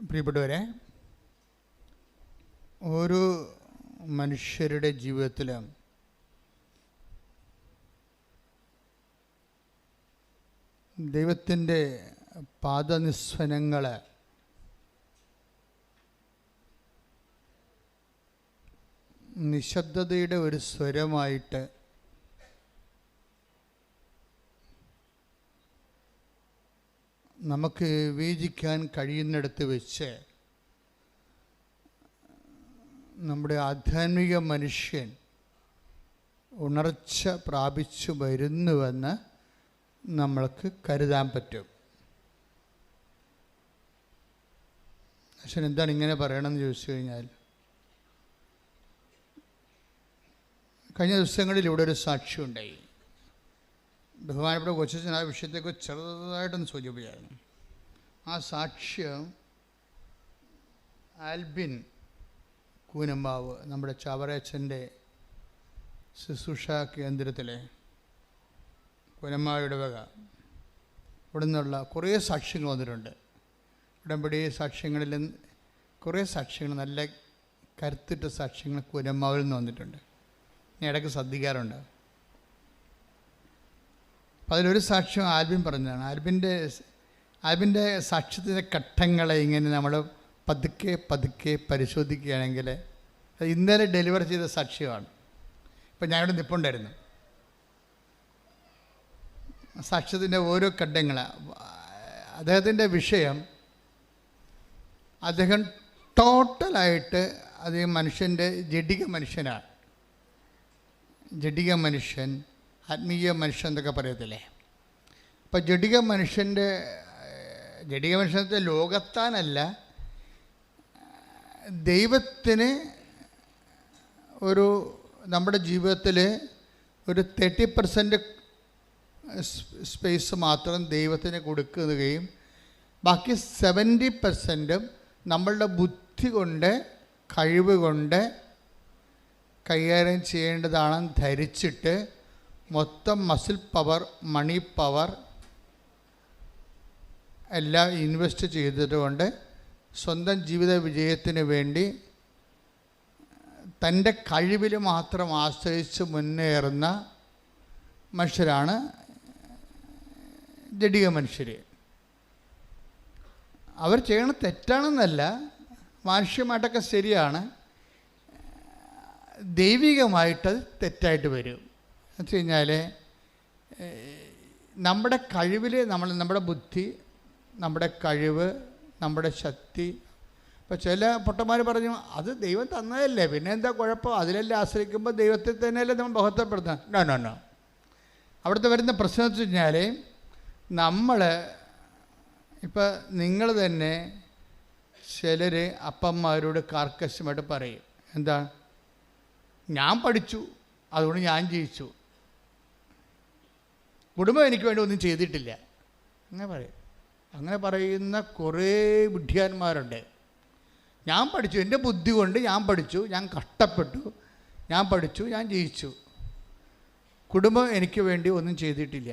പ്രിയപ്പെട്ടവരെ, ഓരോ മനുഷ്യരുടെ ജീവിതത്തിലും ദൈവത്തിൻ്റെ പാദനിസ്വനങ്ങൾ നിശബ്ദതയുടെ ഒരു സ്വരമായിട്ട് നമുക്ക് വിവേചിക്കാൻ കഴിയുന്നിടത്ത് വെച്ച് നമ്മുടെ ആധ്യാത്മിക മനുഷ്യൻ ഉണർച്ച പ്രാപിച്ചു വരുന്നുവെന്ന് നമ്മൾക്ക് കരുതാൻ പറ്റും. പക്ഷെ എന്താണ് ഇങ്ങനെ പറയണമെന്ന് ചോദിച്ചു കഴിഞ്ഞാൽ, കഴിഞ്ഞ ദിവസങ്ങളിൽ ഇവിടെ ഒരു സാക്ഷ്യം ഉണ്ടായി. ബഹുമാനപ്പെട്ട കൊച്ചച്ഛൻ ആ വിഷയത്തെക്കുറിച്ച് ചെറുതായിട്ടൊന്ന് സൂചിപ്പിച്ചായിരുന്നു. ആ സാക്ഷ്യം ആൽബിൻ കൂനമ്പാവ്, നമ്മുടെ ചാവറയച്ചൻ്റെ ശുശ്രൂഷ കേന്ദ്രത്തിലെ കൂനമ്പാവയുടെ വക ഇവിടെ നിന്നുള്ള കുറേ സാക്ഷ്യങ്ങൾ വന്നിട്ടുണ്ട്. ഉടമ്പടി സാക്ഷ്യങ്ങളിൽ കുറേ സാക്ഷ്യങ്ങൾ, നല്ല കരുത്തിട്ട സാക്ഷ്യങ്ങൾ കൂനമ്പാവിൽ നിന്ന് വന്നിട്ടുണ്ട്. ഞാൻ ഇടയ്ക്ക് ശ്രദ്ധിക്കാറുണ്ട്. അപ്പം അതിലൊരു സാക്ഷ്യം ആൽബിൻ പറഞ്ഞതാണ്. ആൽബിൻ്റെ സാക്ഷ്യത്തിൻ്റെ ഘട്ടങ്ങളെ ഇങ്ങനെ നമ്മൾ പതുക്കെ പതുക്കെ പരിശോധിക്കുകയാണെങ്കിൽ അത് ഇന്നലെ ഡെലിവർ ചെയ്ത സാക്ഷ്യമാണ്. ഇപ്പം ഞാനിവിടെ നിൽപ്പുണ്ടായിരുന്നു. സാക്ഷ്യത്തിൻ്റെ ഓരോ ഘട്ടങ്ങൾ, അദ്ദേഹത്തിൻ്റെ വിഷയം, അദ്ദേഹം ടോട്ടലായിട്ട് അദ്ദേഹം മനുഷ്യൻ്റെ ജഡിക മനുഷ്യനാണ്. ജഡിക മനുഷ്യൻ, ആത്മീയ മനുഷ്യൻ എന്നൊക്കെ പറയത്തില്ലേ. അപ്പം ജഡിക മനുഷ്യൻ്റെ ലോകത്താനല്ല, ദൈവത്തിന് ഒരു നമ്മുടെ ജീവിതത്തിൽ ഒരു 30% സ്പേസ് മാത്രം ദൈവത്തിന് കൊടുക്കുകയും ബാക്കി 70% നമ്മളുടെ ബുദ്ധി കൊണ്ട്, കഴിവ് കൊണ്ട് കൈകാര്യം ചെയ്യേണ്ടതാണെന്ന് ധരിച്ചിട്ട് മൊത്തം മസിൽ പവർ, മണി പവർ എല്ലാം ഇൻവെസ്റ്റ് ചെയ്തതുകൊണ്ട് സ്വന്തം ജീവിത വിജയത്തിന് വേണ്ടി തൻ്റെ കഴിവിൽ മാത്രം ആശ്രയിച്ച് മുന്നേറുന്ന മനുഷ്യരാണ് ജഡിക മനുഷ്യർ. അവർ ചെയ്യണ തെറ്റാണെന്നല്ല, മാനുഷ്യമായിട്ടൊക്കെ ശരിയാണ്, ദൈവികമായിട്ടത് തെറ്റായിട്ട് വരും. എന്ന് വെച്ച് കഴിഞ്ഞാൽ നമ്മുടെ കഴിവിൽ നമ്മുടെ ബുദ്ധി, നമ്മുടെ കഴിവ്, നമ്മുടെ ശക്തി. ഇപ്പോൾ ചില പൊട്ടന്മാർ പറഞ്ഞു, അത് ദൈവം തന്നതല്ലേ, പിന്നെ എന്താ കുഴപ്പം, അതിലെല്ലാം ആശ്രയിക്കുമ്പോൾ ദൈവത്തെ തന്നെയല്ലേ നമ്മൾ ബഹുത്വപ്പെടുത്തുന്നത്. നോ. അവിടുത്തെ വരുന്ന പ്രശ്നം എന്ന് വെച്ച് കഴിഞ്ഞാൽ, നമ്മൾ ഇപ്പം നിങ്ങൾ തന്നെ ചിലർ അപ്പന്മാരോട് കാർക്കശ്യമായിട്ട് പറയും, എന്താ, ഞാൻ പഠിച്ചു അതുകൊണ്ട് ഞാൻ ജയിച്ചു, കുടുംബം എനിക്ക് വേണ്ടി ഒന്നും ചെയ്തിട്ടില്ല, അങ്ങനെ പറയും. അങ്ങനെ പറയുന്ന കുറേ വിഡ്ഢിയാന്മാരുണ്ട്. ഞാൻ പഠിച്ചു, എൻ്റെ ബുദ്ധി കൊണ്ട് ഞാൻ പഠിച്ചു, ഞാൻ കഷ്ടപ്പെട്ടു, ഞാൻ പഠിച്ചു, ഞാൻ ജയിച്ചു, കുടുംബം എനിക്ക് വേണ്ടി ഒന്നും ചെയ്തിട്ടില്ല.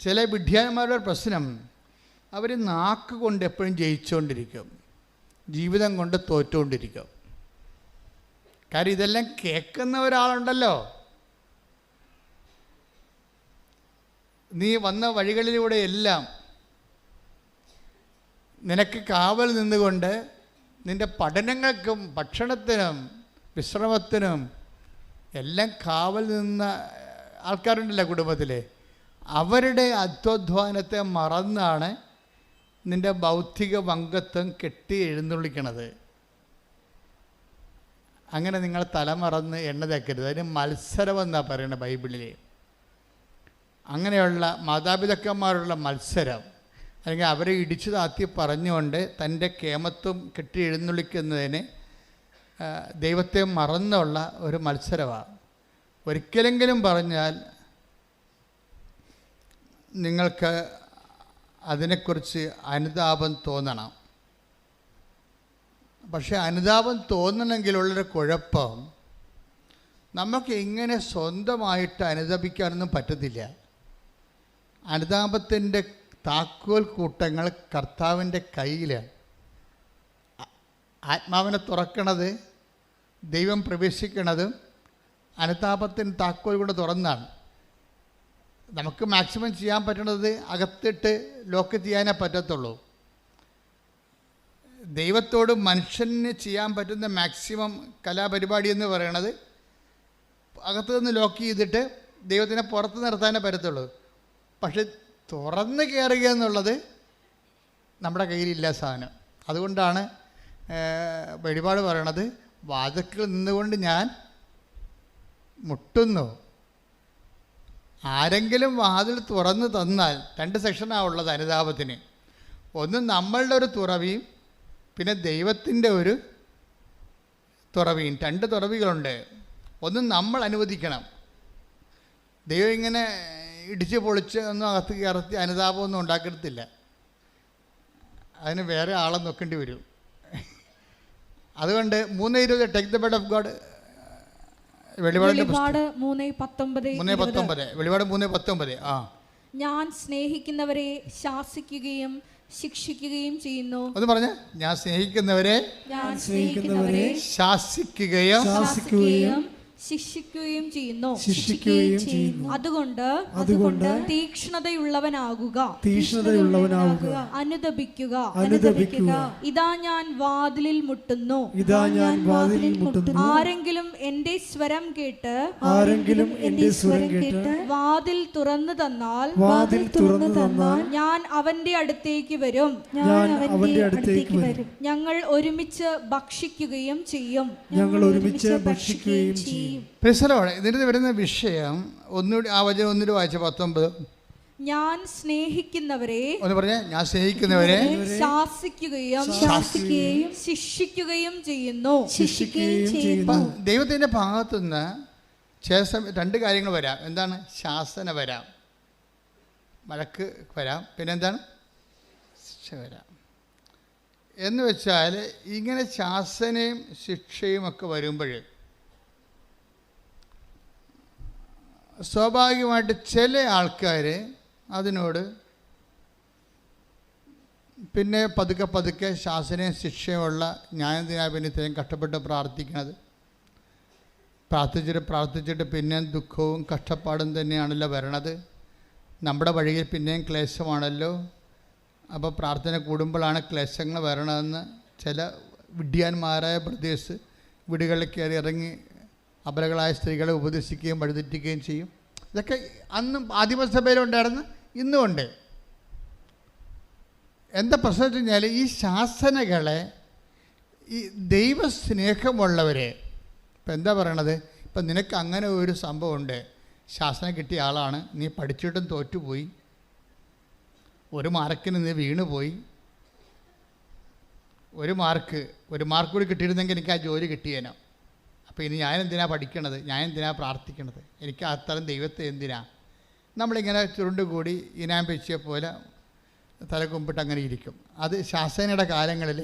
ചില വിഡ്ഢിയാന്മാരുടെ പ്രശ്നം, അവർ നാക്ക് കൊണ്ട് എപ്പോഴും ജയിച്ചുകൊണ്ടിരിക്കും, ജീവിതം കൊണ്ട് തോറ്റുകൊണ്ടിരിക്കും. കാര്യം ഇതെല്ലാം കേൾക്കുന്ന ഒരാളുണ്ടല്ലോ. നീ വന്ന വഴികളിലൂടെ എല്ലാം നിനക്ക് കാവൽ നിന്നുകൊണ്ട് നിൻ്റെ പഠനങ്ങൾക്കും ഭക്ഷണത്തിനും വിശ്രമത്തിനും എല്ലാം കാവൽ നിന്ന ആൾക്കാരുണ്ടല്ലോ കുടുംബത്തിൽ. അവരുടെ അധ്വാനത്തെ മറന്നാണ് നിൻ്റെ ഭൗതിക പങ്കത്വം കെട്ടി എഴുന്നള്ളിക്കണത്. അങ്ങനെ നിങ്ങൾ തലമറന്ന് എണ്ണ തേക്കരുത്. അതിന് മത്സരമെന്നാണ് പറയുന്നത് ബൈബിളിൽ. അങ്ങനെയുള്ള മാതാപിതാക്കന്മാരുള്ള മത്സരം, അല്ലെങ്കിൽ അവരെ ഇടിച്ചു താത്തി പറഞ്ഞുകൊണ്ട് തൻ്റെ കേമത്വം കെട്ടി എഴുന്നള്ളിക്കുന്നതിന് ദൈവത്തെ മറന്നുള്ള ഒരു മത്സരമാണ്. ഒരിക്കലെങ്കിലും പറഞ്ഞാൽ നിങ്ങൾക്ക് അതിനെക്കുറിച്ച് അനുതാപം തോന്നണം. പക്ഷേ അനുതാപം തോന്നണമെങ്കിലുള്ളൊരു കുഴപ്പം, നമുക്ക് ഇങ്ങനെ സ്വന്തമായിട്ട് അനുതപിക്കാനൊന്നും പറ്റത്തില്ല. അനുതാപത്തിൻ്റെ താക്കോൽ കൂട്ടങ്ങൾ കർത്താവിൻ്റെ കയ്യിലാണ്. ആത്മാവിനെ തുറക്കണത്, ദൈവം പ്രവേശിക്കണതും അനുതാപത്തിന് താക്കോൽ കൊണ്ട് തുറന്നാണ്. നമുക്ക് മാക്സിമം ചെയ്യാൻ പറ്റുന്നത് അകത്തിട്ട് ലോക്ക് ചെയ്യാനേ പറ്റത്തുള്ളൂ. ദൈവത്തോട് മനുഷ്യന് ചെയ്യാൻ പറ്റുന്ന മാക്സിമം കലാപരിപാടി എന്ന് പറയണത് അകത്തു നിന്ന് ലോക്ക് ചെയ്തിട്ട് ദൈവത്തിനെ പുറത്ത് നിർത്താനേ പറ്റത്തുള്ളൂ. പക്ഷെ തുറന്ന് കയറുക എന്നുള്ളത് നമ്മുടെ കയ്യിലില്ല സാധനം. അതുകൊണ്ടാണ് വെളിപാട് പറയണത്, വാതിൽക്കൽ നിന്നുകൊണ്ട് ഞാൻ മുട്ടുന്നു. ആരെങ്കിലും വാതിൽ തുറന്ന് തന്നാൽ 2 സെക്ഷനാണ് ഉള്ളത് അനുതാപത്തിന്. ഒന്ന് നമ്മളുടെ ഒരു തുറവിയും പിന്നെ ദൈവത്തിൻ്റെ ഒരു തുറവിയും. 2 തുറവികളുണ്ട്. ഒന്ന് നമ്മൾ അനുവദിക്കണം. ദൈവം ഇങ്ങനെ ഇടിച്ച് പൊളിച്ച് ഒന്നും അകത്ത് കയറത്തി അനുതാപമൊന്നും ഉണ്ടാക്കിയിട്ടില്ല. അതിന് വേറെ ആളെ നോക്കേണ്ടി വരും. അതുകൊണ്ട് 3:20 take the bed of God. വെളിപാട് 3:19. ഞാൻ സ്നേഹിക്കുന്നവരെ ശാസിക്കുകയും ശിക്ഷിക്കുകയും ചെയ്യുന്നു. ഒന്ന് പറഞ്ഞ, ഞാൻ സ്നേഹിക്കുന്നവരെ ശാസിക്കുകയും ശിക്ഷിക്കുകയും ചെയ്യുന്നു. അതുകൊണ്ട് തീക്ഷ്ണതയുള്ളവനാകുക, അനുതപിക്കുക. ഇതാ ഞാൻ വാതിലിൽ മുട്ടുന്നു. ആരെങ്കിലും എന്റെ സ്വരം കേട്ട് വാതിൽ തുറന്നു തന്നാൽ ഞാൻ അവന്റെ അടുത്തേക്ക് വരും. ഞങ്ങൾ ഒരുമിച്ച് ഭക്ഷിക്കുകയും ചെയ്യും. ഇതിന് വരുന്ന വിഷയം ഒന്നുകൂടി ആ വചനം ഒന്നിട്ട് വായിച്ച 19. ഞാൻ സ്നേഹിക്കുന്നവരെ, ഒന്ന് പറഞ്ഞേ, ഞാൻ സ്നേഹിക്കുന്നവരെ ശാസിക്കുകയും ശിക്ഷിക്കുകയും ചെയ്യുന്നു. ദൈവത്തിന്റെ ഭാഗത്തുനിന്ന് ചില 2 കാര്യങ്ങൾ വരാം. എന്താണ്? ശാസന വരാം, വഴക്ക് വരാം, പിന്നെന്താണ്? ശിക്ഷ വരാം. എന്ന് വെച്ചാൽ ഇങ്ങനെ ശാസനയും ശിക്ഷയും ഒക്കെ വരുമ്പോൾ സ്വാഭാവികമായിട്ട് ചില ആൾക്കാർ അതിനോട് പിന്നെ പതുക്കെ ശാസനയും ശിക്ഷയുമുള്ള ന്യായത്തിനാ പിന്നെ ഇത്രയും കഷ്ടപ്പെട്ട് പ്രാർത്ഥിക്കണത്. പ്രാർത്ഥിച്ചിട്ട് പിന്നെയും ദുഃഖവും കഷ്ടപ്പാടും തന്നെയാണല്ലോ വരണത്. നമ്മുടെ വഴിയിൽ പിന്നെയും ക്ലേശമാണല്ലോ. അപ്പോൾ പ്രാർത്ഥന കൂടുമ്പോഴാണ് ക്ലേശങ്ങൾ വരണമെന്ന് ചില വിഡ്ഢിയാന്മാരായ ബ്രദേഴ്സ് വീടുകളിൽ കയറി ഇറങ്ങി അബലകളായ സ്ത്രീകളെ ഉപദേശിക്കുകയും വഴിതെറ്റിക്കുകയും ചെയ്യും. ഇതൊക്കെ അന്നും ആദിമസഭയിലുണ്ടായിരുന്നു, ഇന്നുമുണ്ട്. എന്താ പ്രശ്നം വെച്ച് കഴിഞ്ഞാൽ ഈ ശാസനകളെ ഈ ദൈവസ്നേഹമുള്ളവരെ ഇപ്പം എന്താ പറയണത്, ഇപ്പം നിനക്ക് അങ്ങനെ ഒരു സംഭവമുണ്ട്, ശാസന കിട്ടിയ ആളാണ്, നീ പഠിച്ചിട്ടും തോറ്റുപോയി, 1 മാർക്കിന് നീ വീണുപോയി, 1 മാർക്ക് കൂടി കിട്ടിയിരുന്നെങ്കിൽ എനിക്ക് ആ ജോലി കിട്ടിയേനോ. അപ്പോൾ ഇനി ഞാനെന്തിനാ പഠിക്കണത്, ഞാൻ എന്തിനാ പ്രാർത്ഥിക്കണത്, എനിക്ക് അത്തരം ദൈവത്തെ എന്തിനാ? നമ്മളിങ്ങനെ ചുരുണ്ടുകൂടി ഇനാം പെച്ചിയ പോലെ തലകുമ്പിട്ട് അങ്ങനെ ഇരിക്കും. അത് ശാസനയുടെ കാലങ്ങളിൽ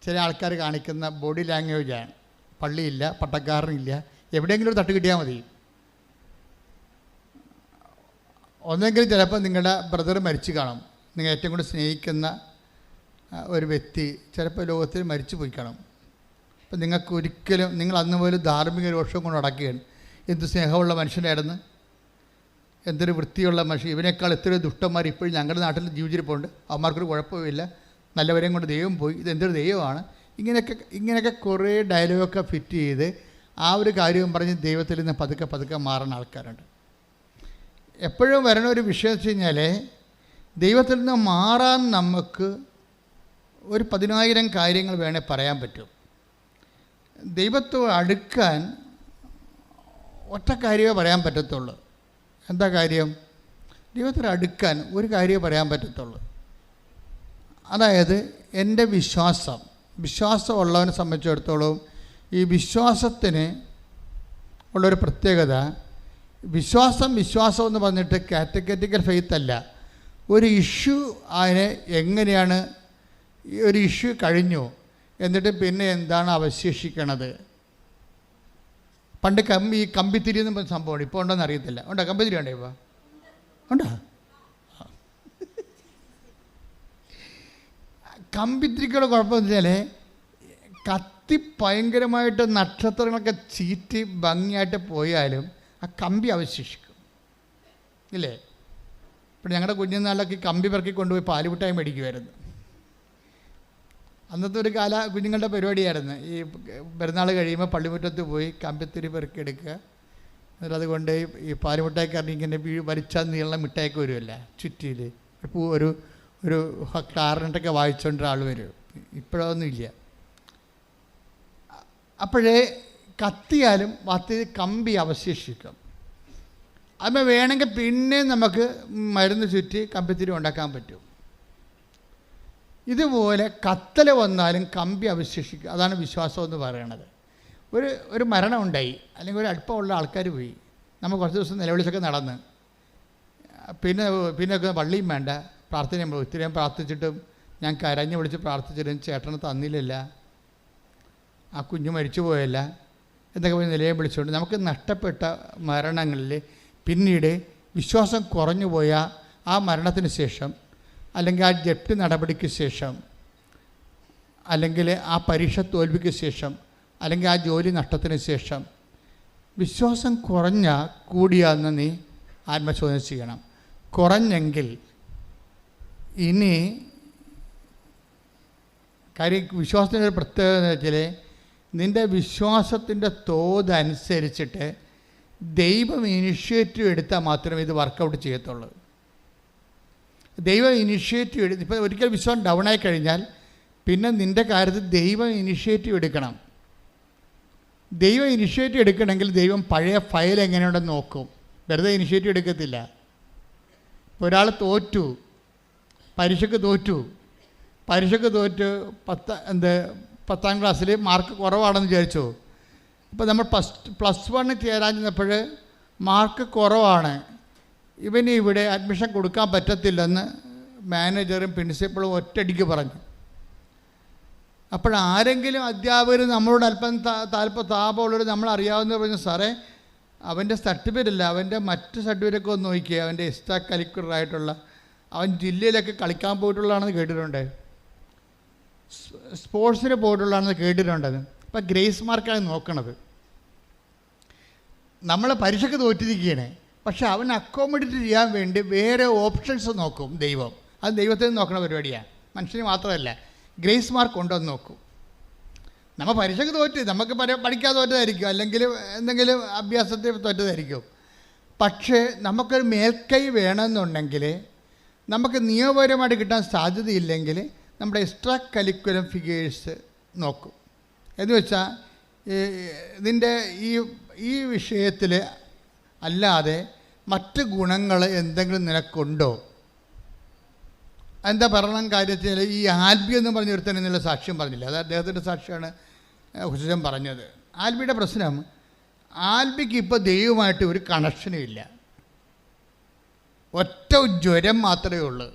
ചില ആൾക്കാർ കാണിക്കുന്ന ബോഡി ലാംഗ്വേജാണ്. പള്ളിയില്ല, പട്ടക്കാരനില്ല, എവിടെയെങ്കിലും ഒരു തട്ട് കിട്ടിയാൽ മതി. ഒന്നെങ്കിലും ചിലപ്പോൾ നിങ്ങളുടെ ബ്രദർ മരിച്ചു കാണും, നിങ്ങൾ ഏറ്റവും കൂടുതൽ സ്നേഹിക്കുന്ന ഒരു വ്യക്തി ചിലപ്പോൾ ലോകത്തിൽ മരിച്ചു പോയി കാണും. അപ്പം നിങ്ങൾക്ക് ഒരിക്കലും നിങ്ങൾ അന്ന് പോലും ധാർമ്മിക രോഷം കൊണ്ട് നടക്കുകയാണ്. എന്ത് സ്നേഹമുള്ള മനുഷ്യനായിരുന്നു, എന്തൊരു വൃത്തിയുള്ള മനുഷ്യൻ, ഇവനേക്കാൾ എത്രയോ ദുഷ്ടന്മാർ ഇപ്പോഴും ഞങ്ങളുടെ നാട്ടിൽ ജീവിച്ചിരിപ്പുണ്ട്, അവന്മാർക്കൊരു കുഴപ്പമില്ല, നല്ലവരെയും കൊണ്ട് ദൈവം പോയി, ഇതെന്തൊരു ദൈവമാണ്. ഇങ്ങനെയൊക്കെ കുറേ ഡയലോഗൊക്കെ ഫിറ്റ് ചെയ്ത് ആ ഒരു കാര്യവും പറഞ്ഞ് ദൈവത്തിൽ നിന്ന് പതുക്കെ മാറുന്ന ആൾക്കാരുണ്ട്. എപ്പോഴും വരണ ഒരു വിഷയം വെച്ച് കഴിഞ്ഞാൽ ദൈവത്തിൽ നിന്ന് മാറാൻ നമുക്ക് ഒരു 10,000 കാര്യങ്ങൾ വേണേൽ പറയാൻ പറ്റും. ദൈവത്തോട് അടുക്കാൻ ഒറ്റ കാര്യമേ പറയാൻ പറ്റത്തുള്ളൂ. എന്താ കാര്യം? ദൈവത്തോട് അടുക്കാൻ ഒരു കാര്യമേ പറയാൻ പറ്റത്തുള്ളൂ. അതായത് എൻ്റെ വിശ്വാസമുള്ളവനെ സംബന്ധിച്ചിടത്തോളം ഈ വിശ്വാസത്തിന് ഉള്ളൊരു പ്രത്യേകത, വിശ്വാസം എന്ന് പറഞ്ഞിട്ട് കാറ്റഗറ്റിക്കൽ ഫെയ്ത്ത് അല്ല. ഒരു ഇഷ്യൂ അതിനെ എങ്ങനെയാണ്, ഒരു ഇഷ്യൂ കഴിഞ്ഞു എന്നിട്ട് പിന്നെ എന്താണ് അവശേഷിക്കണത്. പണ്ട് ഈ കമ്പിത്തിരി എന്ന് പറഞ്ഞ സംഭവമാണ്, ഇപ്പോൾ ഉണ്ടോയെന്ന് അറിയത്തില്ല. ഉണ്ടോ കമ്പിത്തിരി? ഉണ്ടോ ഇപ്പോൾ? ഉണ്ടോ? കമ്പിത്തിരിക്കുള്ള കുഴപ്പമെന്ന് വെച്ചാൽ കത്തി ഭയങ്കരമായിട്ട് നക്ഷത്രങ്ങളൊക്കെ ചീറ്റി ഭംഗിയായിട്ട് പോയാലും ആ കമ്പി അവശേഷിക്കും ഇല്ലേ? ഇപ്പോൾ ഞങ്ങളുടെ കുഞ്ഞുനാളിലൊക്കെ കമ്പി പെറുക്കി കൊണ്ടുപോയി പാലുമിഠായി മേടിക്കുമായിരുന്നു. അന്നത്തെ ഒരു കുഞ്ഞുങ്ങളുടെ പരിപാടിയായിരുന്നു. ഈ പെരുന്നാൾ കഴിയുമ്പോൾ പള്ളിമുറ്റത്ത് പോയി കമ്പിത്തിരി പെറുക്കിയെടുക്കുക, എന്നിട്ട് അതുകൊണ്ട് ഈ പാലുമിഠായിക്കാരൻ ഇങ്ങനെ വലിച്ചാൽ നീള മിഠായിക്ക് വരുമല്ല ചുറ്റിയിൽ ഒരു ഒരു ക്ലാറിനട്ടൊക്കെ വായിച്ചുകൊണ്ട് ആൾ വരും. ഇപ്പോഴൊന്നും ഇല്ല. അപ്പോഴേ കത്തിയാലും കമ്പി അവശേഷിക്കും. അത് വേണമെങ്കിൽ പിന്നെ നമുക്ക് മരുന്ന് ചുറ്റി കമ്പിത്തിരി ഉണ്ടാക്കാൻ പറ്റും. ഇതുപോലെ കത്തൽ വന്നാലും കമ്പി അവശേഷിക്കും. അതാണ് വിശ്വാസം എന്ന് പറയണത്. ഒരു മരണം ഉണ്ടായി, അല്ലെങ്കിൽ ഒരു അടുപ്പമുള്ള ആൾക്കാർ പോയി, നമ്മൾ കുറച്ച് ദിവസം നിലവിളിച്ചൊക്കെ നടന്ന് പിന്നെ പള്ളിയും വേണ്ട, പ്രാർത്ഥനയും ഇത്രയും പ്രാർത്ഥിച്ചിട്ടും ഞാൻ കരഞ്ഞ് വിളിച്ച് പ്രാർത്ഥിച്ചിട്ടും ചേട്ടന് തന്നില്ലല്ല, ആ കുഞ്ഞ് മരിച്ചു പോയല്ല എന്നൊക്കെ പോയി നിലയെ വിളിച്ചുകൊണ്ട് നമുക്ക് നഷ്ടപ്പെട്ട മരണങ്ങളിൽ പിന്നീട് വിശ്വാസം കുറഞ്ഞു പോയ ആ മരണത്തിന് ശേഷം, അല്ലെങ്കിൽ ആ ജപ്തി നടപടിക്ക് ശേഷം, അല്ലെങ്കിൽ ആ പരീക്ഷ തോൽവിക്ക് ശേഷം, അല്ലെങ്കിൽ ആ ജോലി നഷ്ടത്തിന് ശേഷം വിശ്വാസം കൂടിയാന്ന് നീ ആത്മശോധന ചെയ്യണം. കുറഞ്ഞെങ്കിൽ ഇനി കാര്യം വിശ്വാസത്തിൻ്റെ ഒരു പ്രത്യേകത എന്ന് വെച്ചാൽ നിൻ്റെ വിശ്വാസത്തിൻ്റെ തോതനുസരിച്ചിട്ട് ദൈവം ഇനിഷ്യേറ്റീവ് എടുത്താൽ മാത്രമേ ഇത് വർക്കൗട്ട് ചെയ്യത്തുള്ളൂ. ദൈവം ഇനിഷ്യേറ്റീവ് ഇപ്പോൾ ഒരിക്കൽ വിശ്വാസം ഡൗൺ ആയി കഴിഞ്ഞാൽ പിന്നെ നിൻ്റെ കാര്യത്തിൽ ദൈവം ഇനിഷ്യേറ്റീവ് എടുക്കണം. ദൈവം ഇനിഷ്യേറ്റീവ് എടുക്കണമെങ്കിൽ ദൈവം പഴയ ഫയൽ എങ്ങനെയുണ്ടെന്ന് നോക്കും, വെറുതെ ഇനിഷ്യേറ്റീവ് എടുക്കത്തില്ല. ഒരാൾ പരീക്ഷയ്ക്ക് തോറ്റു 10ാം ക്ലാസ്സിൽ മാർക്ക് കുറവാണെന്ന് വിചാരിച്ചു. ഇപ്പോൾ നമ്മൾ +1 ചേരാൻ ചെന്നപ്പോൾ മാർക്ക് കുറവാണ്, ഇവന് ഇവിടെ അഡ്മിഷൻ കൊടുക്കാൻ പറ്റത്തില്ലെന്ന് മാനേജറും പ്രിൻസിപ്പളും ഒറ്റയടിക്ക് പറഞ്ഞു. അപ്പോഴാരെങ്കിലും അധ്യാപകർ നമ്മളോട് അല്പം താപമുള്ളവർ നമ്മളറിയാവുന്ന പറഞ്ഞു, സാറേ അവൻ്റെ സർട്ടിഫിക്കറ്റ് അല്ല, അവൻ്റെ മറ്റ് സർട്ടിഫിക്കറ്റൊക്കെ ഒന്ന് നോക്കിക്കുക, അവൻ്റെ എക്സ്ട്രാ കരിക്കുലറായിട്ടുള്ള അവൻ ജില്ലയിലൊക്കെ കളിക്കാൻ പോയിട്ടുള്ളതാണെന്ന് കേട്ടിട്ടുണ്ട്, സ്പോർട്സിന് പോയിട്ടുള്ളതാണെന്ന് കേട്ടിട്ടുണ്ടത്. അപ്പം ഗ്രേസ് മാർക്കാണ് നോക്കണത്. നമ്മൾ പരീക്ഷയ്ക്ക് തോറ്റിരിക്കുകയാണ്, പക്ഷെ അവൻ അക്കോമഡേറ്റ് ചെയ്യാൻ വേണ്ടി വേറെ ഓപ്ഷൻസ് നോക്കും ദൈവം. അത് ദൈവത്തിൽ നോക്കണ പരിപാടിയാണ്, മനുഷ്യന് മാത്രമല്ല. ഗ്രേസ് മാർക്ക് ഉണ്ടോ എന്ന് നോക്കും. നമ്മൾ പരീക്ഷയ്ക്ക് തോറ്റ്, നമുക്ക് പഠിക്കാതെ തോറ്റതായിരിക്കും, അല്ലെങ്കിൽ എന്തെങ്കിലും അഭ്യാസത്തിൽ തോറ്റതായിരിക്കും. പക്ഷേ നമുക്കൊരു മേൽക്കൈ വേണമെന്നുണ്ടെങ്കിൽ, നമുക്ക് നിയമപരമായിട്ട് കിട്ടാൻ സാധ്യതയില്ലെങ്കിൽ നമ്മുടെ എക്സ്ട്രാ കരിക്കുലം ഫിഗേഴ്സ് നോക്കും. എന്ന് വെച്ചാൽ ഇതിൻ്റെ ഈ വിഷയത്തിൽ അല്ലാതെ മറ്റ് ഗുണങ്ങൾ എന്തെങ്കിലും നിനക്കുണ്ടോ? എന്താ പറയണം കാര്യത്തിൽ ഈ ആൽബി എന്ന് പറഞ്ഞ ഒരുത്തൻ എന്നുള്ള സാക്ഷ്യം പറഞ്ഞില്ല, അത് അദ്ദേഹത്തിൻ്റെ സാക്ഷ്യമാണ് ഹുസൈൻ പറഞ്ഞത്. ആൽബിയുടെ പ്രശ്നം, ആൽബിക്ക് ഇപ്പോൾ ദൈവമായിട്ട് ഒരു കണക്ഷനും ഇല്ല, ഒറ്റ ജ്വരം മാത്രമേ ഉള്ളൂ.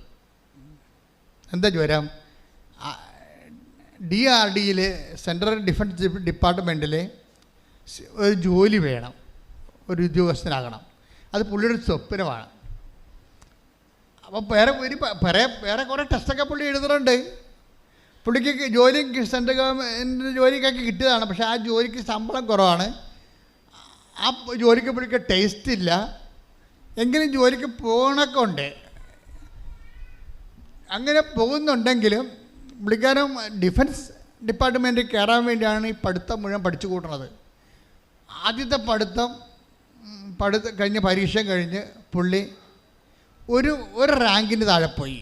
എന്താ ജ്വരം? DRDയിൽ സെൻട്രൽ ഡിഫൻസ് ഡിപ്പാർട്ട്മെൻറ്റിൽ ഒരു ജോലി വേണം, ഒരു ഉദ്യോഗസ്ഥനാകണം. അത് പുള്ളിയുടെ സ്വപ്നമാണ്. അപ്പോൾ വേറെ കുറേ ടെസ്റ്റൊക്കെ പുള്ളി എഴുതുന്നുണ്ട്. പുള്ളിക്ക് സെൻട്രൽ ഗവൺമെൻറ് ജോലിക്കൊക്കെ കിട്ടിയതാണ്, പക്ഷേ ആ ജോലിക്ക് ശമ്പളം കുറവാണ്, ആ ജോലിക്ക് പുള്ളിക്ക് ടേസ്റ്റ് ഇല്ല. എങ്കിലും ജോലിക്ക് പോകണമൊക്കെ ഉണ്ട്. അങ്ങനെ പോകുന്നുണ്ടെങ്കിലും പുള്ളിക്കാരൻ ഡിഫൻസ് ഡിപ്പാർട്ട്മെൻറ്റിൽ കയറാൻ വേണ്ടിയാണ് ഈ പഠിത്തം മുഴുവൻ പഠിച്ചു കൂട്ടണത്. ആദ്യത്തെ പഠിത്തം കഴിഞ്ഞ് പരീക്ഷ കഴിഞ്ഞ് പുള്ളി ഒരു റാങ്കിന് താഴെ പോയി.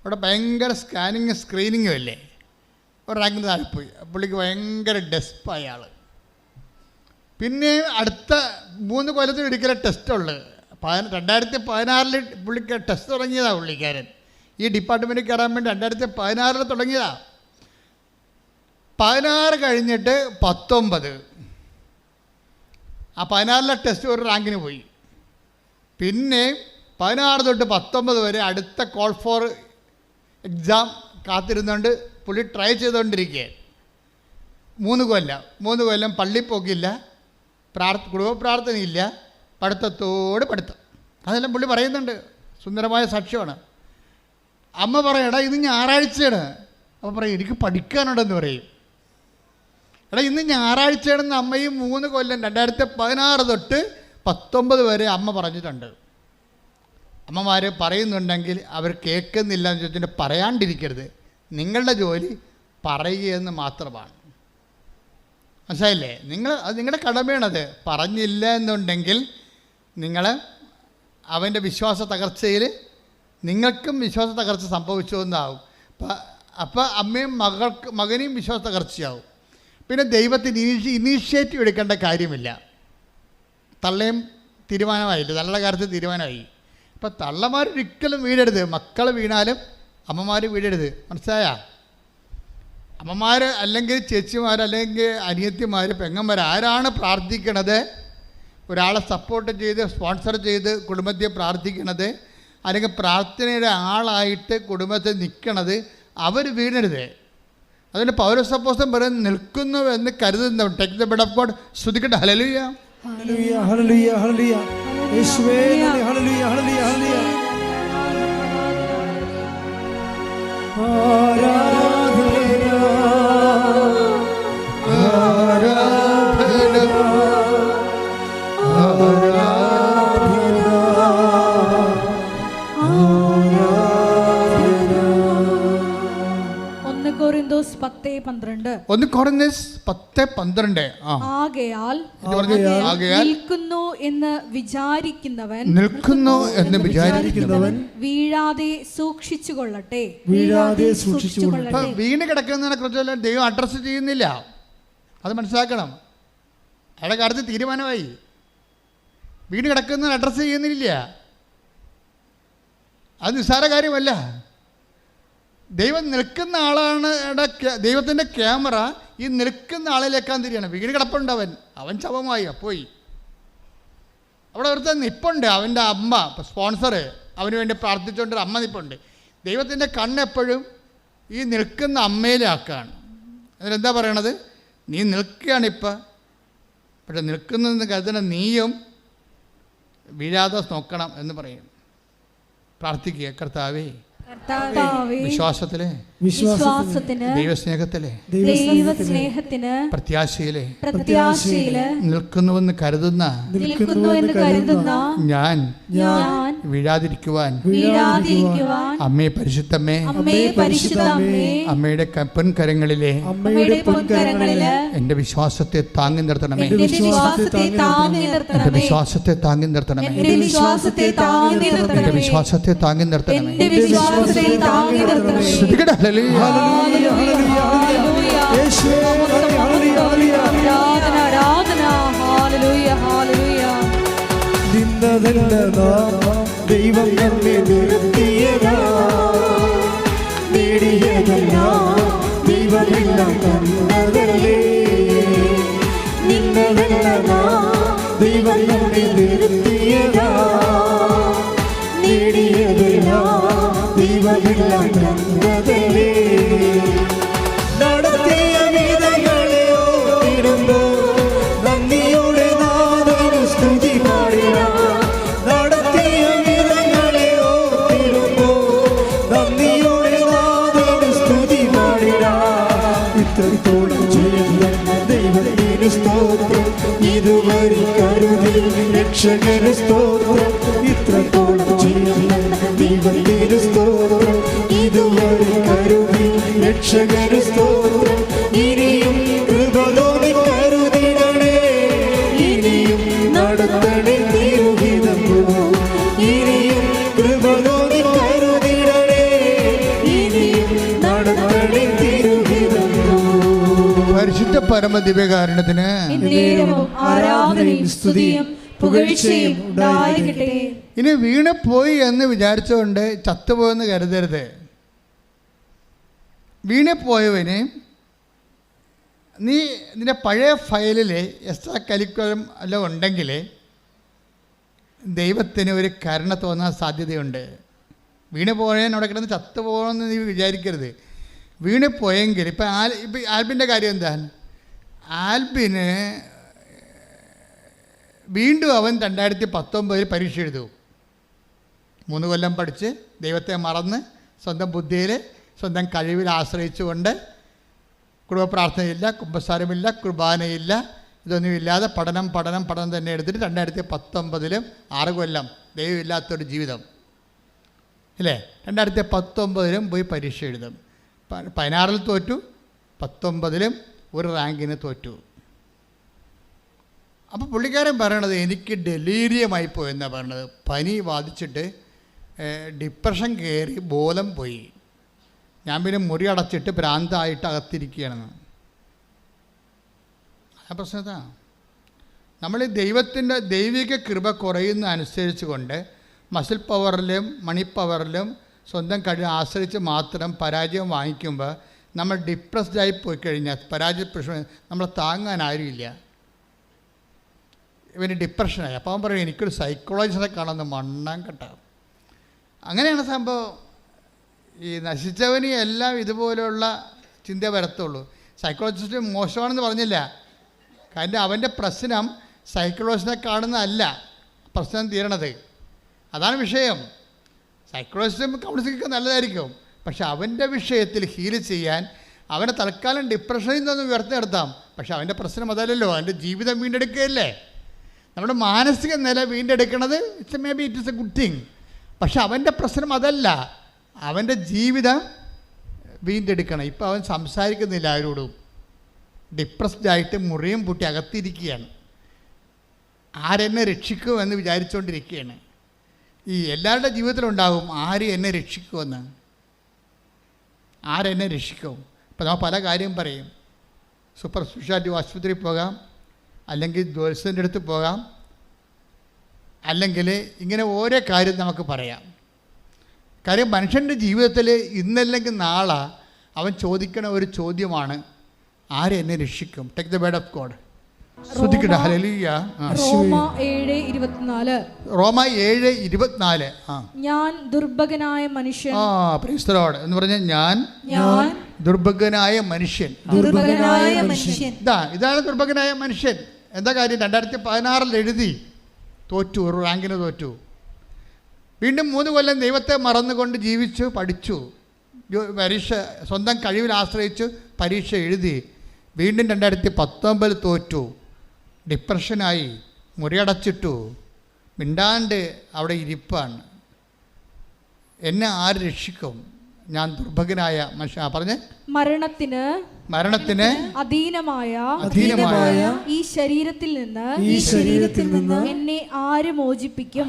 അവിടെ ഭയങ്കര സ്ക്രീനിങ്ങും അല്ലേ, ഒരു റാങ്കിന് താഴെ പോയി. പുള്ളിക്ക് ഭയങ്കര ഡെസ്പായ ആൾ. പിന്നെ അടുത്ത 3 കൊല്ലത്തിൽ ഒരിക്കലും ടെസ്റ്റുള്ളത്. 2016 പുള്ളിക്ക് ടെസ്റ്റ് തുടങ്ങിയതാണ് പുള്ളിക്കാരൻ. ഈ ഡിപ്പാർട്ട്മെൻറ്റിൽ കയറാൻ വേണ്ടി 2016 തുടങ്ങിയതാണ്. 16 കഴിഞ്ഞിട്ട് 19, ആ 16 ടെസ്റ്റ് ഒരു റാങ്കിന് പോയി. പിന്നെ 16 തൊട്ട് 19 വരെ അടുത്ത കോൾ ഫോർ എക്സാം കാത്തിരുന്നുകൊണ്ട് പുള്ളി ട്രൈ ചെയ്തുകൊണ്ടിരിക്കുക. 3 കൊല്ലം പള്ളി പോക്കില്ല, കുടുംബ പ്രാർത്ഥനയില്ല, പഠിത്തം. അതെല്ലാം പുള്ളി പറയുന്നുണ്ട്, സുന്ദരമായ സാക്ഷ്യമാണ്. അമ്മ പറയും, എടാ ഇന്ന് ഞായറാഴ്ചയാണ്. അപ്പോൾ പറയും എനിക്ക് പഠിക്കാനുണ്ടെന്ന് പറയും. എടാ ഇന്ന് ഞായറാഴ്ചയാണെന്ന് അമ്മയും 3 കൊല്ലം 2016 തൊട്ട് 19 വരെ അമ്മ പറഞ്ഞിട്ടുണ്ട്. അമ്മമാർ പറയുന്നുണ്ടെങ്കിൽ അവർ കേൾക്കുന്നില്ല എന്ന് ചോദിച്ചിട്ട് പറയാണ്ടിരിക്കരുത്. നിങ്ങളുടെ ജോലി പറയുകയെന്ന് മാത്രമാണ്. മനസ്സിലായില്ലേ? അത് നിങ്ങളുടെ കടമയാണത്. പറഞ്ഞില്ല എന്നുണ്ടെങ്കിൽ നിങ്ങൾ അവൻ്റെ വിശ്വാസ തകർച്ചയിൽ നിങ്ങൾക്കും വിശ്വാസ തകർച്ച സംഭവിച്ചു എന്നാവും. അപ്പോൾ അമ്മയും മകനെയും വിശ്വാസ തകർച്ചയാവും. പിന്നെ ദൈവത്തിന് ഇനീഷ്യേറ്റീവ് എടുക്കേണ്ട കാര്യമില്ല. തള്ളയും തീരുമാനമായില്ല, തള്ളയുടെ കാര്യത്തിൽ തീരുമാനമായി. അപ്പോൾ തള്ളമാരൊരിക്കലും വീഴരുത്. മക്കൾ വീണാലും അമ്മമാർ വീഴരുത്. മനസ്സിലായ? അമ്മമാർ അല്ലെങ്കിൽ ചേച്ചിമാർ അല്ലെങ്കിൽ അനിയത്തിമാർ പെങ്ങന്മാർ ആരാണ് പ്രാർത്ഥിക്കണത്, ഒരാളെ സപ്പോർട്ട് ചെയ്ത് സ്പോൺസർ ചെയ്ത് കുടുംബത്തെ പ്രാർത്ഥിക്കണത്, അല്ലെങ്കിൽ പ്രാർത്ഥനയുടെ ആളായിട്ട് കുടുംബത്തിൽ നിൽക്കണത്, അവർ വീണരുത്. അതിന് പൗലോസ് അപ്പോസ്തലൻ പറയുന്നത് നിൽക്കുന്നു എന്ന് കരുതുന്നവൻ. Take the bed of God. സ്തുതിക്കട്ടെ. ഹല്ലേലൂയ, ഹല്ലേലൂയ, ഹല്ലേലൂയ, ഹല്ലേലൂയ. യേശുവേ നന്ദി. ഹല്ലേലൂയ, ഹല്ലേലൂയ, ഹല്ലേലൂയ. കൊരിന്തോസ് 10:12. 1 കൊരിന്ത്യസ് 10:12. ആകയാൽ നിൽക്കുന്നു എന്ന് വിചാരിക്കുന്നവൻ വീഴാതെ സൂക്ഷിച്ചുകൊള്ളട്ടെ. വീണ് കിടക്കുന്നതിനെ കുറിച്ച് ദൈവം അഡ്രസ്സ് ചെയ്യുന്നില്ല. അത് മനസ്സിലാക്കണം. അയാളുടെ കാര്യത്തിൽ തീരുമാനമായി. വീണ് കിടക്കുന്നതിന് അഡ്രസ്സ് ചെയ്യുന്നില്ല. അത് നിസ്സാര കാര്യമല്ല. ദൈവം നിൽക്കുന്ന ആളാണ്. ദൈവത്തിൻ്റെ ക്യാമറ ഈ നിൽക്കുന്ന ആളിലേക്കാൻ തിരിയാണ്. വീട് കിടപ്പുണ്ട്, അവൻ ശവമായി പോയി. അവിടെ ഒരുത്തൻ നിപ്പുണ്ട്, അവൻ്റെ അമ്മ സ്പോൺസർ, അവന് വേണ്ടി പ്രാർത്ഥിച്ചുകൊണ്ട് അമ്മ നിപ്പുണ്ട്. ദൈവത്തിൻ്റെ കണ്ണെപ്പോഴും ഈ നിൽക്കുന്ന അമ്മയിലാക്കാണ്. അതിലെന്താ പറയണത്? നീ നിൽക്കുകയാണിപ്പോൾ, പക്ഷെ നിൽക്കുന്നതെന്ന് കരുതുന്ന നീയും വീഴാതെ നോക്കണം എന്ന് പറയും. പ്രാർത്ഥിക്കുക, കർത്താവേ വിശ്വാസത്തിലെ ദൈവസ്നേഹത്തിലെ പ്രത്യാശയിലെ നിൽക്കുന്നുവെന്ന് കരുതുന്ന ഞാൻ വീഴാതിരിക്കുവാൻ അമ്മേ പരിശുദ്ധമ്മേ അമ്മയുടെ പൊൻകരങ്ങളിലെ എന്റെ വിശ്വാസത്തെ താങ്ങി നിർത്തണമേ. എന്റെ വിശ്വാസത്തെ താങ്ങി നിർത്തണമേ. എന്റെ വിശ്വാസത്തെ താങ്ങി നിർത്തണമേ. ദൈവം നമ്മെ നിർത്തിയതാ, നേടിയതെല്ലാം ദൈവമെല്ലാം തന്നതല്ലേ. നിന്നതല്ലതാ ദൈവം നമ്മെ നിർത്തിയതാ, നേടിയതെല്ലാം ദൈവമെല്ലാം തന്നതല്ലേ. നടത്തിയ വിധങ്ങളെ ഓർത്തിടുമ്പോ നന്ദിയോടെ നാഥനു സ്തുതി പാടിട. നടത്തിയ വിധങ്ങളെ ഓർത്തിടുമ്പോ നന്ദിയോടെ നാഥനു സ്തുതി പാടിട. ഇത്രത്തോളം ചെയ്യുന്ന ദൈവത്തിന് സ്തോത്രം, ഇതുവരെ കരുതി രക്ഷകന് സ്തോത്രം. ഇത്രത്തോളം ചെയ്യുന്ന ദൈവത്തിന് സ്തോത്രം, ഇതുവരെ കരുതി രക്ഷകന് സ്തോത്രം. ഇനിയും കൃപ തോന്നി കരുതിടണേ, ഇനിയും നടത്തണേ തിരുഹിതം. ഇനിയും കൃപ തോന്നി കരുതിടണേ, ഇനിയും നടത്തണേ തിരുഹിതം. പരിശുദ്ധ പരമ ദിവ്യകാരുണ്യത്തിന് ആരാധനയും സ്തുതിയും പുകഴ്ചയും ഉണ്ടായിരിക്കട്ടെ. ഇനി വീണുപോയി എന്ന് വിചാരിച്ചുകൊണ്ട് ചത്തുപോയെന്ന് കരുതരുത്. വീണുപോയവന് നീ നിൻ്റെ പഴയ ഫയലിൽ എക്സ്ട്രാ കരിക്കുലം എല്ലാം ഉണ്ടെങ്കിൽ ദൈവത്തിന് ഒരു കരുണ തോന്നാൻ സാധ്യതയുണ്ട്. വീണുപോയതിനോടെ കിടന്ന് ചത്തുപോകണമെന്ന് നീ വിചാരിക്കരുത്. വീണുപോയെങ്കിൽ ഇപ്പം ആൽബിൻ്റെ കാര്യം എന്താ? ആൽബിന് വീണ്ടും അവൻ 2019 പരീക്ഷ എഴുതും. 3 കൊല്ലം പഠിച്ച് ദൈവത്തെ മറന്ന് സ്വന്തം ബുദ്ധിയിൽ സ്വന്തം കഴിവിൽ ആശ്രയിച്ചുകൊണ്ട് കുടുംബ പ്രാർത്ഥനയില്ല, കുമ്പസാരമില്ല, കുർബാനയില്ല, ഇതൊന്നുമില്ലാതെ പഠനം തന്നെ എടുത്തിട്ട് 2019 6 കൊല്ലം ദൈവമില്ലാത്തൊരു ജീവിതം ഇല്ലേ. 2019 പോയി പരീക്ഷ എഴുതും. 16 തോറ്റു, 19 ഒരു റാങ്കിന് തോറ്റു. അപ്പോൾ പുള്ളിക്കാരൻ പറയണത് എനിക്ക് ഡെലീരിയമായി പോയെന്നാണ് പറയണത്. പനി ബാധിച്ചിട്ട് ഡിപ്രഷൻ കയറി ബോധം പോയി. ഞാൻ പിന്നെ മുറി അടച്ചിട്ട് ഭ്രാന്തായിട്ട് അകത്തിരിക്കുകയാണെന്ന്. ആ പ്രശ്നത്താ നമ്മൾ ദൈവത്തിൻ്റെ ദൈവിക കൃപ കുറയുന്ന അനുസരിച്ച് കൊണ്ട് മസിൽ പവറിലും മണി പവറിലും സ്വന്തം കഴിവ് ആശ്രയിച്ച് മാത്രം പരാജയം വാങ്ങിക്കുമ്പോൾ നമ്മൾ ഡിപ്രസ്ഡായി പോയി കഴിഞ്ഞാൽ പരാജയ പ്രശ്നം നമ്മളെ താങ്ങാൻ ആരുമില്ല. ഇവന് ഡിപ്രഷനായി. അപ്പോൾ അവൻ പറയും എനിക്കൊരു സൈക്കോളജിസ്റ്റിനെ കാണുന്ന മണ്ണാൻ കേട്ട. അങ്ങനെയാണ് സംഭവം. ഈ നശിച്ചവന് എല്ലാം ഇതുപോലെയുള്ള ചിന്ത വരത്തുള്ളൂ. സൈക്കോളജിസ്റ്റ് മോശമാണെന്ന് പറഞ്ഞില്ല. കാരണം അവൻ്റെ പ്രശ്നം സൈക്കോളജിസ്റ്റിനെ കാണുന്നതല്ല പ്രശ്നം തീരണത്. അതാണ് വിഷയം. സൈക്കോളജിസ്റ്റും കൗൺസിലിംഗ് നല്ലതായിരിക്കും, പക്ഷെ അവൻ്റെ വിഷയത്തിൽ ഹീൽ ചെയ്യാൻ അവനെ തൽക്കാലം ഡിപ്രഷനിൽ നിന്നൊന്ന് ഉയർത്തിയെടുത്താം. പക്ഷെ അവൻ്റെ പ്രശ്നം അതല്ലല്ലോ, അവൻ്റെ ജീവിതം വീണ്ടെടുക്കുകയല്ലേ. നമ്മുടെ മാനസിക നില വീണ്ടെടുക്കണത് maybe it is a good thing. പക്ഷെ അവൻ്റെ പ്രശ്നം അതല്ല, അവൻ്റെ ജീവിതം വീണ്ടെടുക്കണം. ഇപ്പോൾ അവൻ സംസാരിക്കുന്നില്ല ആരോടും, ഡിപ്രസ്ഡായിട്ട് മുറിയും പൂട്ടി അകത്തിരിക്കുകയാണ്. ആരെന്നെ രക്ഷിക്കും എന്ന് വിചാരിച്ചുകൊണ്ടിരിക്കുകയാണ്. ഈ എല്ലാവരുടെ ജീവിതത്തിലുണ്ടാകും ആര് എന്നെ രക്ഷിക്കുമെന്ന്. ആരെന്നെ രക്ഷിക്കും? ഇപ്പോൾ നമ്മൾ പല കാര്യം പറയും. സൂപ്പർ സ്പെഷ്യാലിറ്റി ആശുപത്രിയിൽ പോകാം, അല്ലെങ്കിൽ ജ്യോത്സ്യൻ്റെ അടുത്ത് പോകാം, അല്ലെങ്കിൽ ഇങ്ങനെ ഓരോ കാര്യം നമുക്ക് പറയാം. കാര്യം മനുഷ്യൻ്റെ ജീവിതത്തിൽ ഇന്നല്ലെങ്കിൽ നാളെ അവൻ ചോദിക്കണ ഒരു ചോദ്യമാണ് ആരെന്നെ രക്ഷിക്കും. Take the word of God. ശ്രദ്ധിക്കട്ടെ. ഹല്ലേലൂയ. റോമ 7:24. റോമ 7:24. ഞാൻ ദുർഭഗനായ മനുഷ്യൻ. പ്രൈസ് ദി ലോർഡ് എന്ന് പറഞ്ഞാൽ ഞാൻ ദുർഭഗനായ മനുഷ്യൻ. ഇതാണ് ദുർഭഗനായ മനുഷ്യൻ. എന്താ കാര്യം? 2016 എഴുതി തോറ്റു, ഒരു റാങ്കിന് തോറ്റു. വീണ്ടും 3 കൊല്ലം ദൈവത്തെ മറന്നുകൊണ്ട് ജീവിച്ചു, പഠിച്ചു, പരീക്ഷ സ്വന്തം കഴിവിൽ ആശ്രയിച്ചു പരീക്ഷ എഴുതി. വീണ്ടും 2019 തോറ്റു, ഡിപ്രഷനായി, മുറിയടച്ചിട്ടു, മിണ്ടാണ്ട് അവിടെ ഇരിപ്പാണ്. എന്നെ ആര് രക്ഷിക്കും? ഞാൻ ദുർഭഗനായ മനുഷ്യ. പറഞ്ഞേ, മരണത്തിന് അധീനമായ ഈ ശരീരത്തിൽ നിന്ന് എന്നെ ആര് മോചിപ്പിക്കും?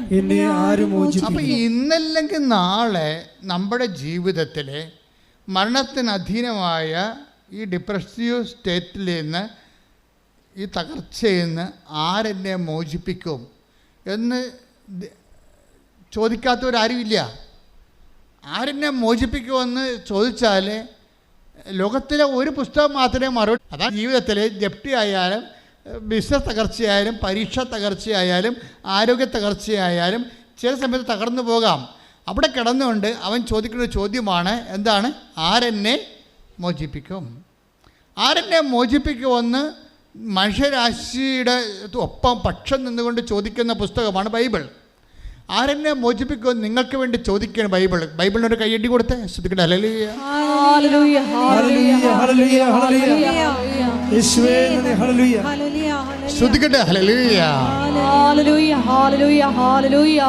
അപ്പൊ ഇന്നല്ലെങ്കിൽ നാളെ നമ്മുടെ ജീവിതത്തിലെ മരണത്തിന് അധീനമായ ഈ ഡിപ്രസീവ് സ്റ്റേറ്റിൽ നിന്ന്, ഈ തകർച്ചയിൽ നിന്ന് ആരെന്നെ മോചിപ്പിക്കും എന്ന് ചോദിക്കാത്തവരാരുമില്ല. ആരെന്നെ മോചിപ്പിക്കുമെന്ന് ചോദിച്ചാൽ ലോകത്തിലെ ഒരു പുസ്തകം മാത്രമേ മറുപടി. അതാണ് ജീവിതത്തിൽ ജപ്തി ആയാലും, ബിസിനസ് തകർച്ചയായാലും, പരീക്ഷ തകർച്ചയായാലും, ആരോഗ്യ തകർച്ചയായാലും ചില സമയത്ത് തകർന്നു പോകാം. അവിടെ കിടന്നുകൊണ്ട് അവൻ ചോദിക്കുന്ന ചോദ്യമാണ് എന്താണ്? ആരെന്നെ മോചിപ്പിക്കും? ആരെന്നെ മോചിപ്പിക്കുമെന്ന് മനുഷ്യരാശിയുടെ ഒപ്പം പക്ഷം നിന്നുകൊണ്ട് ചോദിക്കുന്ന പുസ്തകമാണ് ബൈബിൾ. ആരെന്നെ മോചിപ്പിക്കുമെന്ന് നിങ്ങൾക്ക് വേണ്ടി ചോദിക്കുകയാണ് ബൈബിൾ. ബൈബിളിനൊരു കയ്യടി കൊടുത്തേ. ശ്രദ്ധിക്കട്ടെ. ഹല്ലേലൂയ. ഹല്ലേലൂയ, ഹല്ലേലൂയ, യേശുവേ ഹല്ലേലൂയ. ശ്രദ്ധിക്കട്ടെ. ഹല്ലേലൂയ, ഹല്ലേലൂയ, ഹല്ലേലൂയ, ഹല്ലേലൂയ.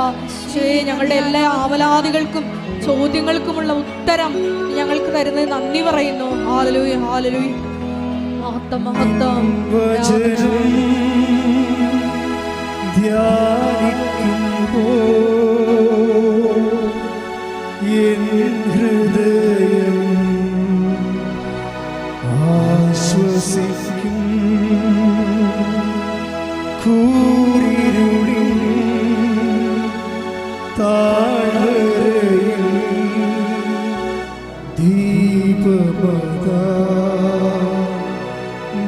ഞങ്ങളുടെ എല്ലാ ആവലാദികൾക്കും ചോദ്യങ്ങൾക്കുമുള്ള ഉത്തരം ഞങ്ങൾക്ക് തരുന്നത് നന്ദി പറയുന്നു. ഹല്ലേലൂയ, ഹല്ലേലൂയ. മഹത്വം, മഹത്വം. എൻ ഹൃദയം ആശ്വസിക്കും. കൂരിരുളിൽ താഴ്വരയിൽ ദീപമതാ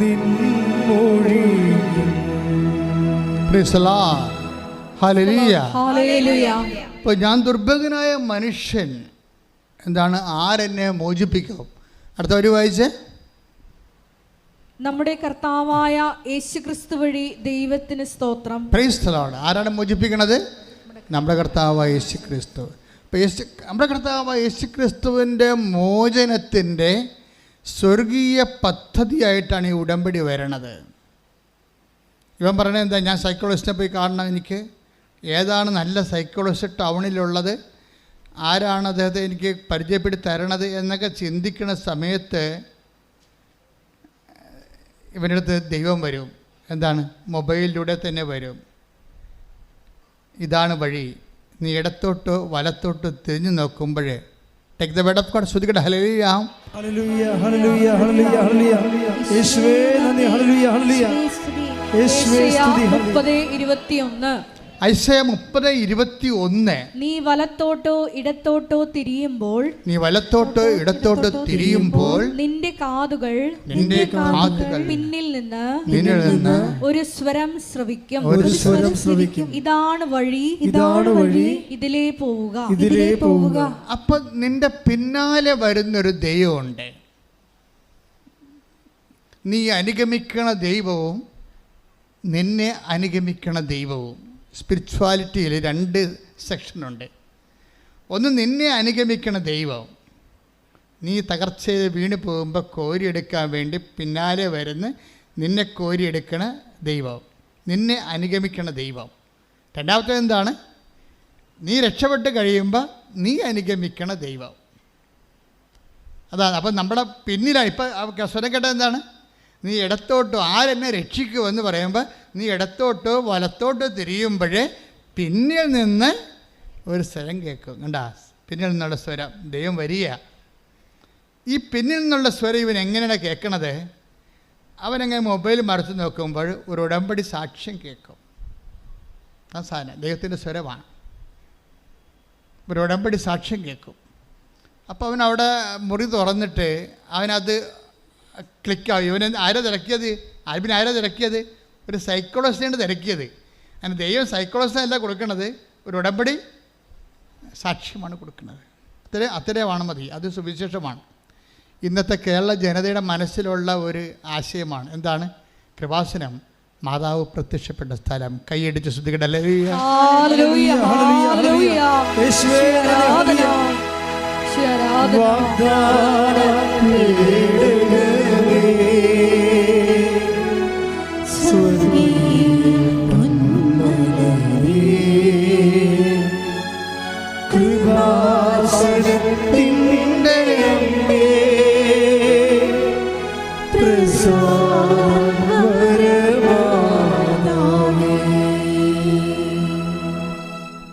നിൻമൊഴിയിൽ. Praise the Lord. ഹല്ലേലൂയ, ഹല്ലേലൂയ. ഇപ്പോൾ ഞാൻ ദുർഭഗനായ മനുഷ്യൻ എന്താണ്? ആരെന്നെ മോചിപ്പിക്കും? അടുത്ത ഒരു വായിച്ചേ. നമ്മുടെ കർത്താവായ യേശുക്രിസ്തു വഴി ദൈവത്തിന് സ്തോത്രം. Price the Lord. ആരാണ് മോചിപ്പിക്കണത്? നമ്മുടെ കർത്താവായ യേശുക്രിസ്തു. ഇപ്പം നമ്മുടെ കർത്താവ് യേശുക്രിസ്തുവിൻ്റെ മോചനത്തിൻ്റെ സ്വർഗീയ പദ്ധതിയായിട്ടാണ് ഈ ഉടമ്പടി വരണത്. ഇവൻ പറയണത് എന്താ, ഞാൻ സൈക്കോളജിസ്റ്റിനെ പോയി കാണണം, എനിക്ക് ഏതാണ് നല്ല സൈക്കോളജിസ്റ്റ് ടൗണിലുള്ളത്, ആരാണ് അദ്ദേഹത്തെ എനിക്ക് പരിചയപ്പെടുത്തി തരണത് എന്നൊക്കെ ചിന്തിക്കുന്ന സമയത്ത് ഇവൻ്റെ അടുത്ത് ദൈവം വരും. എന്താണ്? മൊബൈലിലൂടെ തന്നെ വരും. ഇതാണ് വഴി, നീ ഇടത്തോട്ടോ വലത്തോട്ടോ തിരിഞ്ഞു നോക്കുമ്പോഴേ take the word of God. ശ്രുതികട ഹല്ലേലൂയ ഹല്ലേലൂയ ഹല്ലേലൂയ ഹല്ലേലൂയ ഹല്ലേലൂയ. യേശുവേ നന്ദി. ഹല്ലേലൂയ ഹല്ലേലൂയ. യേശുവേ സ്തുതി. 30:21. ഐസയ 30:21. നീ വലത്തോട്ടോ ഇടത്തോട്ടോ തിരിയുമ്പോൾ നിന്റെ കാതുകൾ പിന്നിൽ നിന്ന് ഒരു സ്വരം ശ്രവിക്കും. ഇതാണ് വഴി, ഇതിലേ പോവുക. അപ്പൊ നിന്റെ പിന്നാലെ വരുന്നൊരു ദൈവമുണ്ട്. നീ അനുഗമിക്കണ ദൈവവും നിന്നെ അനുഗമിക്കണ ദൈവവും. സ്പിരിച്വാലിറ്റിയിൽ 2 സെക്ഷനുണ്ട്. ഒന്ന് നിന്നെ അനുഗമിക്കണ ദൈവം, നീ തകർച്ചയിൽ വീണ് പോകുമ്പോൾ കോരിയെടുക്കാൻ വേണ്ടി പിന്നാലെ വരുന്ന നിന്നെ കോരിയെടുക്കണ ദൈവം, നിന്നെ അനുഗമിക്കണ ദൈവം. രണ്ടാമത്തെ എന്താണ്? നീ രക്ഷപ്പെട്ട് കഴിയുമ്പോൾ നീ അനുഗമിക്കണ ദൈവം. അതാണ്. അപ്പം നമ്മുടെ പിന്നിലാണ്. ഇപ്പം സ്വരം കേട്ടത് എന്താണ്? നീ ഇടത്തോട്ടോ, ആരെന്നെ രക്ഷിക്കുമെന്ന് പറയുമ്പോൾ നീ ഇടത്തോട്ടോ വലത്തോട്ടോ തിരിയുമ്പോഴേ പിന്നിൽ നിന്ന് ഒരു സ്വരം കേൾക്കും. കണ്ടാ, പിന്നിൽ നിന്നുള്ള സ്വരം ദൈവം വരിക. ഈ പിന്നിൽ നിന്നുള്ള സ്വരം ഇവൻ എങ്ങനെയാണ് കേൾക്കണത്? അവനങ്ങനെ മൊബൈൽ മറിച്ച് നോക്കുമ്പോൾ ഒരു ഉടമ്പടി സാക്ഷ്യം കേൾക്കും. ആ സാധനം ദൈവത്തിൻ്റെ സ്വരമാണ്. ഒരു ഉടമ്പടി സാക്ഷ്യം കേൾക്കും. അപ്പോൾ അവൻ അവിടെ മുറി തുറന്നിട്ട് അവനത് ക്ലിക്കാവും. ഇവൻ ആരാ തിരക്കിയത്? ആരാ തിരക്കിയത്? ഒരു സൈക്കോളജിസ്റ്റാണ് തിരക്കിയത്. അങ്ങനെ ദൈവം സൈക്കോളജിസ്റ്റല്ല കൊടുക്കുന്നത്, ഒരു ഉടമ്പടി സാക്ഷ്യമാണ് കൊടുക്കുന്നത്. അത്രയുമാണ് മതി. അത് സുവിശേഷമാണ്. ഇന്നത്തെ കേരള ജനതയുടെ മനസ്സിലുള്ള ഒരു ആശയമാണ്. എന്താണ്? കൃപാസനം മാതാവ് പ്രത്യക്ഷപ്പെട്ട സ്ഥലം. കൈയടിച്ച് ശ്രുതികടല്ലേ.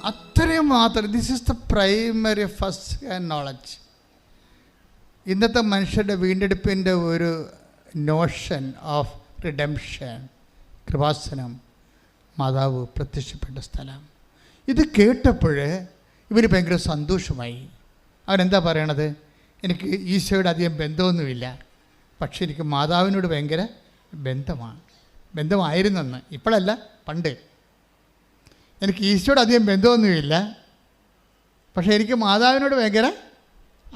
അത്രയും മാത്രം. This is the primary first hand knowledge. ഇന്നത്തെ മനുഷ്യരുടെ വീണ്ടെടുപ്പിൻ്റെ ഒരു നോഷൻ ഓഫ് റിഡംഷൻ. കൃപാസനം മാതാവ് പ്രത്യക്ഷപ്പെട്ട സ്ഥലം. ഇത് കേട്ടപ്പോൾ ഇവന് ഭയങ്കര സന്തോഷമായി. അവനെന്താ പറയണത്? എനിക്ക് ഈശോയുടെ അധികം ബന്ധമൊന്നുമില്ല, പക്ഷെ എനിക്ക് മാതാവിനോട് ഭയങ്കര ബന്ധമായിരുന്നെന്ന്. ഇപ്പോഴല്ല, പണ്ട്. എനിക്ക് ഈശോയുടെ അധികം ബന്ധമൊന്നുമില്ല, പക്ഷേ എനിക്ക് മാതാവിനോട് ഭയങ്കര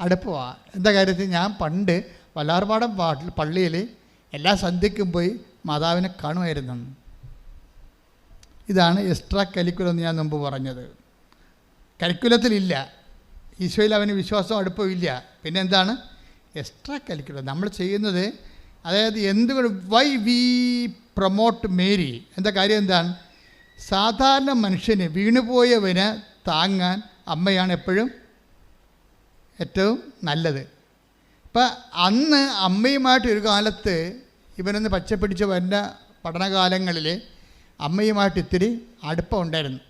അടുപ്പമാണ്. എന്താ കാര്യത്തിൽ? ഞാൻ പണ്ട് വല്ലാർപാടം പള്ളിയിൽ എല്ലാ സന്ധ്യയ്ക്കും പോയി മാതാവിനെ കാണുമായിരുന്നെന്ന്. ഇതാണ് എക്സ്ട്രാ കരിക്കുലം എന്ന് ഞാൻ മുമ്പ് പറഞ്ഞത്. കരിക്കുലത്തിലില്ല, ഈശോയിൽ അവന് വിശ്വാസം അടുപ്പമില്ല. പിന്നെ എന്താണ് എക്സ്ട്രാ കരിക്കുലം നമ്മൾ ചെയ്യുന്നത്? അതായത് എന്തുകൊണ്ട് വൈ വി പ്രൊമോട്ട് മേരി? എന്താ കാര്യം? എന്താണ്? സാധാരണ മനുഷ്യന്, വീണുപോയവന് താങ്ങാൻ അമ്മയാണ് എപ്പോഴും ഏറ്റവും നല്ലത്. ഇപ്പം അന്ന് അമ്മയുമായിട്ട് ഒരു കാലത്ത് ഇവനൊന്ന് പച്ചപ്പിടിച്ച് വരുന്ന പഠനകാലങ്ങളിൽ അമ്മയുമായിട്ട് ഇത്തിരി അടുപ്പം ഉണ്ടായിരുന്നു.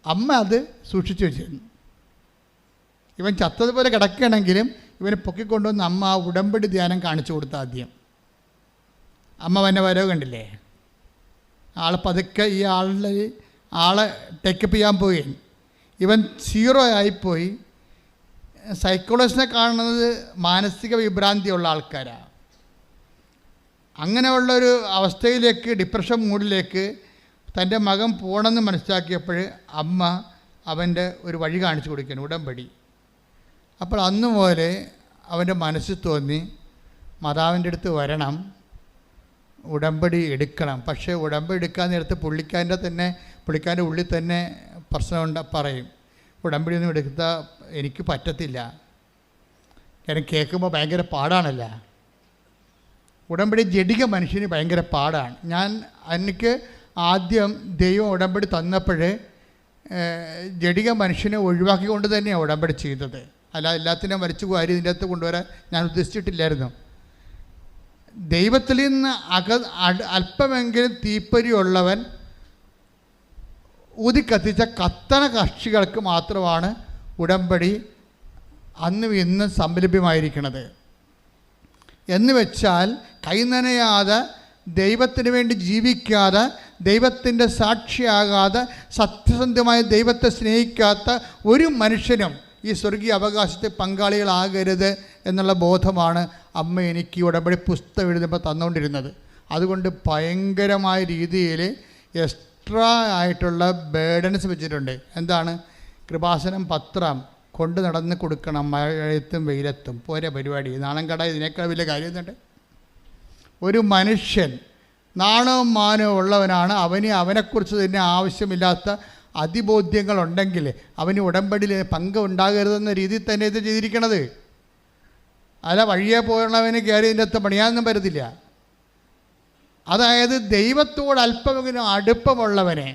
അമ്മ അത് സൂക്ഷിച്ചു വെച്ചിരുന്നു. ഇവൻ ചത്തതുപോലെ കിടക്കുകയാണെങ്കിലും ഇവനെ പൊക്കിക്കൊണ്ടുവന്ന് അമ്മ ആ ഉടമ്പടി ധ്യാനം കാണിച്ചു കൊടുത്ത ആദ്യം. അമ്മ വന്നെ വരവ് കണ്ടില്ലേ? ആളെ പതുക്കെ ഈ ആളെ ടേക്കപ്പ് ചെയ്യാൻ പോയി. ഇവൻ 0 ആയിപ്പോയി. സൈക്കോളജിസ്റ്റിനെ കാണുന്നത് മാനസിക വിഭ്രാന്തിയുള്ള ആൾക്കാരാണ്. അങ്ങനെയുള്ളൊരു അവസ്ഥയിലേക്ക്, ഡിപ്രഷൻ മൂഡിലേക്ക് തൻ്റെ മകൻ പോകണമെന്ന് മനസ്സിലാക്കിയപ്പോൾ അമ്മ അവൻ്റെ ഒരു വഴി കാണിച്ചു കൊടുക്കുകയാണ്, ഉടമ്പടി. അപ്പോൾ അന്ന് പോലെ അവൻ്റെ മനസ്സിൽ തോന്നി മാതാവിൻ്റെ അടുത്ത് വരണം, ഉടമ്പടി എടുക്കണം. പക്ഷേ ഉടമ്പടി എടുക്കാൻ നേരത്ത് പുള്ളിക്കാരൻ്റെ ഉള്ളിൽ തന്നെ പ്രശ്നമുണ്ട്. പറയും ഉടമ്പടി ഒന്നും എനിക്ക് പറ്റത്തില്ല. കാരണം കേൾക്കുമ്പോൾ ഭയങ്കര പാടാണല്ല. ഉടമ്പടി ജഡിക മനുഷ്യന് ഭയങ്കര പാടാണ്. എനിക്ക് ആദ്യം ദൈവം ഉടമ്പടി തന്നപ്പോഴേ ജഡിക മനുഷ്യനെ ഒഴിവാക്കിക്കൊണ്ട് തന്നെയാണ് ഉടമ്പടി ചെയ്തത്. അല്ലാതെ എല്ലാത്തിനും മരിച്ചു വാരി ഇതിൻ്റെ അകത്ത് കൊണ്ടുവരാൻ ഞാൻ ഉദ്ദേശിച്ചിട്ടില്ലായിരുന്നു. ദൈവത്തിൽ നിന്ന് അല്പമെങ്കിലും തീപ്പൊരിയുള്ളവൻ ഊതിക്കത്തിച്ച കത്തണ കക്ഷികൾക്ക് മാത്രമാണ് ഉടമ്പടി അന്നും ഇന്നും സംലഭ്യമായിരിക്കുന്നത്. എന്ന് വെച്ചാൽ കൈനനയാതെ, ദൈവത്തിന് വേണ്ടി ജീവിക്കാതെ, ദൈവത്തിൻ്റെ സാക്ഷിയാകാതെ, സത്യസന്ധമായ ദൈവത്തെ സ്നേഹിക്കാത്ത ഒരു മനുഷ്യനും ഈ സ്വർഗീയ അവകാശത്തെ പങ്കാളികളാകരുത് എന്നുള്ള ബോധമാണ് അമ്മ എനിക്ക് ഉടമ്പടി പുസ്തകം എഴുതുമ്പോൾ തന്നുകൊണ്ടിരുന്നത്. അതുകൊണ്ട് ഭയങ്കരമായ രീതിയിൽ എക്സ്ട്രാ ആയിട്ടുള്ള ബേഡൻസ് വെച്ചിട്ടുണ്ട്. എന്താണ്? കൃപാസനം പത്രം കൊണ്ട് നടന്ന് കൊടുക്കണം, മഴയത്തും വെയിലത്തും. പോരെ പരിപാടി. നാണം കട ഇതിനേക്കാൾ വലിയ കാര്യം എന്തുണ്ട്? ഒരു മനുഷ്യൻ നാണവും മാനവും ഉള്ളവനാണ്. അവനെക്കുറിച്ച് തന്നെ ആവശ്യമില്ലാത്ത അതിബോധ്യങ്ങളുണ്ടെങ്കിൽ അവന് ഉടമ്പടിയിൽ പങ്ക് ഉണ്ടാകരുതെന്ന രീതിയിൽ തന്നെ ഇത് ചെയ്തിരിക്കണത്. അല്ല വഴിയെ പോകണവന് കയറി ഇതിൻ്റെ അകത്ത് പണിയാനൊന്നും പറ്റത്തില്ല. അതായത് ദൈവത്തോട് അല്പമെങ്കിലും അടുപ്പമുള്ളവനെ,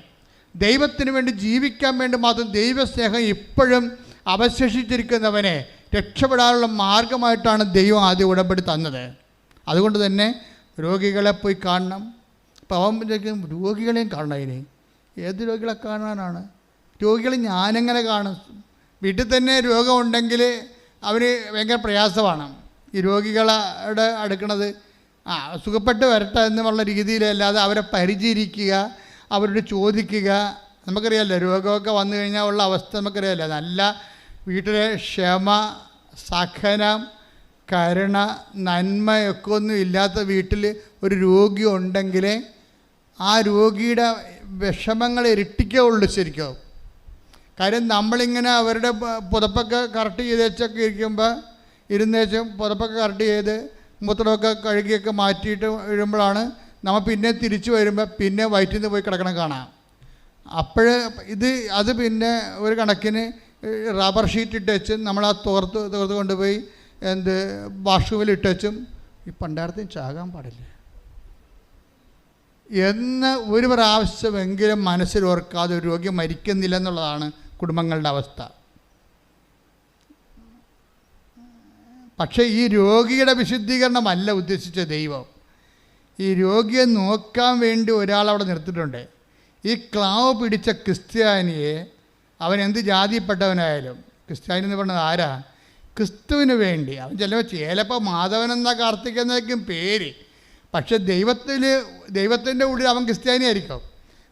ദൈവത്തിന് വേണ്ടി ജീവിക്കാൻ വേണ്ടി മാത്രം ദൈവസ്നേഹം ഇപ്പോഴും അവശേഷിച്ചിരിക്കുന്നവനെ രക്ഷപ്പെടാനുള്ള മാർഗമായിട്ടാണ് ദൈവം ആദ്യം ഉടമ്പടി തന്നത്. അതുകൊണ്ട് തന്നെ രോഗികളെ പോയി കാണണം. അപ്പോൾ അവൻ രോഗികളെയും കാണണം. ഇനി ഏത് രോഗികളെ കാണാനാണ്? രോഗികളെ ഞാനെങ്ങനെ കാണും? വീട്ടിൽ തന്നെ രോഗമുണ്ടെങ്കിൽ അവന് ഭയങ്കര പ്രയാസമാണ് ഈ രോഗികളുടെ അടുക്കണത്. സുഖപ്പെട്ട് വരട്ടെ എന്നുള്ള രീതിയിലല്ലാതെ അവരെ പരിചരിക്കുക, അവരോട് ചോദിക്കുക. നമുക്കറിയാമല്ലോ രോഗമൊക്കെ വന്നു കഴിഞ്ഞാൽ ഉള്ള അവസ്ഥ നമുക്കറിയാമല്ലോ. നല്ല വീട്ടിലെ ക്ഷമ, സഹനം, കരുണ, നന്മയൊക്കെ ഒന്നും ഇല്ലാത്ത വീട്ടിൽ ഒരു രോഗി ഉണ്ടെങ്കിൽ ആ രോഗിയുടെ വിഷമങ്ങൾ ഇരട്ടിക്കുള്ളൂ ശരിക്കും. കാര്യം നമ്മളിങ്ങനെ അവരുടെ പുതപ്പൊക്കെ കറക്റ്റ് ചെയ്തേച്ചൊക്കെ ഇരിക്കുമ്പോൾ ഇരുന്നേച്ചും പുതപ്പൊക്കെ കറക്റ്റ് ചെയ്ത് മൂത്രമൊക്കെ കഴുകിയൊക്കെ മാറ്റിയിട്ട് വീഴുമ്പോഴാണ് നമ്മൾ പിന്നെ തിരിച്ചു വരുമ്പോൾ പിന്നെ വയറ്റിൽ നിന്ന് പോയി കിടക്കണം കാണാം. അത് പിന്നെ ഒരു കണക്കിന് റബ്ബർ ഷീറ്റ് ഇട്ടുവെച്ചും നമ്മൾ ആ തോർത്ത് കൊണ്ടുപോയി വാഷ്റൂമിൽ ഇട്ടുവെച്ചും ഈ പണ്ടാരത്തിന് ചാകാൻ പാടില്ല എന്ന് ഒരു പ്രാവശ്യമെങ്കിലും മനസ്സിൽ ഓർക്കാതെ ഒരു രോഗി മരിക്കുന്നില്ല എന്നുള്ളതാണ് കുടുംബങ്ങളുടെ അവസ്ഥ. പക്ഷേ ഈ രോഗിയുടെ വിശുദ്ധീകരണമല്ല ഉദ്ദേശിച്ച ദൈവം. ഈ രോഗിയെ നോക്കാൻ വേണ്ടി ഒരാളവിടെ നിർത്തിയിട്ടുണ്ട്. ഈ ക്ലാവ് പിടിച്ച ക്രിസ്ത്യാനിയെ, അവൻ എന്ത് ജാതിപ്പെട്ടവനായാലും, ക്രിസ്ത്യാനി എന്ന് പറഞ്ഞത് ആരാ? ക്രിസ്തുവിന് വേണ്ടി. അവൻ ചിലപ്പോൾ മാധവനെന്ന കാർത്തികെന്നൊക്കെയും പേര്. പക്ഷെ ദൈവത്തിൻ്റെ ഉള്ളിൽ അവൻ ക്രിസ്ത്യാനിയായിരിക്കും,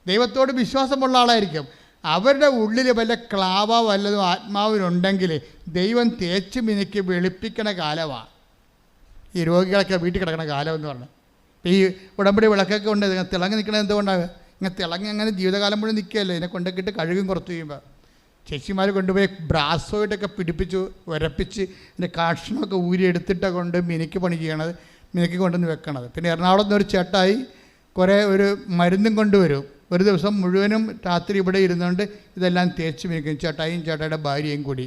ദൈവത്തോട് വിശ്വാസമുള്ള ആളായിരിക്കും. അവരുടെ ഉള്ളിൽ വല്ല ക്ലാവ വല്ലതും ആത്മാവിനുണ്ടെങ്കിൽ ദൈവം തേച്ച് മിനുക്കി വെളുപ്പിക്കണ കാലമാണ് ഈ രോഗികളൊക്കെ വീട്ടിൽ കിടക്കണ കാലം എന്ന് പറഞ്ഞാൽ. ഈ ഉടമ്പടി വിളക്കൊക്കെ ഉണ്ട്, ഇങ്ങനെ തിളങ്ങി നിൽക്കണത് എന്തുകൊണ്ടാണ്? ഇങ്ങനെ തിളങ്ങി അങ്ങനെ ജീവിതകാലം മുഴുവൻ നിൽക്കുകയല്ലേ. ഇതിനെ കൊണ്ടൊക്കെ ഇട്ട് കഴുകും കുറച്ച് കഴിയുമ്പോൾ ചേച്ചിമാർ കൊണ്ടുപോയി ബ്രാസോയിട്ടൊക്കെ പിടിപ്പിച്ച് ഉരപ്പിച്ച് ഇതിൻ്റെ കഷ്ണമൊക്കെ ഊരിയെടുത്തിട്ട് കൊണ്ട് മിനുക്കി പണി ചെയ്യണത്, മിനുക്കി കൊണ്ടുവന്ന് വെക്കണത്. പിന്നെ എറണാകുളത്ത് നിന്ന് ഒരു ചേട്ടായി ഒരു മരുന്നും കൊണ്ടുവരും. ഒരു ദിവസം മുഴുവനും രാത്രി ഇവിടെ ഇരുന്നുകൊണ്ട് ഇതെല്ലാം തേച്ച് മിനുക്കും. ചേട്ടായും ചേട്ടായുടെ ഭാര്യയും കൂടി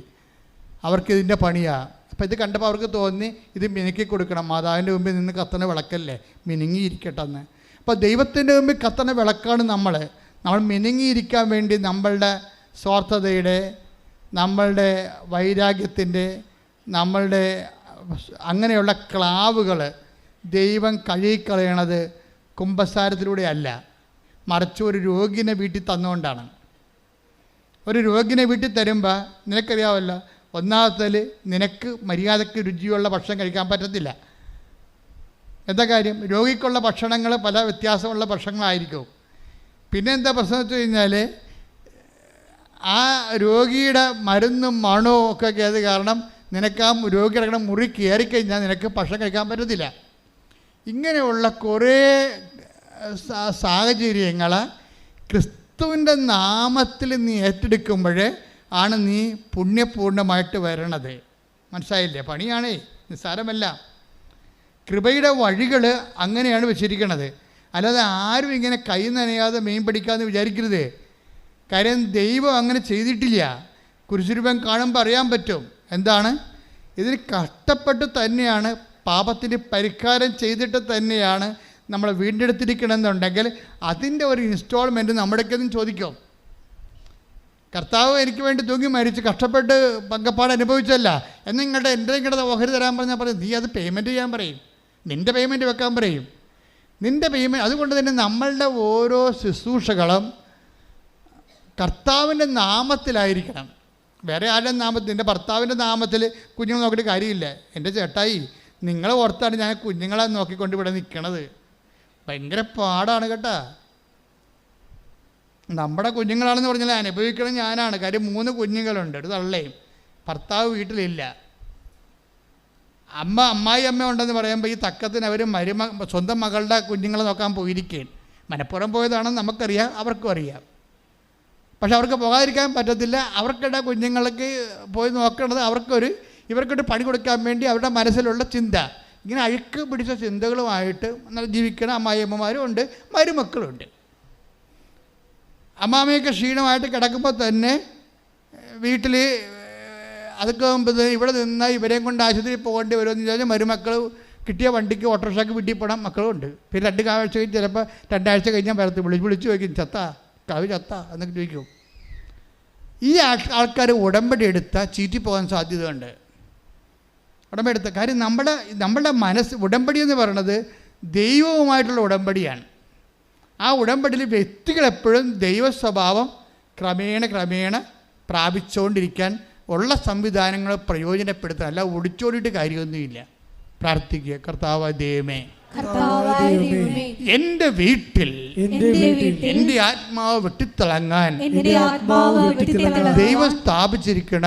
അവർക്കിതിൻ്റെ പണിയാണ്. അപ്പോൾ ഇത് കണ്ടപ്പോൾ അവർക്ക് തോന്നി ഇത് മിനുക്കി കൊടുക്കണം, മാതാവിൻ്റെ മുമ്പിൽ നിന്ന് കത്തണ വിളക്കല്ലേ, മിനുങ്ങിയിരിക്കട്ടെന്ന്. അപ്പോൾ ദൈവത്തിൻ്റെ മുമ്പിൽ കത്തണ വിളക്കാണ് നമ്മൾ മിനുങ്ങിയിരിക്കാൻ വേണ്ടി നമ്മളുടെ സ്വാർത്ഥതയുടെ, നമ്മളുടെ വൈരാഗ്യത്തിൻ്റെ, നമ്മളുടെ അങ്ങനെയുള്ള ക്ലാവുകൾ ദൈവം കഴുകിക്കളയണത് കുമ്പസാരത്തിലൂടെ അല്ല, മറിച്ച് ഒരു രോഗിനെ വീട്ടിൽ തന്നുകൊണ്ടാണ്. ഒരു രോഗിനെ വീട്ടിൽ തരുമ്പോൾ നിനക്കറിയാമല്ലോ, ഒന്നാമത്തേൽ നിനക്ക് മര്യാദയ്ക്ക് രുചിയുള്ള ഭക്ഷണം കഴിക്കാൻ പറ്റത്തില്ല. എന്താ കാര്യം? രോഗിക്കുള്ള ഭക്ഷണങ്ങൾ പല വ്യത്യാസമുള്ള ഭക്ഷണങ്ങളായിരിക്കും. പിന്നെ എന്താ പ്രശ്നം വെച്ച് കഴിഞ്ഞാൽ ആ രോഗിയുടെ മരുന്നും മണവും ഒക്കെ ആയത് കാരണം നിനക്ക് ആ രോഗി കിടക്കണം മുറി കയറിക്കഴിഞ്ഞാൽ നിനക്ക് ഭക്ഷണം കഴിക്കാൻ പറ്റത്തില്ല. ഇങ്ങനെയുള്ള കുറേ സാഹചര്യങ്ങൾ ക്രിസ്തുവിൻ്റെ നാമത്തിൽ നീ ഏറ്റെടുക്കുമ്പോൾ ആണ് നീ പുണ്യപൂർണ്ണമായിട്ട് വരണത്. മനസ്സിലായില്ലേ? പണിയാണേ, നിസ്സാരമല്ല. കൃപയുടെ വഴികൾ അങ്ങനെയാണ് വെച്ചിരിക്കണത്. അല്ലാതെ ആരും ഇങ്ങനെ കൈ നനയാതെ മീൻ പിടിക്കാമെന്ന് വിചാരിക്കരുത്. കാര്യം ദൈവം അങ്ങനെ ചെയ്തിട്ടില്ല. കുരിശുരൂപം കാണുമ്പോൾ അറിയാൻ പറ്റും എന്താണ് ഇതിന് കഷ്ടപ്പെട്ട് തന്നെയാണ്, പാപത്തിന് പരിഹാരം ചെയ്തിട്ട് തന്നെയാണ് നമ്മൾ വീണ്ടെടുത്തിരിക്കണമെന്നുണ്ടെങ്കിൽ അതിൻ്റെ ഒരു ഇൻസ്റ്റാൾമെൻറ്റ് നമ്മുടെയൊക്കെ ചോദിക്കും. കർത്താവ് എനിക്ക് വേണ്ടി തൂങ്ങി മരിച്ച് കഷ്ടപ്പെട്ട് പങ്കപ്പാട് അനുഭവിച്ചല്ല എന്ന് നിങ്ങളുടെ ഓഹരി തരാൻ പറഞ്ഞാൽ പറയും, നീ അത് പേയ്മെൻറ്റ് ചെയ്യാൻ പറയും, നിൻ്റെ പേയ്മെൻറ്റ് വെക്കാൻ പറയും, നിൻ്റെ പേയ്മെൻറ്റ്. അതുകൊണ്ട് തന്നെ നമ്മളുടെ ഓരോ ശുശ്രൂഷകളും കർത്താവിൻ്റെ നാമത്തിലായിരിക്കണം. വേറെ ആരുടെ നാമത്തിൽ, എൻ്റെ ഭർത്താവിൻ്റെ നാമത്തിൽ കുഞ്ഞുങ്ങൾ നോക്കിയിട്ട് കാര്യമില്ല. എൻ്റെ ചേട്ടായി നിങ്ങളെ ഓർത്താണ് ഞാൻ കുഞ്ഞുങ്ങളെ നോക്കിക്കൊണ്ട് ഇവിടെ നിൽക്കണത്. ഭയങ്കര പാടാണ് കേട്ടോ. നമ്മുടെ കുഞ്ഞുങ്ങളാണെന്ന് പറഞ്ഞാൽ അനുഭവിക്കണം ഞാനാണ്. കാര്യം 3 കുഞ്ഞുങ്ങളുണ്ട്, ഒരു തള്ളയും. ഭർത്താവ് വീട്ടിലില്ല. അമ്മായി ഉണ്ടെന്ന് പറയുമ്പോൾ ഈ തക്കത്തിന് അവർ സ്വന്തം മകളുടെ കുഞ്ഞുങ്ങളെ നോക്കാൻ പോയിരിക്കുകയാണ്. മനഃപ്പുറം പോയതാണെന്ന് നമുക്കറിയാം, അവർക്കും അറിയാം. പക്ഷെ അവർക്ക് പോകാതിരിക്കാൻ പറ്റത്തില്ല. അവർക്കിടെ കുഞ്ഞുങ്ങൾക്ക് പോയി നോക്കേണ്ടത് ഇവർക്കൊരു പണി കൊടുക്കാൻ വേണ്ടി അവരുടെ മനസ്സിലുള്ള ചിന്ത. ഇങ്ങനെ അഴുക്ക് പിടിച്ച ചിന്തകളുമായിട്ട് ജീവിക്കുന്ന അമ്മായിയമ്മമാരും ഉണ്ട്, മരുമക്കളുണ്ട്. അമ്മാമ്മയൊക്കെ ക്ഷീണമായിട്ട് കിടക്കുമ്പോൾ തന്നെ വീട്ടിൽ അതൊക്കെ ഇവിടെ നിന്ന് ഇവരെയും കൊണ്ട് ആശുപത്രിയിൽ പോകേണ്ടി വരുമെന്ന് വിചാരിച്ചാൽ മരുമക്കൾ കിട്ടിയ വണ്ടിക്ക് ഓട്ടോറിക്ഷയ്ക്ക് വീട്ടിൽ പോകണം മക്കളുണ്ട്. പിന്നെ 2 ആഴ്ച കഴിഞ്ഞ് ചിലപ്പോൾ 2 ആഴ്ച കഴിഞ്ഞാൽ വരത്ത് വിളിച്ച് ചോദിക്കും, കവി ചത്ത എന്നൊക്കെ ചോദിക്കും. ഈ ആൾക്കാർ ഉടമ്പടി എടുത്താൽ ചീറ്റി പോകാൻ സാധ്യതയുണ്ട്. ഉടമ്പടി എടുത്ത കാര്യം നമ്മളുടെ മനസ്സ്, ഉടമ്പടി എന്ന് പറയുന്നത് ദൈവവുമായിട്ടുള്ള ഉടമ്പടിയാണ്. ആ ഉടമ്പടിയിൽ വ്യക്തികളെപ്പോഴും ദൈവ സ്വഭാവം ക്രമേണ പ്രാപിച്ചുകൊണ്ടിരിക്കാൻ ഉള്ള സംവിധാനങ്ങൾ പ്രയോജനപ്പെടുത്തുക, അല്ല ഒടിച്ചോടിയിട്ട് കാര്യമൊന്നുമില്ല. പ്രാർത്ഥിക്കുക, കർത്താവായ ദൈവമേ, എൻ്റെ വീട്ടിൽ എൻ്റെ ആത്മാവ് വെട്ടിത്തിളങ്ങാൻ ദൈവം സ്ഥാപിച്ചിരിക്കുന്ന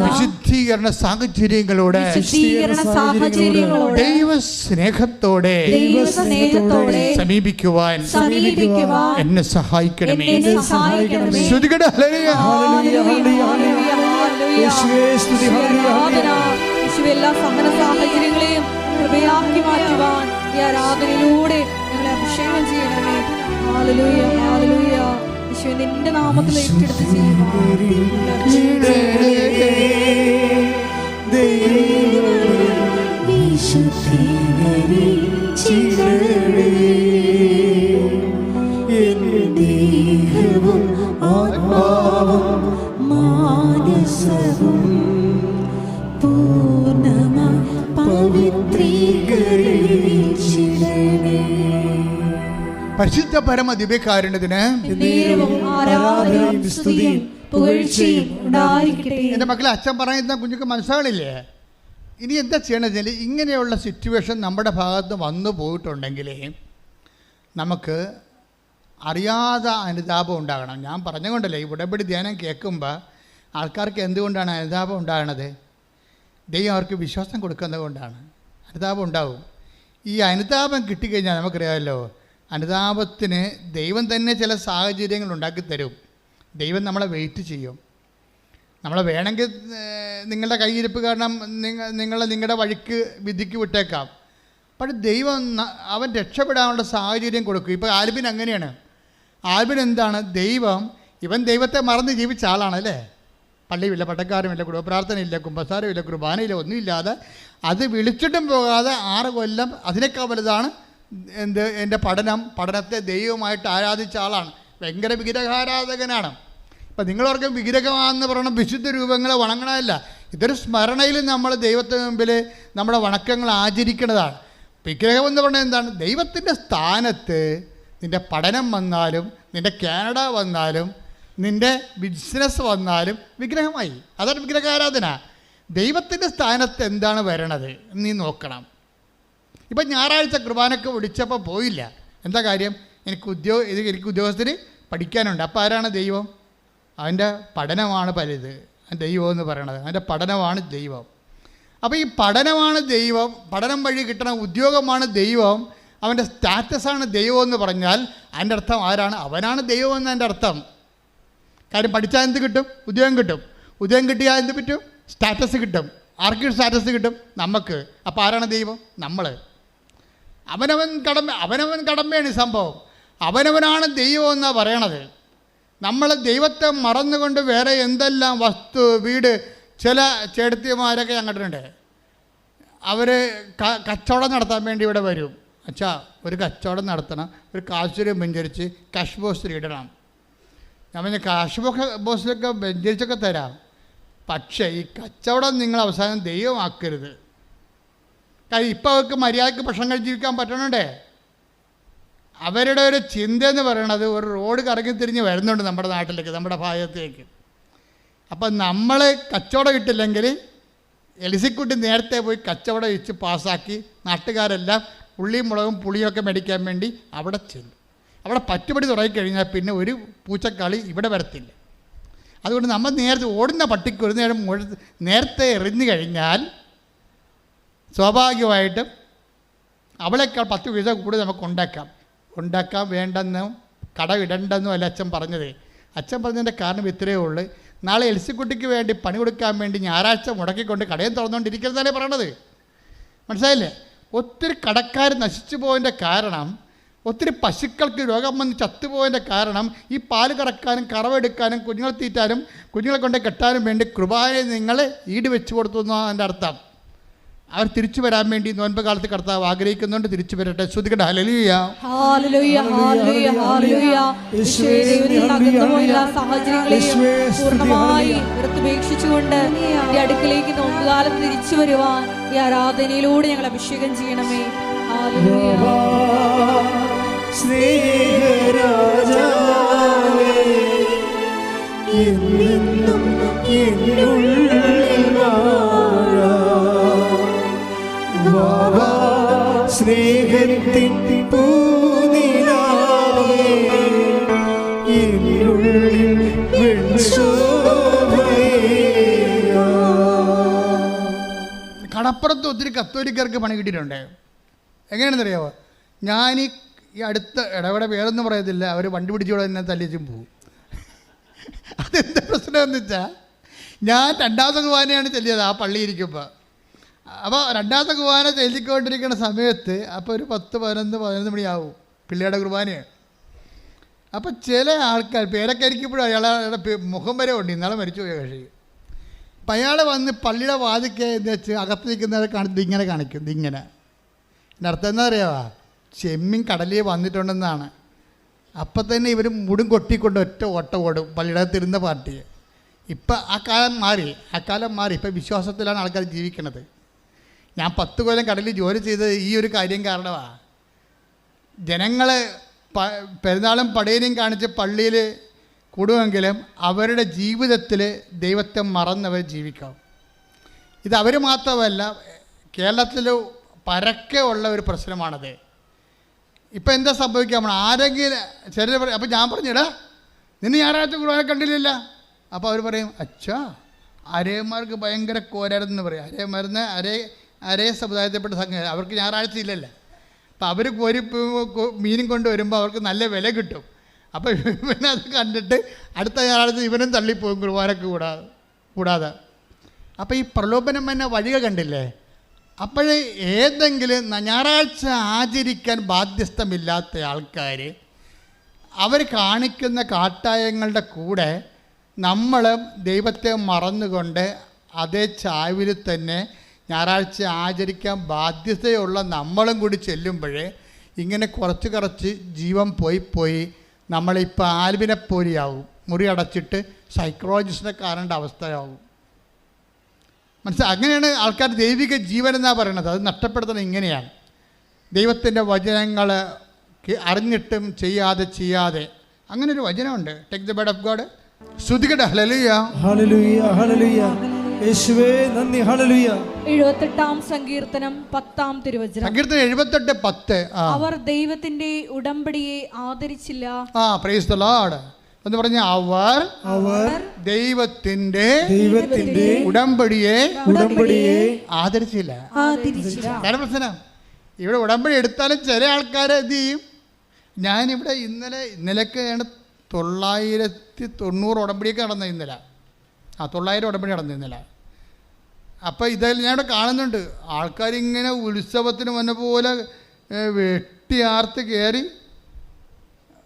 വിശുദ്ധീകരണ സാഹചര്യങ്ങളോടെ ദൈവ സ്നേഹത്തോടെ സമീപിക്കുവാൻ എന്നെ സഹായിക്കണമേ. എല്ലാ സഹന സാഹചര്യങ്ങളെയും കൃപയാക്കി മാറ്റുവാൻ ഈ ആരാധനയിലൂടെ ഞങ്ങളെ അഭിഷേകം ചെയ്യണമേ. ഹല്ലേലൂയ, ഹല്ലേലൂയ. യേശുവേ, നിന്റെ നാമത്തിൽ ഏറ്റെടുത്ത് പരിശുദ്ധ പരമ ദിവ്യകാരുണ്യത്തിന് എൻ്റെ മക്കളെ, അച്ഛൻ പറയുന്ന കുഞ്ഞുക്ക് മനസ്സിലാണില്ലേ? ഇനി എന്താ ചെയ്യണമെന്ന് വെച്ചാൽ, ഇങ്ങനെയുള്ള സിറ്റുവേഷൻ നമ്മുടെ ഭാഗത്ത് വന്നു പോയിട്ടുണ്ടെങ്കിൽ നമുക്ക് അറിയാതെ അനുതാപം ഉണ്ടാകണം. ഞാൻ പറഞ്ഞുകൊണ്ടല്ലേ, ഈ ഉടമ്പടി ധ്യാനം കേൾക്കുമ്പോൾ ആൾക്കാർക്ക് എന്തുകൊണ്ടാണ് അനുതാപം ഉണ്ടാകണത്? ദൈവം അവർക്ക് വിശ്വാസം കൊടുക്കുന്നത് കൊണ്ടാണ് അനുതാപം ഉണ്ടാവും. ഈ അനുതാപം കിട്ടിക്കഴിഞ്ഞാൽ നമുക്കറിയാമല്ലോ, അനുതാപത്തിന് ദൈവം തന്നെ ചില സാഹചര്യങ്ങൾ ഉണ്ടാക്കിത്തരും. ദൈവം നമ്മളെ വെയിറ്റ് ചെയ്യും. നമ്മളെ വേണമെങ്കിൽ നിങ്ങളുടെ കയ്യിരിപ്പ് കാരണം നിങ്ങളുടെ വഴിക്ക് വിധിക്ക് വിട്ടേക്കാം. പക്ഷെ ദൈവം അവൻ രക്ഷപ്പെടാനുള്ള സാഹചര്യം കൊടുക്കും. ഇപ്പോൾ ആൽബിൻ അങ്ങനെയാണ്. ആൽബിൻ എന്താണ്? ഇവൻ ദൈവത്തെ മറന്ന് ജീവിച്ച ആളാണല്ലേ. പള്ളിയില്ല, പട്ടക്കാരുമില്ല, കുടുംബപ്രാർത്ഥനയില്ല, കുമ്പസാരമില്ല, കുർബാനയില്ല, ഒന്നുമില്ലാതെ അത് വിളിച്ചിട്ടും പോകാതെ 6 കൊല്ലം അതിനേക്കാൾ വലുതാണ് എൻ്റെ പഠനത്തെ ദൈവമായിട്ട് ആരാധിച്ച ആളാണ്. ഭയങ്കര വിഗ്രഹാരാധകനാണ്. ഇപ്പം നിങ്ങളോർക്കും വിഗ്രഹമാണെന്ന് പറയണം വിശുദ്ധ രൂപങ്ങളെ വണങ്ങണമല്ല. ഇതൊരു സ്മരണയിൽ നമ്മൾ ദൈവത്തിന് മുമ്പിൽ നമ്മുടെ വണക്കങ്ങൾ ആചരിക്കുന്നതാണ്. വിഗ്രഹം എന്ന് പറഞ്ഞാൽ എന്താണ്? ദൈവത്തിൻ്റെ സ്ഥാനത്ത് നിൻ്റെ പഠനം വന്നാലും, നിൻ്റെ കാനഡ വന്നാലും, നിൻ്റെ ബിസിനസ് വന്നാലും വിഗ്രഹമായി. അതാണ് വിഗ്രഹാരാധന. ദൈവത്തിൻ്റെ സ്ഥാനത്ത് എന്താണ് വരണത് നീ നോക്കണം. ഇപ്പം ഞായറാഴ്ച കുർബാനക്ക് വിളിച്ചപ്പോൾ പോയില്ല. എന്താ കാര്യം? എനിക്ക് ഉദ്യോഗസ്ഥന് പഠിക്കാനുണ്ട്. അപ്പോൾ ആരാണ് ദൈവം? അവൻ്റെ പഠനമാണ് പലത് ദൈവം എന്ന് പറയണത്. അവൻ്റെ പഠനമാണ് ദൈവം. അപ്പോൾ ഈ പഠനമാണ് ദൈവം, പഠനം വഴി കിട്ടണ ഉദ്യോഗമാണ് ദൈവം, അവൻ്റെ സ്റ്റാറ്റസാണ് ദൈവം എന്ന് പറഞ്ഞാൽ അതിൻ്റെ അർത്ഥം ആരാണ്? അവനാണ് ദൈവം എന്ന് എൻ്റെ അർത്ഥം. കാര്യം പഠിച്ചാൽ എന്ത് കിട്ടും? ഉദ്യോഗം കിട്ടും. ഉദ്യോഗം കിട്ടിയാൽ എന്ത് പറ്റും? സ്റ്റാറ്റസ് കിട്ടും. ആർക്ക് സ്റ്റാറ്റസ് കിട്ടും? നമുക്ക്. അപ്പോൾ ആരാണ് ദൈവം? നമ്മൾ. അവനവൻ കടമയാണ് ഈ സംഭവം. അവനവനാണ് ദൈവം എന്നാണ് പറയണത്. നമ്മൾ ദൈവത്തെ മറന്നുകൊണ്ട് വേറെ എന്തെല്ലാം വസ്തു, വീട്, ചില ചേട്ടത്തിമാരൊക്കെ ഞാൻ കണ്ടിട്ടുണ്ട്. അവർ കച്ചവടം നടത്താൻ വേണ്ടി ഇവിടെ വരും. അച്ഛാ, ഒരു കച്ചവടം നടത്തണം, ഒരു കാശുരി ബെഞ്ചരിച്ച് കാഷ് ബോക്സിൽ ഇടണം. ഞാൻ പറഞ്ഞ കാഷ് ബോക്സിലൊക്കെ ബെഞ്ചരിച്ചൊക്കെ തരാം, പക്ഷേ ഈ കച്ചവടം നിങ്ങൾ അവസാനം ദൈവമാക്കരുത്. കാര്യം ഇപ്പോൾ അവർക്ക് മര്യാദയ്ക്ക് ഭക്ഷണം കഴിച്ച് ജീവിക്കാൻ പറ്റണുണ്ടേ. അവരുടെ ഒരു ചിന്ത എന്ന് പറയണത് ഒരു റോഡ് കറങ്ങി തിരിഞ്ഞ് വരുന്നുണ്ട് നമ്മുടെ നാട്ടിലേക്ക്, നമ്മുടെ ഭാഗത്തേക്ക്. അപ്പം നമ്മൾ കച്ചവടം ഇട്ടില്ലെങ്കിൽ എലിസിക്കുട്ടി നേരത്തെ പോയി കച്ചവടം ഇച്ച് പാസ്സാക്കി നാട്ടുകാരെല്ലാം ഉള്ളിയും മുളകും പുളിയൊക്കെ മേടിക്കാൻ വേണ്ടി അവിടെ ചെല്ലും. അവിടെ പറ്റുപടി തുടങ്ങിക്കഴിഞ്ഞാൽ പിന്നെ ഒരു പൂച്ചക്കളി ഇവിടെ വരത്തില്ല. അതുകൊണ്ട് നമ്മൾ നേരത്തെ ഓടുന്ന പട്ടിക്ക് ഒരു നേരം നേരത്തെ എറിഞ്ഞു കഴിഞ്ഞാൽ സ്വാഭാവികമായിട്ടും അവളേക്കാൾ 10 പൈസ കൂടുതൽ നമുക്ക് ഉണ്ടാക്കാം വേണ്ടെന്നും കടമിടണ്ടെന്നും അല്ല അച്ഛൻ പറഞ്ഞത്. അച്ഛൻ പറഞ്ഞതിൻ്റെ കാരണം ഇത്രയേ ഉള്ളൂ. നാളെ എൽസിക്കുട്ടിക്ക് വേണ്ടി പണി കൊടുക്കാൻ വേണ്ടി ഞായറാഴ്ച മുടക്കിക്കൊണ്ട് കടയും തുറന്നുകൊണ്ടിരിക്കുന്നതല്ലേ പറയണത്. മനസ്സിലായില്ലേ? ഒത്തിരി കടക്കാർ നശിച്ചു പോയതിൻ്റെ കാരണം, ഒത്തിരി പശുക്കൾക്ക് രോഗം വന്ന് ചത്തുപോയതിൻ്റെ കാരണം ഈ പാല് കറക്കാനും കറവെടുക്കാനും കുഞ്ഞുങ്ങളെ തീറ്റാനും കുഞ്ഞുങ്ങളെ കൊണ്ട് കെട്ടാനും വേണ്ടി കൃപയെ നിങ്ങൾ ഈട് വെച്ച് കൊടുത്തു എന്നാണ് എൻ്റെ അർത്ഥം. അവർ തിരിച്ചു വരാൻ വേണ്ടി നോൻപ് കാലത്ത് കർത്താവ് ആഗ്രഹിക്കുന്നുണ്ട്. തിരിച്ചു വരട്ടെ. ശ്രുതികട്ടെ. ഹല്ലേലൂയ, ഹല്ലേലൂയ, ഹല്ലേലൂയ, ഹല്ലേലൂയ. എല്ലാ സാഹചര്യങ്ങളെയും പൂർണ്ണമായി നിർത്തുപേക്ഷിച്ചുകൊണ്ട് ഈ അടുക്കലേക്ക് നോമ്പുകാലത്ത് തിരിച്ചു വരുവാൻ ഈ ആരാധനയിലൂടെ ഞങ്ങൾ അഭിഷേകം ചെയ്യണമേ. ഹല്ലേലൂയ. സ്നേഹരാജാവേ, എന്നെന്നും എന്നുള്ളിൽ വാഴാ സ്നേഹത്തിൻ പൂനിലാവേ, എന്നുള്ളിൽ വെൺശോഭയേകാ. കടപ്പുറത്ത് ഒത്തിരി കത്തോലിക്കർക്ക് പണി കിട്ടിയിട്ടുണ്ട്. എങ്ങനെയാണെന്നറിയാമോ? ഞാൻ ഈ അടുത്ത ഇടപെടെ പേരൊന്നും പറയത്തില്ല, അവർ വണ്ടി പിടിച്ചോടെ തന്നെ തല്ലിച്ചും പോകും. അതെന്താ പ്രശ്നമെന്ന് വെച്ചാൽ, ഞാൻ 2ാമത്തെ കുർബാനയാണ് ചെല്ലിയത് ആ പള്ളി ഇരിക്കുമ്പോൾ. അപ്പോൾ 2ാമത്തെ കുർബാന ചെല്ലിക്കൊണ്ടിരിക്കുന്ന സമയത്ത് അപ്പോൾ ഒരു 10-11 മണിയാവും പിള്ളേരുടെ കുർബാനയാണ്. അപ്പോൾ ചില ആൾക്കാർ പേരൊക്കെ ഇരിക്കുമ്പോഴും അയാളുടെ മുഖം വരെ ഉണ്ട്, ഇന്നാളെ മരിച്ചു പോയ കക്ഷി. അപ്പം അയാൾ വന്ന് പള്ളിയുടെ വാതിക്കെ എന്ന് വെച്ച് അകത്ത് നിൽക്കുന്നവരെ കാണിച്ചിട്ട് ഇങ്ങനെ കാണിക്കും. ഇതിങ്ങനെ എൻ്റെ അർത്ഥം എന്താ അറിയാവാ? ചെമ്മീൻ കടലിൽ വന്നിട്ടുണ്ടെന്നാണ്. അപ്പം തന്നെ ഇവർ മുടും കൊട്ടിക്കൊണ്ട് ഒറ്റ ഓട്ടം ഓടും പള്ളിയുടെ തിരുന്ന പാർട്ടി. ഇപ്പം ആ കാലം മാറി. ഇപ്പം വിശ്വാസത്തിലാണ് ആൾക്കാർ ജീവിക്കണത്. ഞാൻ 10 കൊല്ലം കടലിൽ ജോലി ചെയ്തത് ഈ ഒരു കാര്യം കാരണമാണ്. ജനങ്ങൾ പെരുന്നാളും പടയനെയും കാണിച്ച് പള്ളിയിൽ കൂടുമെങ്കിലും അവരുടെ ജീവിതത്തിൽ ദൈവത്തെ മറന്നവർ ജീവിക്കാം. ഇത് അവർ മാത്രമല്ല, കേരളത്തിൽ പരക്കെ ഉള്ള ഒരു പ്രശ്നമാണത്. ഇപ്പം എന്താ സംഭവിക്കാൻ? ആരെങ്കിലും ചിലർ പറയും, അപ്പം ഞാൻ പറഞ്ഞിടാ നിന്നെ ഞായറാഴ്ച കുർബാന കണ്ടില്ല. അപ്പോൾ അവർ പറയും, അച്ഛാ അരേമാർക്ക് ഭയങ്കര കോരാരെന്ന് പറയും. അരേമാരുന്ന് അരേ സമുദായത്തിൽപ്പെട്ട സംഘം, അവർക്ക് ഞായറാഴ്ച ഇല്ലല്ലോ. അപ്പം അവർ കോരി മീനും കൊണ്ട് വരുമ്പോൾ അവർക്ക് നല്ല വില കിട്ടും. അപ്പോൾ ഇവനത് കണ്ടിട്ട് അടുത്ത ഞായറാഴ്ച ഇവനും തള്ളിപ്പോകും കുർബാനക്ക് കൂടാതെ. അപ്പോൾ ഈ പ്രലോഭനം എന്ന വഴികൾ കണ്ടില്ലേ? അപ്പോഴേ ഏതെങ്കിലും ഞായറാഴ്ച ആചരിക്കാൻ ബാധ്യസ്ഥമില്ലാത്ത ആൾക്കാർ അവർ കാണിക്കുന്ന കാട്ടായങ്ങളുടെ കൂടെ നമ്മൾ ദൈവത്തെ മറന്നുകൊണ്ട് അതേ ചാവിൽ തന്നെ ഞായറാഴ്ച ആചരിക്കാൻ ബാധ്യതയുള്ള നമ്മളും കൂടി ചെല്ലുമ്പോഴേ ഇങ്ങനെ കുറച്ച് ജീവൻ പോയി നമ്മളിപ്പോൾ ആൽവിനെപ്പോലെയാവും. മുറി അടച്ചിട്ട് സൈക്കോളജിസ്റ്റിനെ കാണേണ്ട അവസ്ഥയാവും. മനസ്സിലായി? അങ്ങനെയാണ് ആൾക്കാർ ദൈവിക ജീവൻ എന്നാണ് പറയണത്. അത് നഷ്ടപ്പെടുത്തുന്നത് ഇങ്ങനെയാണ്. ദൈവത്തിൻ്റെ വചനങ്ങൾ അറിഞ്ഞിട്ടും ചെയ്യാതെ അങ്ങനെ ഒരു വചനമുണ്ട്. Take the word of God. സ്തുതിക്കട്ടെ. ഹല്ലേലൂയ, ഹല്ലേലൂയ, ഹല്ലേലൂയ. യേശുവേ നന്ദി. ഹല്ലേലൂയ. 78-ാം സങ്കീർത്തനം 10-ാം തിരുവചനം. സങ്കീർത്തനം 78:10. അവർ ദൈവത്തിന്റെ ഉടമ്പടിയെ ആദരിച്ചില്ല. പ്രൈസ് ദി ലോർഡ് എന്ന് പറഞ്ഞ അവർ ദൈവത്തിന്റെ ഉടമ്പടിയെ ആദരിച്ചില്ല. പ്രശ്നം ഇവിടെ ഉടമ്പടി എടുത്താലും ചില ആൾക്കാർ എന്ത് ചെയ്യും? ഞാനിവിടെ ഇന്നലെയൊക്കെയാണ് 990 ഉടമ്പടിയൊക്കെ നടന്നത്. ഇന്നലെ 900 ഉടമ്പടി നടന്നു ഇന്നലെ. അപ്പോൾ ഇതെല്ലാം ഞാനിവിടെ കാണുന്നുണ്ട്. ആൾക്കാരിങ്ങനെ ഉത്സവത്തിന് വന്ന പോലെ വെട്ടിയാർത്ത് കയറി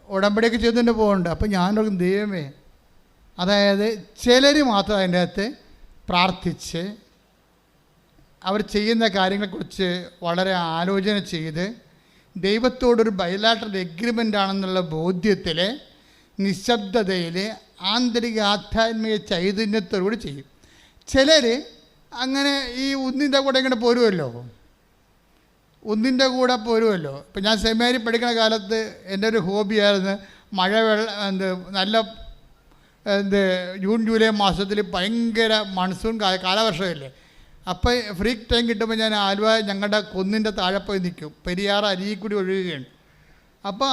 ഉടമ്പടിയൊക്കെ ചെയ്തുകൊണ്ട് പോകുന്നുണ്ട്. അപ്പോൾ ഞാനൊരു ദൈവമേ, അതായത് ചിലർ മാത്രം അതിൻ്റെ അകത്ത് പ്രാർത്ഥിച്ച് അവർ ചെയ്യുന്ന കാര്യങ്ങളെക്കുറിച്ച് വളരെ ആലോചന ചെയ്ത് ദൈവത്തോടൊരു ബയലാട്രൽ എഗ്രിമെൻ്റ് ആണെന്നുള്ള ബോധ്യത്തിൽ നിശബ്ദതയിൽ ആന്തരിക ആധ്യാത്മിക ചൈതന്യത്തോടുകൂടി ചെയ്യും. ചിലർ അങ്ങനെ ഈ ഒന്നിൻ്റെ കൂടെ ഇങ്ങനെ പോരുമല്ലോ, ഒന്നിൻ്റെ കൂടെ പോരുമല്ലോ. ഇപ്പം ഞാൻ സെമിനാരി പഠിക്കുന്ന കാലത്ത് എൻ്റെ ഒരു ഹോബിയായിരുന്നു നല്ല ജൂൺ ജൂലൈ മാസത്തിൽ ഭയങ്കര മൺസൂൺ കാലവർഷമല്ലേ. അപ്പോൾ ഫ്രീ ടൈം കിട്ടുമ്പോൾ ഞാൻ ആലുവ ഞങ്ങളുടെ കുന്നിൻ്റെ താഴെ പോയി നിൽക്കും. പെരിയാർ അരിയിൽ കൂടി ഒഴുകുകയാണ്. അപ്പോൾ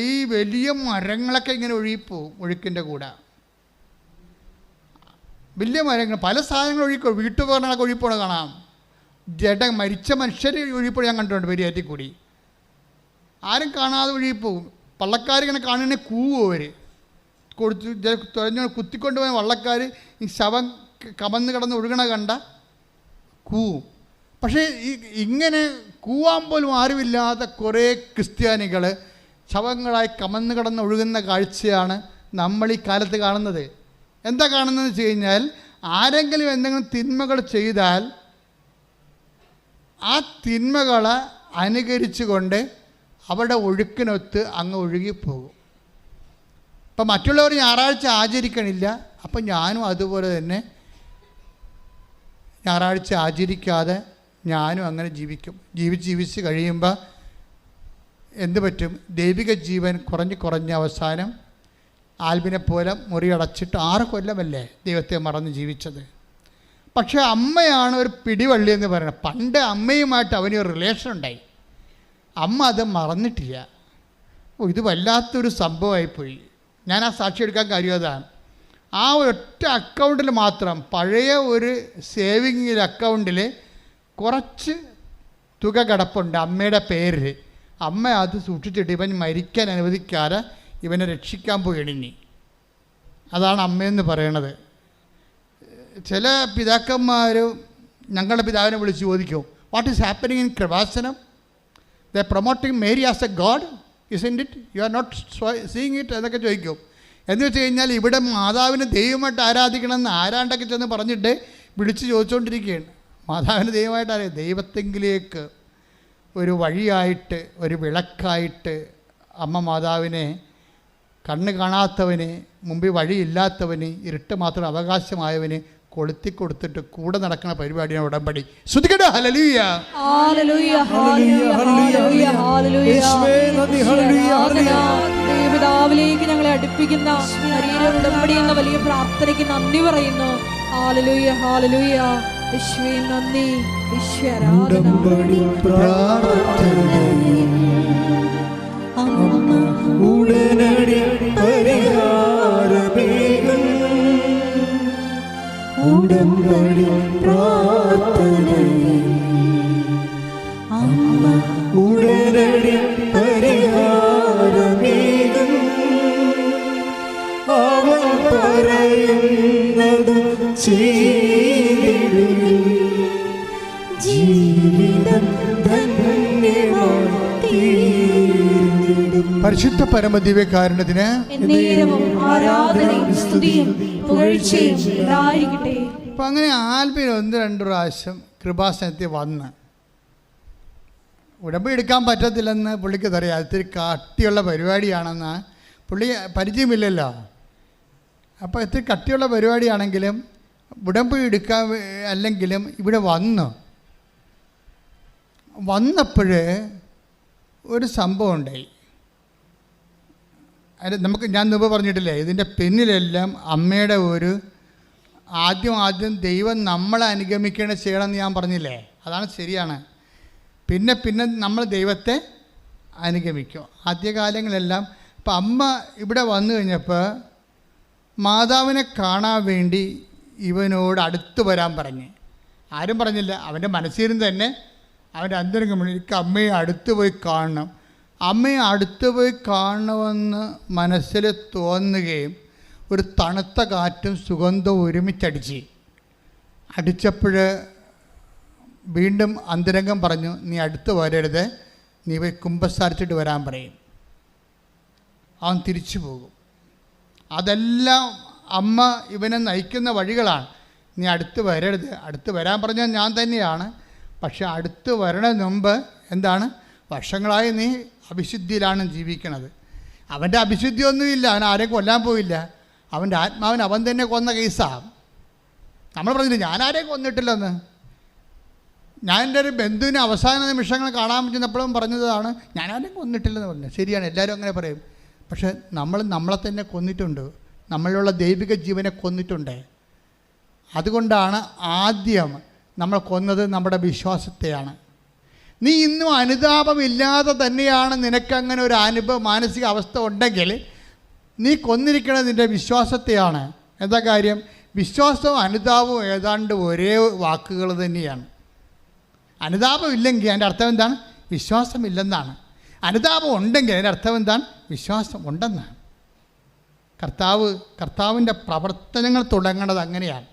ഈ വലിയ മരങ്ങളൊക്കെ ഇങ്ങനെ ഒഴുകിപ്പോവും ഒഴുക്കിൻ്റെ കൂടെ. വലിയ മരങ്ങൾ, പല സാധനങ്ങൾ ഒഴുകിപ്പോ, വീട്ടുപകരണങ്ങളൊക്കെ ഒഴുകിപ്പോണ കാണാം. മരിച്ച മനുഷ്യർ ഒഴുകിപ്പോൾ ഞാൻ കണ്ടിട്ടുണ്ട് പെരിയാറ്റിൽ കൂടി. ആരും കാണാതെ ഒഴുകിപ്പോവും. വള്ളക്കാരിങ്ങനെ കാണുന്നതിനെ കൂവും. അവർ തുഴഞ്ഞു കുത്തിക്കൊണ്ടുപോയ വള്ളക്കാർ ഈ ശവം കമന്ന് കിടന്ന് ഒഴുകണ കണ്ട കൂവും. പക്ഷേ ഇങ്ങനെ കൂവാൻ പോലും ആരുമില്ലാത്ത കുറേ ക്രിസ്ത്യാനികൾ ശവങ്ങളായി കമന്ന് കിടന്ന് ഒഴുകുന്ന കാഴ്ചയാണ് നമ്മൾ ഈ കാലത്ത് കാണുന്നത്. എന്താ കാണുന്നതെന്ന് വെച്ച് കഴിഞ്ഞാൽ, ആരെങ്കിലും എന്തെങ്കിലും തിന്മകൾ ചെയ്താൽ ആ തിന്മകളെ അനുകരിച്ചുകൊണ്ട് അവരുടെ ഒഴുക്കിനൊത്ത് അങ്ങ് ഒഴുകിപ്പോകും. ഇപ്പം മറ്റുള്ളവർ ഞായറാഴ്ച ആചരിക്കണില്ല, അപ്പം ഞാനും അതുപോലെ തന്നെ ഞായറാഴ്ച ആചരിക്കാതെ ഞാനും അങ്ങനെ ജീവിച്ച് കഴിയുമ്പോൾ എന്ത് പറ്റും? ദൈവിക ജീവൻ കുറഞ്ഞ് അവസാനം ആൽബിനെ പോലെ മുറിയടച്ചിട്ട് 6 കൊല്ലമല്ലേ ദൈവത്തെ മറന്ന് ജീവിച്ചത്. പക്ഷേ അമ്മയാണ് ഒരു പിടിവള്ളി എന്ന് പറയുന്നത്. പണ്ട് അമ്മയുമായിട്ട് അവനൊരു റിലേഷൻ ഉണ്ടായി. അമ്മ അത് മറന്നിട്ടില്ല. ഇത് വല്ലാത്തൊരു സംഭവമായിപ്പോയി. ഞാൻ ആ സാക്ഷി എടുക്കാൻ കാര്യം അതാണ്. ആ ഒറ്റ അക്കൗണ്ടിൽ മാത്രം, പഴയ ഒരു സേവിങ് അക്കൗണ്ടിൽ കുറച്ച് തുക കിടപ്പുണ്ട് അമ്മയുടെ പേരിൽ. അമ്മ അത് സൂക്ഷിച്ചിട്ട് ഇവൻ മരിക്കാൻ അനുവദിക്കാതെ ഇവനെ രക്ഷിക്കാൻ പോയിണിനി. അതാണ് അമ്മയെന്ന് പറയണത്. ചില പിതാക്കന്മാർ ഞങ്ങളുടെ പിതാവിനെ വിളിച്ച് ചോദിക്കും, what is happening in Kripasanam? The promoting Mary as a god, isn't it? You are not seeing it എന്നൊക്കെ ചോദിക്കും. എന്ന് വെച്ച് കഴിഞ്ഞാൽ ഇവിടെ മാതാവിനെ ദൈവമായിട്ട് ആരാധിക്കണമെന്ന് ആരാണ്ടൊക്കെ ചെന്ന് പറഞ്ഞിട്ട് വിളിച്ച് ചോദിച്ചുകൊണ്ടിരിക്കുകയാണ്. മാതാവിനെ ദൈവമായിട്ട് ദൈവത്തെങ്കിലേക്ക് ഒരു വഴിയായിട്ട്, ഒരു വിളക്കായിട്ട് അമ്മ മാതാവിനെ കണ്ണ് കാണാത്തവന്, മുമ്പിൽ വഴിയില്ലാത്തവന്, ഇരുട്ട് മാത്രം അവകാശമായവന് കൊളുത്തി കൊടുത്തിട്ട് കൂടെ നടക്കുന്ന പരിപാടിയാണ് ഉടമ്പടി. ശ്രുതികട ഹല്ലേലൂയ, ഹല്ലേലൂയ, ഹല്ലേലൂയ, ഹല്ലേലൂയ. പിതാവിലേക്ക് ഞങ്ങളെ അടുപ്പിക്കുന്ന ശരീര ഉടമ്പടി എന്ന വലിയ പ്രാർത്ഥനയ്ക്ക് നന്ദി പറയുന്നു. ഹല്ലേലൂയ, ഹല്ലേലൂയ. യേശുവേ നന്ദി, യേശുവേ ആരാധന. ഉടനടി പരിഹാരമേകും ഉടമ്പടി പ്രാർത്ഥനയിൽ അമ്മ ഉടനടി പരിഹാരമേകും അവൻ പറയുന്നത് ചെയ്തിടും ജീവിതം ധന്യമായി. പരിശുദ്ധ പരമദിവ്യകാരുണ്യത്തിന് അപ്പം അങ്ങനെ ആൽബിൻ 1-2 പ്രാവശ്യം കൃപാസനത്തിൽ വന്ന് ഉടമ്പടി എടുക്കാൻ പറ്റത്തില്ലെന്ന് പുള്ളിക്ക് അറിയാം. ഒത്തിരി കട്ടിയുള്ള പരിപാടിയാണെന്ന് പുള്ളി പരിചയമില്ലല്ലോ. അപ്പോൾ ഇത്തിരി കട്ടിയുള്ള പരിപാടിയാണെങ്കിലും ഉടമ്പടി എടുക്കാൻ അല്ലെങ്കിലും ഇവിടെ വന്നപ്പോൾ ഒരു സംഭവം ഉണ്ടായി. ഞാൻ മുമ്പ് പറഞ്ഞിട്ടില്ലേ, ഇതിൻ്റെ പിന്നിലെല്ലാം അമ്മയുടെ ഒരു ആദ്യം ദൈവം നമ്മളെ അനുഗമിക്കണം ചെയ്യണമെന്ന് ഞാൻ പറഞ്ഞില്ലേ, അതാണ് ശരിയാണ്. പിന്നെ നമ്മൾ ദൈവത്തെ അനുഗമിക്കും. ആദ്യകാലങ്ങളെല്ലാം ഇപ്പം അമ്മ ഇവിടെ വന്നു കഴിഞ്ഞപ്പോൾ മാതാവിനെ കാണാൻ വേണ്ടി ഇവനോട് അടുത്ത് വരാൻ പറഞ്ഞ്. ആരും പറഞ്ഞില്ല, അവൻ്റെ മനസ്സിരുന്ന് തന്നെ അവൻ്റെ അന്തരംഗം എനിക്ക് അമ്മയെ അടുത്ത് പോയി കാണണം, അമ്മയെ അടുത്ത് പോയി കാണണമെന്ന് മനസ്സിൽ തോന്നുകയും ഒരു തണുത്ത കാറ്റും സുഗന്ധവും അടിച്ചപ്പോൾ വീണ്ടും അന്തരംഗം പറഞ്ഞു, നീ അടുത്ത് വരരുത്, നീ പോയി കുമ്പസാരിച്ചിട്ട് വരാൻ പറയും. അവൻ തിരിച്ചു പോകും. അതെല്ലാം അമ്മ ഇവനെ നയിക്കുന്ന വഴികളാണ്. നീ അടുത്ത് വരരുത്, അടുത്ത് വരാൻ പറഞ്ഞാൽ ഞാൻ തന്നെയാണ്, പക്ഷെ അടുത്ത് വരണതിന് മുമ്പ് എന്താണ്, വർഷങ്ങളായി നീ അവിശുദ്ധിയിലാണ് ജീവിക്കണത്. അവൻ്റെ അവിശുദ്ധിയൊന്നുമില്ല, അവൻ ആരെയും കൊല്ലാൻ പോയില്ല. അവൻ്റെ ആത്മാവിന് അവൻ തന്നെ കൊന്ന കേസാണ്. നമ്മൾ പറഞ്ഞില്ല ഞാൻ ആരെയും കൊന്നിട്ടില്ലെന്ന്. ഞാൻ എൻ്റെ ഒരു ബന്ധുവിന് അവസാന നിമിഷങ്ങൾ കാണാൻ പറ്റുന്നപ്പോഴും പറഞ്ഞതാണ് ഞാൻ ആരെയും കൊന്നിട്ടില്ലെന്ന് പറഞ്ഞു. ശരിയാണ്, എല്ലാവരും അങ്ങനെ പറയും. പക്ഷെ നമ്മളെ തന്നെ കൊന്നിട്ടുണ്ട്, നമ്മളിലുള്ള ദൈവിക ജീവനെ കൊന്നിട്ടുണ്ട്. അതുകൊണ്ടാണ് ആദ്യം നമ്മൾ കൊന്നത് നമ്മുടെ വിശ്വാസത്തെയാണ്. നീ ഇന്നും അനുതാപമില്ലാതെ തന്നെയാണ് നിനക്കങ്ങനെ ഒരു മാനസിക അവസ്ഥ ഉണ്ടെങ്കിൽ നീ കൊന്നിരിക്കുന്നത് നിൻ്റെ വിശ്വാസത്തെയാണ്. എന്താ കാര്യം? വിശ്വാസവും അനുതാപവും ഏതാണ്ട് ഒരേ വാക്കുകൾ തന്നെയാണ്. അനുതാപം ഇല്ലെങ്കിൽ അതിൻ്റെ അർത്ഥം എന്താണ്? വിശ്വാസമില്ലെന്നാണ്. അനുതാപം ഉണ്ടെങ്കിൽ അതിൻ്റെ അർത്ഥം എന്താണ്? വിശ്വാസം ഉണ്ടെന്നാണ്. കർത്താവിൻ്റെ പ്രവർത്തനങ്ങൾ തുടങ്ങുന്നത് അങ്ങനെയാണ്.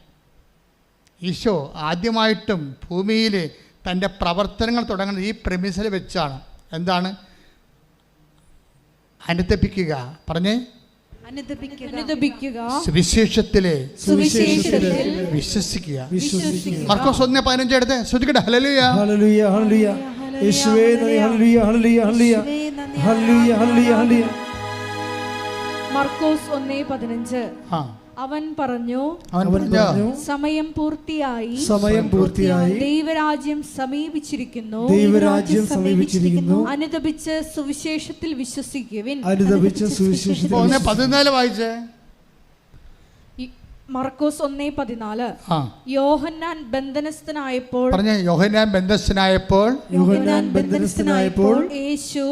ഈശോ ആദ്യമായിട്ടും ഭൂമിയിൽ തൻ്റെ പ്രവർത്തനങ്ങൾ തുടങ്ങുന്നത് ഈ പ്രെമിസിൽ വെച്ചാണ്. എന്താണ്? അനുതപിക്കുക. പറഞ്ഞേ, അനുതപിക്കുക, സുവിശേഷത്തിലെ വിശ്വസിക്കുക. മർക്കോസ് 1:15 എടുത്ത് ശ്രദ്ധിക്കട്ടെ. ഹല്ലേലൂയ, ഹല്ലേലൂയ, ഹല്ലേലൂയ. യേശുവേ നന്ദി. ഹല്ലേലൂയ, ഹല്ലേലൂയ, ഹല്ലേലൂയ. ഹല്ലേലൂയ, ഹല്ലേലൂയ, ഹല്ലേലൂയ. മർക്കോസ് 1:15. അവൻ പറഞ്ഞു, സമയം പൂർത്തിയായി, ദൈവരാജ്യം സമീപിച്ചിരിക്കുന്നു, അനുതപിച്ച് സുവിശേഷത്തിൽ വിശ്വസിക്കുവിൻ. 14 വായിച്ചേ. മർക്കോസ് 1:14. യോഹന്നാൻ ബന്ധനസ്ഥനായപ്പോൾ യേശു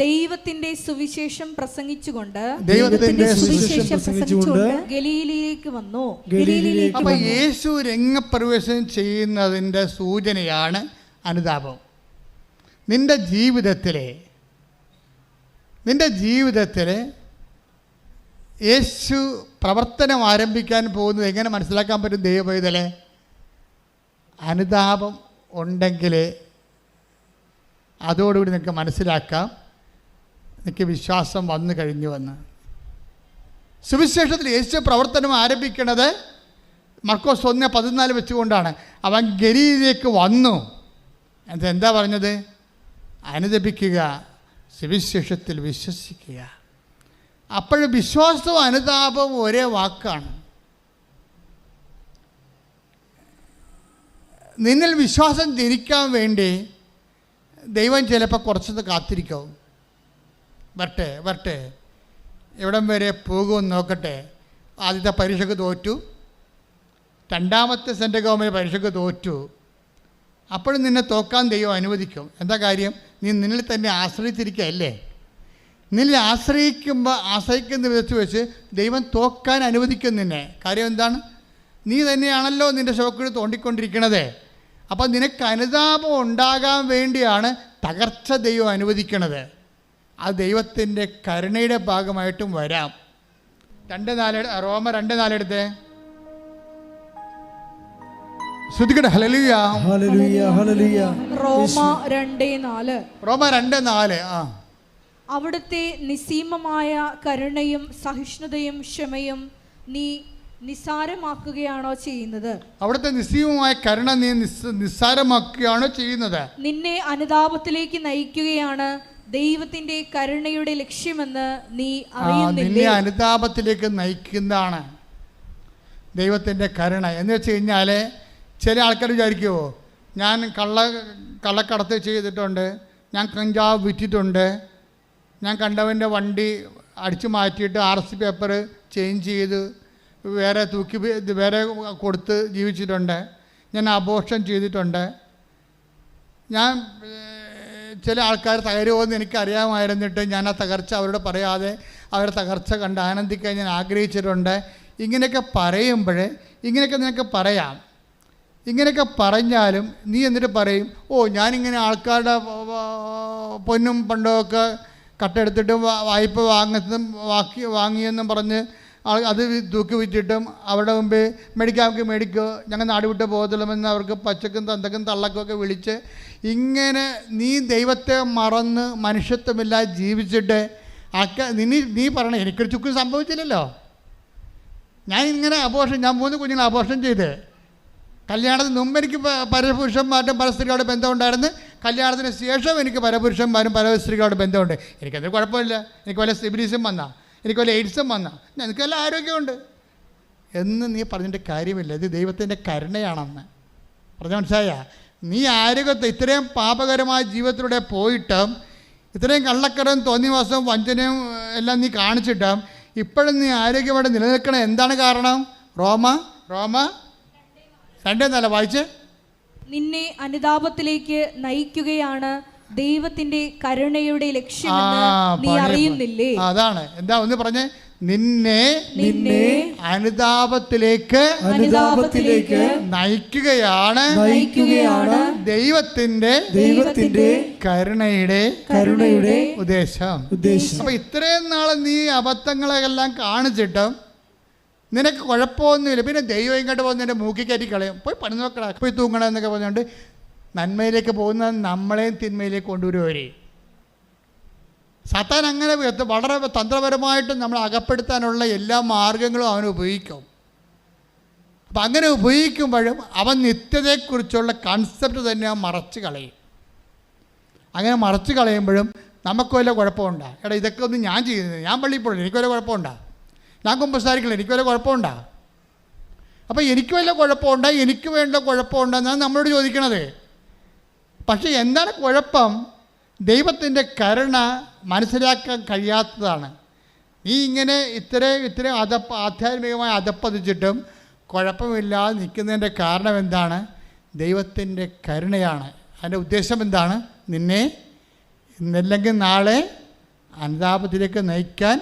ദൈവത്തിന്റെ സുവിശേഷം പ്രസംഗിച്ചുകൊണ്ട് ഗലീലയിലേക്ക് വന്നു. അപ്പൊ യേശു രംഗപ്രവേശനം ചെയ്യുന്നതിൻ്റെ സൂചനയാണ് അനുതാപം. നിന്റെ ജീവിതത്തിലെ യേശു പ്രവർത്തനം ആരംഭിക്കാൻ പോകുന്നത് എങ്ങനെ മനസ്സിലാക്കാൻ പറ്റും? ദൈവപൈതലെ, അനുതാപം ഉണ്ടെങ്കിൽ അതോടുകൂടി നിങ്ങൾക്ക് മനസ്സിലാക്കാം നിങ്ങൾക്ക് വിശ്വാസം വന്നു കഴിഞ്ഞുവെന്ന്. സുവിശേഷത്തിൽ യേശു പ്രവർത്തനം ആരംഭിക്കുന്നത് മർക്കോസ് 1:14 വെച്ചുകൊണ്ടാണ്. അവൻ ഗലീലയിലേക്ക് വന്നു. എന്താ പറഞ്ഞത്? അനുതപിക്കുക, സുവിശേഷത്തിൽ വിശ്വസിക്കുക. അപ്പോഴും വിശ്വാസവും അനുതാപവും ഒരേ വാക്കാണ്. നിന്നിൽ വിശ്വാസം ജനിക്കാൻ വേണ്ടി ദൈവം ചിലപ്പോൾ കുറച്ചത് കാത്തിരിക്കും. വരട്ടെ എവിടം വരെ പോകുമെന്ന് നോക്കട്ടെ. ആദ്യത്തെ പരീക്ഷയ്ക്ക് തോറ്റു, രണ്ടാമത്തെ സെൻട്രൽ ഗവൺമെൻറ് പരീക്ഷയ്ക്ക് തോറ്റു. അപ്പോഴും നിന്നെ തോക്കാൻ ദൈവം അനുവദിക്കും. എന്താ കാര്യം? നീ നിന്നിൽ തന്നെ ആശ്രയിച്ചിരിക്കുകയല്ലേ. നിന്നിൽ ആശ്രയിക്കുന്ന വിധത്തിൽ വെച്ച് ദൈവം തോക്കാൻ അനുവദിക്കും നിന്നെ. കാര്യം എന്താണ്? നീ തന്നെയാണല്ലോ നിൻ്റെ ശോക്കുഴി തോണ്ടിക്കൊണ്ടിരിക്കണത്. അപ്പം നിനക്ക് അനുതാപം ഉണ്ടാകാൻ വേണ്ടിയാണ് തകർച്ച ദൈവം അനുവദിക്കണത്. അത് ദൈവത്തിൻ്റെ കരുണയുടെ ഭാഗമായിട്ടും വരാം. 2:4 റോമർ 2:4 എടുത്തേ. ശ്രദ്ധിക്കട്ടെ. ഹല്ലേലൂയ, ഹല്ലേലൂയ, ഹല്ലേലൂയ. റോമ 2:4. അവിടുത്തെ നിസ്സീമമായ കരുണയും സഹിഷ്ണുതയും ക്ഷമയും നീ നിസ്സാരമാക്കുകയാണോ ചെയ്യുന്നത്? അവിടുത്തെ നിസ്സീമമായ കരുണ നീ നിസ്സാരമാക്കുകയാണോ ചെയ്യുന്നത്? നിന്നെ അനുതാപത്തിലേക്ക് നയിക്കുകയാണ് ദൈവത്തിന്റെ കരുണയുടെ ലക്ഷ്യമെന്ന് നീ അറിയുന്നില്ലേ? നിന്നെ അനുതാപത്തിലേക്ക് നയിക്കുന്നതാണ് ദൈവത്തിൻ്റെ കരുണ. എന്ന് വെച്ച് കഴിഞ്ഞാൽ ചില ആൾക്കാർ വിചാരിക്കുമോ, ഞാൻ കള്ളക്കടത്ത് ചെയ്തിട്ടുണ്ട്, ഞാൻ കഞ്ചാവ് വിറ്റിട്ടുണ്ട്, ഞാൻ കണ്ടവൻ്റെ വണ്ടി അടിച്ചു മാറ്റിയിട്ട് RC പേപ്പർ ചേഞ്ച് ചെയ്ത് വേറെ കൊടുത്ത് ജീവിച്ചിട്ടുണ്ട്, ഞാൻ അബോർഷൻ ചെയ്തിട്ടുണ്ട്. ഞാൻ ചില ആൾക്കാർ തകരുമെന്ന് എനിക്കറിയാമായിരുന്നിട്ട് ഞാൻ ആ തകർച്ച അവരോട് പറയാതെ അവരുടെ തകർച്ച കണ്ട് ആനന്ദിക്കാൻ ഞാൻ ആഗ്രഹിച്ചിട്ടുണ്ട്. ഇങ്ങനെയൊക്കെ പറയുമ്പോൾ ഇങ്ങനെയൊക്കെ നിനക്ക് പറയാം. ഇങ്ങനെയൊക്കെ പറഞ്ഞാലും നീ എന്നിട്ട് പറയും, ഞാനിങ്ങനെ ആൾക്കാരുടെ പൊന്നും പണ്ടമൊക്കെ കട്ടെടുത്തിട്ടും വായ്പ വാങ്ങിയെന്നും പറഞ്ഞ് അത് തൂക്കി വിറ്റിട്ടും അവരുടെ മുമ്പേ മേടിക്കോ ഞങ്ങൾ നാട് വിട്ട് പോകത്തുള്ളമെന്ന് അവർക്ക് പച്ചക്കും തന്തക്കും തള്ളക്കൊക്കെ വിളിച്ച് ഇങ്ങനെ നീ ദൈവത്തെ മറന്ന് മനുഷ്യത്വമില്ലാതെ ജീവിച്ചിട്ട് നീ പറയണേ എനിക്കൊരു ചുക്കും സംഭവിച്ചില്ലല്ലോ. ഞാൻ 3 കുഞ്ഞുങ്ങളെ അബോർഷൻ ചെയ്ത് കല്യാണത്തിന് മുമ്പ് എനിക്ക് പരപുരുഷന്മാരുടെ പല സ്ത്രീകളുടെ ബന്ധം ഉണ്ടായിരുന്നു. കല്യാണത്തിന് ശേഷം എനിക്ക് പരപുരുഷന്മാരും പല സ്ത്രീകളുടെ ബന്ധമുണ്ട്. എനിക്കതിന് കുഴപ്പമില്ല. എനിക്ക് വല്ല സിബിലിസും വന്നാൽ, എനിക്ക് വല്ല എയ്ഡ്സും വന്നാൽ, എനിക്ക് വല്ല ആരോഗ്യമുണ്ട് എന്ന് നീ പറഞ്ഞിട്ട് കാര്യമില്ല. ഇത് ദൈവത്തിൻ്റെ കരുണയാണെന്ന് പറഞ്ഞ മനസ്സിലായ? നീ ആരോഗ്യത്തെ ഇത്രയും പാപകരമായ ജീവിതത്തിലൂടെ പോയിട്ടും ഇത്രയും കള്ളക്കടവും തോന്നിവാസവും വഞ്ചനയും എല്ലാം നീ കാണിച്ചിട്ടും ഇപ്പോഴും നീ ആരോഗ്യമായിട്ട് നിലനിൽക്കണേ. എന്താണ് കാരണം? റോമ 2:4 വായിച്ച്. നിന്നെ അനുതാപത്തിലേക്ക് നയിക്കുകയാണ് ദൈവത്തിന്റെ കരുണയുടെ ലക്ഷ്യമെന്ന് നീ അറിയുന്നില്ലേ? അതാണ്. എന്താ ഒന്ന് പറഞ്ഞേ? നിന്നെ അനുതാപത്തിലേക്ക് നയിക്കുകയാണ് ദൈവത്തിന്റെ കരുണയുടെ ഉദ്ദേശം. അപ്പൊ ഇത്രയും നാളെ നീ അബദ്ധങ്ങളെല്ലാം കാണിച്ചിട്ടും നിനക്ക് കുഴപ്പമൊന്നുമില്ല. പിന്നെ ദൈവം ഇങ്ങോട്ട് പോകുന്ന എൻ്റെ മൂക്കി കയറ്റി കളയും. പോയി പണി നോക്കടാ, പോയി തൂങ്ങണം എന്നൊക്കെ പറഞ്ഞുകൊണ്ട് നന്മയിലേക്ക് പോകുന്ന നമ്മളെയും തിന്മയിലേക്ക് കൊണ്ടുവരുവരെ. സാത്താൻ അങ്ങനെ വളരെ തന്ത്രപരമായിട്ട് നമ്മൾ അകപ്പെടുത്താനുള്ള എല്ലാ മാർഗങ്ങളും അവൻ ഉപയോഗിക്കും. അപ്പം അങ്ങനെ ഉപയോഗിക്കുമ്പോഴും അവൻ നിത്യതയെക്കുറിച്ചുള്ള കൺസെപ്റ്റ് തന്നെ അവൻ മറച്ച് കളയും. അങ്ങനെ മറച്ച് കളയുമ്പോഴും നമുക്ക് വല്ല കുഴപ്പമുണ്ടോ? എടാ ഇതൊക്കെ ഒന്നും ഞാൻ ചെയ്യുന്നത്, ഞാൻ പള്ളിയിൽ പോകണം, എനിക്ക് വല്ല കുഴപ്പമുണ്ടോ? ഞാൻ കുമ്പസാരിക്കില്ല, എനിക്ക് വല്ല കുഴപ്പമുണ്ടോ? അപ്പോൾ എനിക്ക് വല്ല കുഴപ്പമുണ്ടോ, എനിക്ക് വേണ്ട കുഴപ്പമുണ്ടോ എന്നാണ് നമ്മളോട് ചോദിക്കണത്. പക്ഷേ എന്താണ് കുഴപ്പം? ദൈവത്തിൻ്റെ കരുണ മനസ്സിലാക്കാൻ കഴിയാത്തതാണ്. നീ ഇങ്ങനെ ഇത്രയും ആധ്യാത്മികമായി അധപ്പതിച്ചിട്ടും കുഴപ്പമില്ലാതെ നിൽക്കുന്നതിൻ്റെ കാരണം എന്താണ്? ദൈവത്തിൻ്റെ കരുണയാണ്. അതിൻ്റെ ഉദ്ദേശം എന്താണ്? നിന്നെ ഇന്നല്ലെങ്കിൽ നാളെ അനുതാപത്തിലേക്ക് നയിക്കാൻ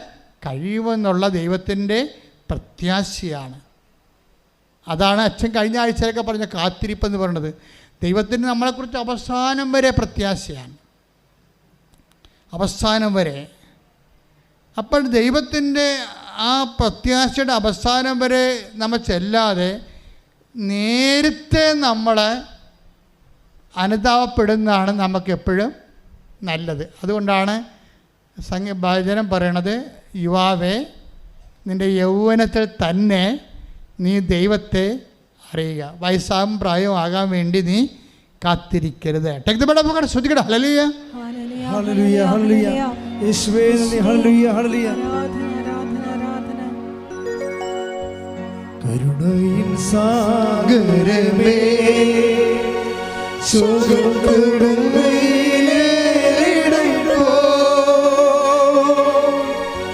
കഴിയുമെന്നുള്ള ദൈവത്തിൻ്റെ പ്രത്യാശയാണ്. അതാണ് അച്ഛൻ കഴിഞ്ഞ ആഴ്ചയിലൊക്കെ പറഞ്ഞ കാത്തിരിപ്പെന്ന് പറയുന്നത്. ദൈവത്തിന് നമ്മളെക്കുറിച്ച് അവസാനം വരെ പ്രത്യാശയാണ്, അവസാനം വരെ. അപ്പോൾ ദൈവത്തിൻ്റെ ആ പ്രത്യാശയുടെ അവസാനം വരെ നമ്മൾ ചെല്ലാതെ നേരത്തെ നമ്മൾ അനുതാപപ്പെടുന്നതാണ് നമുക്കെപ്പോഴും നല്ലത്. അതുകൊണ്ടാണ് ഭജനം പറയണത്, യുവാവേ നിൻ്റെ യൗവനത്തിൽ തന്നെ നീ ദൈവത്തെ അറിയുക, വയസ്സാകും പ്രായവും ആകാൻ വേണ്ടി നീ കാത്തിരിക്കരുത്. ശ്രദ്ധിക്കട്ടെ. ഹല്ലേലൂയ ഹല്ലേലൂയ ഹല്ലേലൂയ യേശുവേ നന്ദി. ഹല്ലേലൂയ ഹല്ലേലൂയ. കരുണയിൻ സാഗരമേ സുഖം കൊടുമേലേടോ,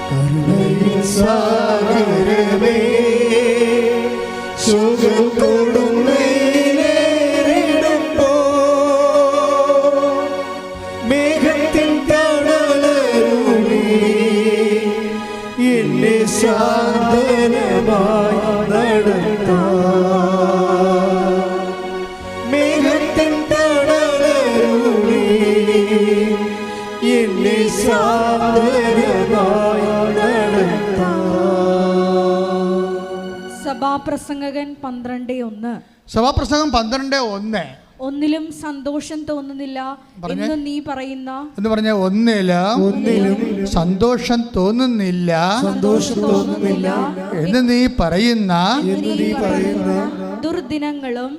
കരുണയിൻ സാഗരമേ സുഖം കൊടുമേലേടോ, മേഘത്തിൻ തണലരുളി എന്നെ സാന്ത്വനമായി നടത്താം, മേഘത്തിൻ തണലരുളി എന്നെ സാന്ത്വനമായി നടത്താം. സഭാപ്രസംഗകൻ 12:1. സഭാപ്രസംഗം 12:1. ഒന്നിലും സന്തോഷം തോന്നുന്നില്ല എന്ന് നീ പറയുന്ന എന്ന് പറഞ്ഞ ഒന്നിലും സന്തോഷം തോന്നുന്നില്ല എന്ന് നീ പറയുന്ന ദുർദിനങ്ങളും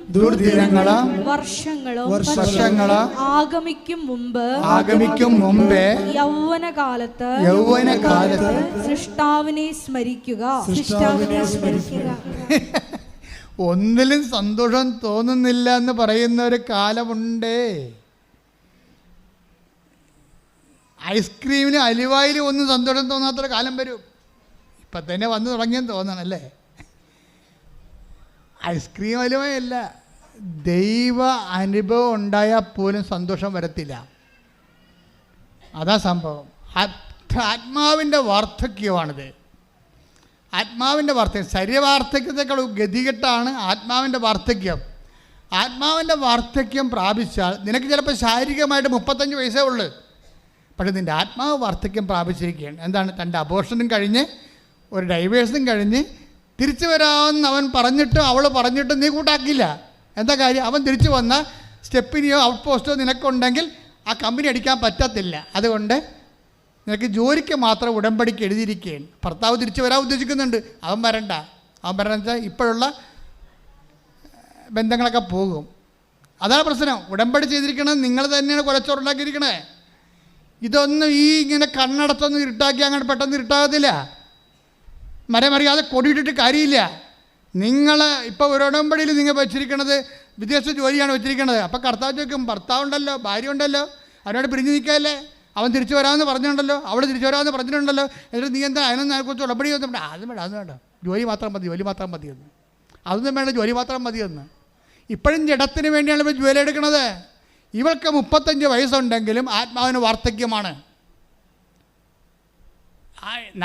വർഷങ്ങളും ആഗമിക്കും മുമ്പേ യൗവനകാലത്ത് സൃഷ്ടാവിനെ സ്മരിക്കുക. ഒന്നിലും സന്തോഷം തോന്നുന്നില്ല എന്ന് പറയുന്ന ഒരു കാലമുണ്ട്. ഐസ്ക്രീമിന് അലുവായിലും ഒന്നും സന്തോഷം തോന്നാത്തൊരു കാലം വരും. ഇപ്പം തന്നെ വന്നു തുടങ്ങിയെന്ന് തോന്നണല്ലേ? ഐസ്ക്രീം അലുവയല്ല, ദൈവ അനുഭവം ഉണ്ടായാൽ പോലും സന്തോഷം വരത്തില്ല. അതാ സംഭവം. ആത്മാവിൻ്റെ വാർദ്ധക്യമാണിത്. ആത്മാവിൻ്റെ വാർദ്ധക്യം, ശരീരവാർദ്ധക്യത്തെക്കാൾ ഗതികെട്ടാണ് ആത്മാവിൻ്റെ വാർദ്ധക്യം. ആത്മാവിൻ്റെ വാർദ്ധക്യം പ്രാപിച്ചാൽ നിനക്ക് ചിലപ്പോൾ ശാരീരികമായിട്ട് 35 വയസ്സേ ഉള്ളൂ, പക്ഷേ നിൻ്റെ ആത്മാവ് വാർദ്ധക്യം പ്രാപിച്ചിരിക്കുകയാണ്. എന്താണ്? തൻ്റെ അബോർഷനും കഴിഞ്ഞ് ഒരു ഡൈവേഴ്സും കഴിഞ്ഞ് തിരിച്ചു വരാമെന്ന് അവൻ പറഞ്ഞിട്ട് അവൾ പറഞ്ഞിട്ട് നീ കൂട്ടാക്കില്ല. എന്താ കാര്യം? അവൻ തിരിച്ചു വന്ന സ്റ്റെപ്പിനെയോ ഔട്ട് പോസ്റ്റോ നിനക്കുണ്ടെങ്കിൽ ആ കമ്പനി അടിക്കാൻ പറ്റത്തില്ല. അതുകൊണ്ട് നിനക്ക് ജോലിക്ക് മാത്രം ഉടമ്പടിക്ക് എഴുതിയിരിക്കുകയാണ്. ഭർത്താവ് തിരിച്ചു വരാൻ ഉദ്ദേശിക്കുന്നുണ്ട്, അവൻ വരണ്ട. അവൻ വരണമെന്ന് വെച്ചാൽ ഇപ്പോഴുള്ള ബന്ധങ്ങളൊക്കെ പോകും. അതാണ് പ്രശ്നം. ഉടമ്പടി ചെയ്തിരിക്കണത് നിങ്ങൾ തന്നെയാണ് കുലച്ചോറുണ്ടാക്കിയിരിക്കണേ. ഇതൊന്നും ഈ ഇങ്ങനെ കണ്ണടത്തൊന്നും ഇരുട്ടാക്കി അങ്ങനെ പെട്ടെന്ന് ഇരുട്ടാകത്തില്ല. മരമറിയാതെ കൊടിയിട്ടിട്ട് കാര്യമില്ല. നിങ്ങൾ ഇപ്പോൾ ഒരു ഉടമ്പടിയിൽ നിങ്ങൾ വെച്ചിരിക്കണത് വിദേശ ജോലിയാണ് വെച്ചിരിക്കണത്. അപ്പോൾ കർത്താവ് ചോദിക്കും, ഭർത്താവുണ്ടല്ലോ, ഭാര്യ ഉണ്ടല്ലോ, അവനോട് പിരിഞ്ഞു നിൽക്കാമല്ലേ, അവൻ തിരിച്ചു വരാമെന്ന് പറഞ്ഞിട്ടുണ്ടല്ലോ, അവൾ തിരിച്ചു വരാമെന്ന് പറഞ്ഞിട്ടുണ്ടല്ലോ, എന്നിട്ട് നീ എന്താ അതിനൊന്നും അതിനെക്കുറിച്ച് ഉടമ്പടി ഒന്നും വേണ്ട. അതും വേണ്ട, അതും വേണ്ട, ജോലി മാത്രം മതി, ജോലി മാത്രം മതിയെന്ന്. അതൊന്നും വേണ്ട, ജോലി മാത്രം മതിയെന്ന്. ഇപ്പോഴും ജഡത്തിന് വേണ്ടിയാണ് ഇവർ ജോലി എടുക്കുന്നത്. ഇവൾക്ക് 35 വയസ്സുണ്ടെങ്കിലും ആത്മാവിന് വാർദ്ധക്യമാണ്.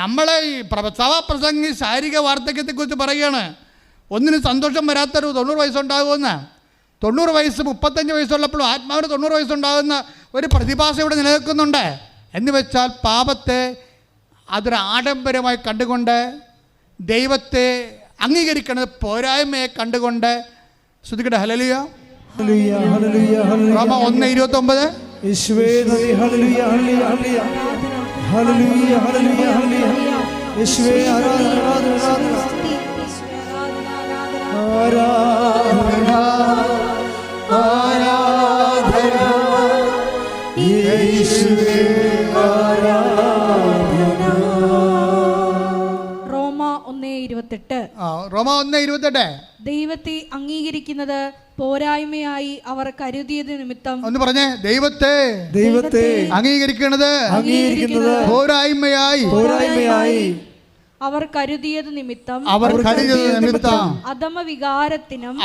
നമ്മളെ ഈ സഭാപ്രസംഗി ശാരീരിക വാർദ്ധക്യത്തെക്കുറിച്ച് പറയുകയാണ്. ഒന്നിനും സന്തോഷം വരാത്തൊരു 90 വയസ്സുണ്ടാകുമെന്ന്. 90 വയസ്സ് 35 വയസ്സുള്ളപ്പോഴും ആത്മാവിന് 90 വയസ്സുണ്ടാകുന്ന ഒരു പ്രതിഭാസം ഇവിടെ നിലനിൽക്കുന്നുണ്ട്. എന്ന് വെച്ചാൽ പാപത്തെ അതൊരു ആഡംബരമായി കണ്ടുകൊണ്ട്, ദൈവത്തെ അംഗീകരിക്കുന്നത് പോരായ്മയെ കണ്ടുകൊണ്ട്, ശ്രുതിക്കട്ടെ ഹല്ലേലൂയ. റോമ 1:29. യേശുവേ നന്ദി. ഹല്ലേലൂയ ഹല്ലേലൂയ ഹല്ലേലൂയ ഹല്ലേലൂയ ഹല്ലേലൂയ. യേശുവേ ആരാധന ആരാധന ആരാധന ആരാധന യേശുവേ ആരാധന. റോമ 1:28. റോമ 1:28. ദൈവത്തെ അംഗീകരിക്കുന്നത് പോരായ്മയായി അവർ കരുതിയത് നിമിത്തം. ഒന്ന് പറഞ്ഞേ, ദൈവത്തെ അംഗീകരിക്കുന്നത് പോരായ്മയായി അവർ കരുതിയത് നിമിത്തം അധമ വികാരത്തിനും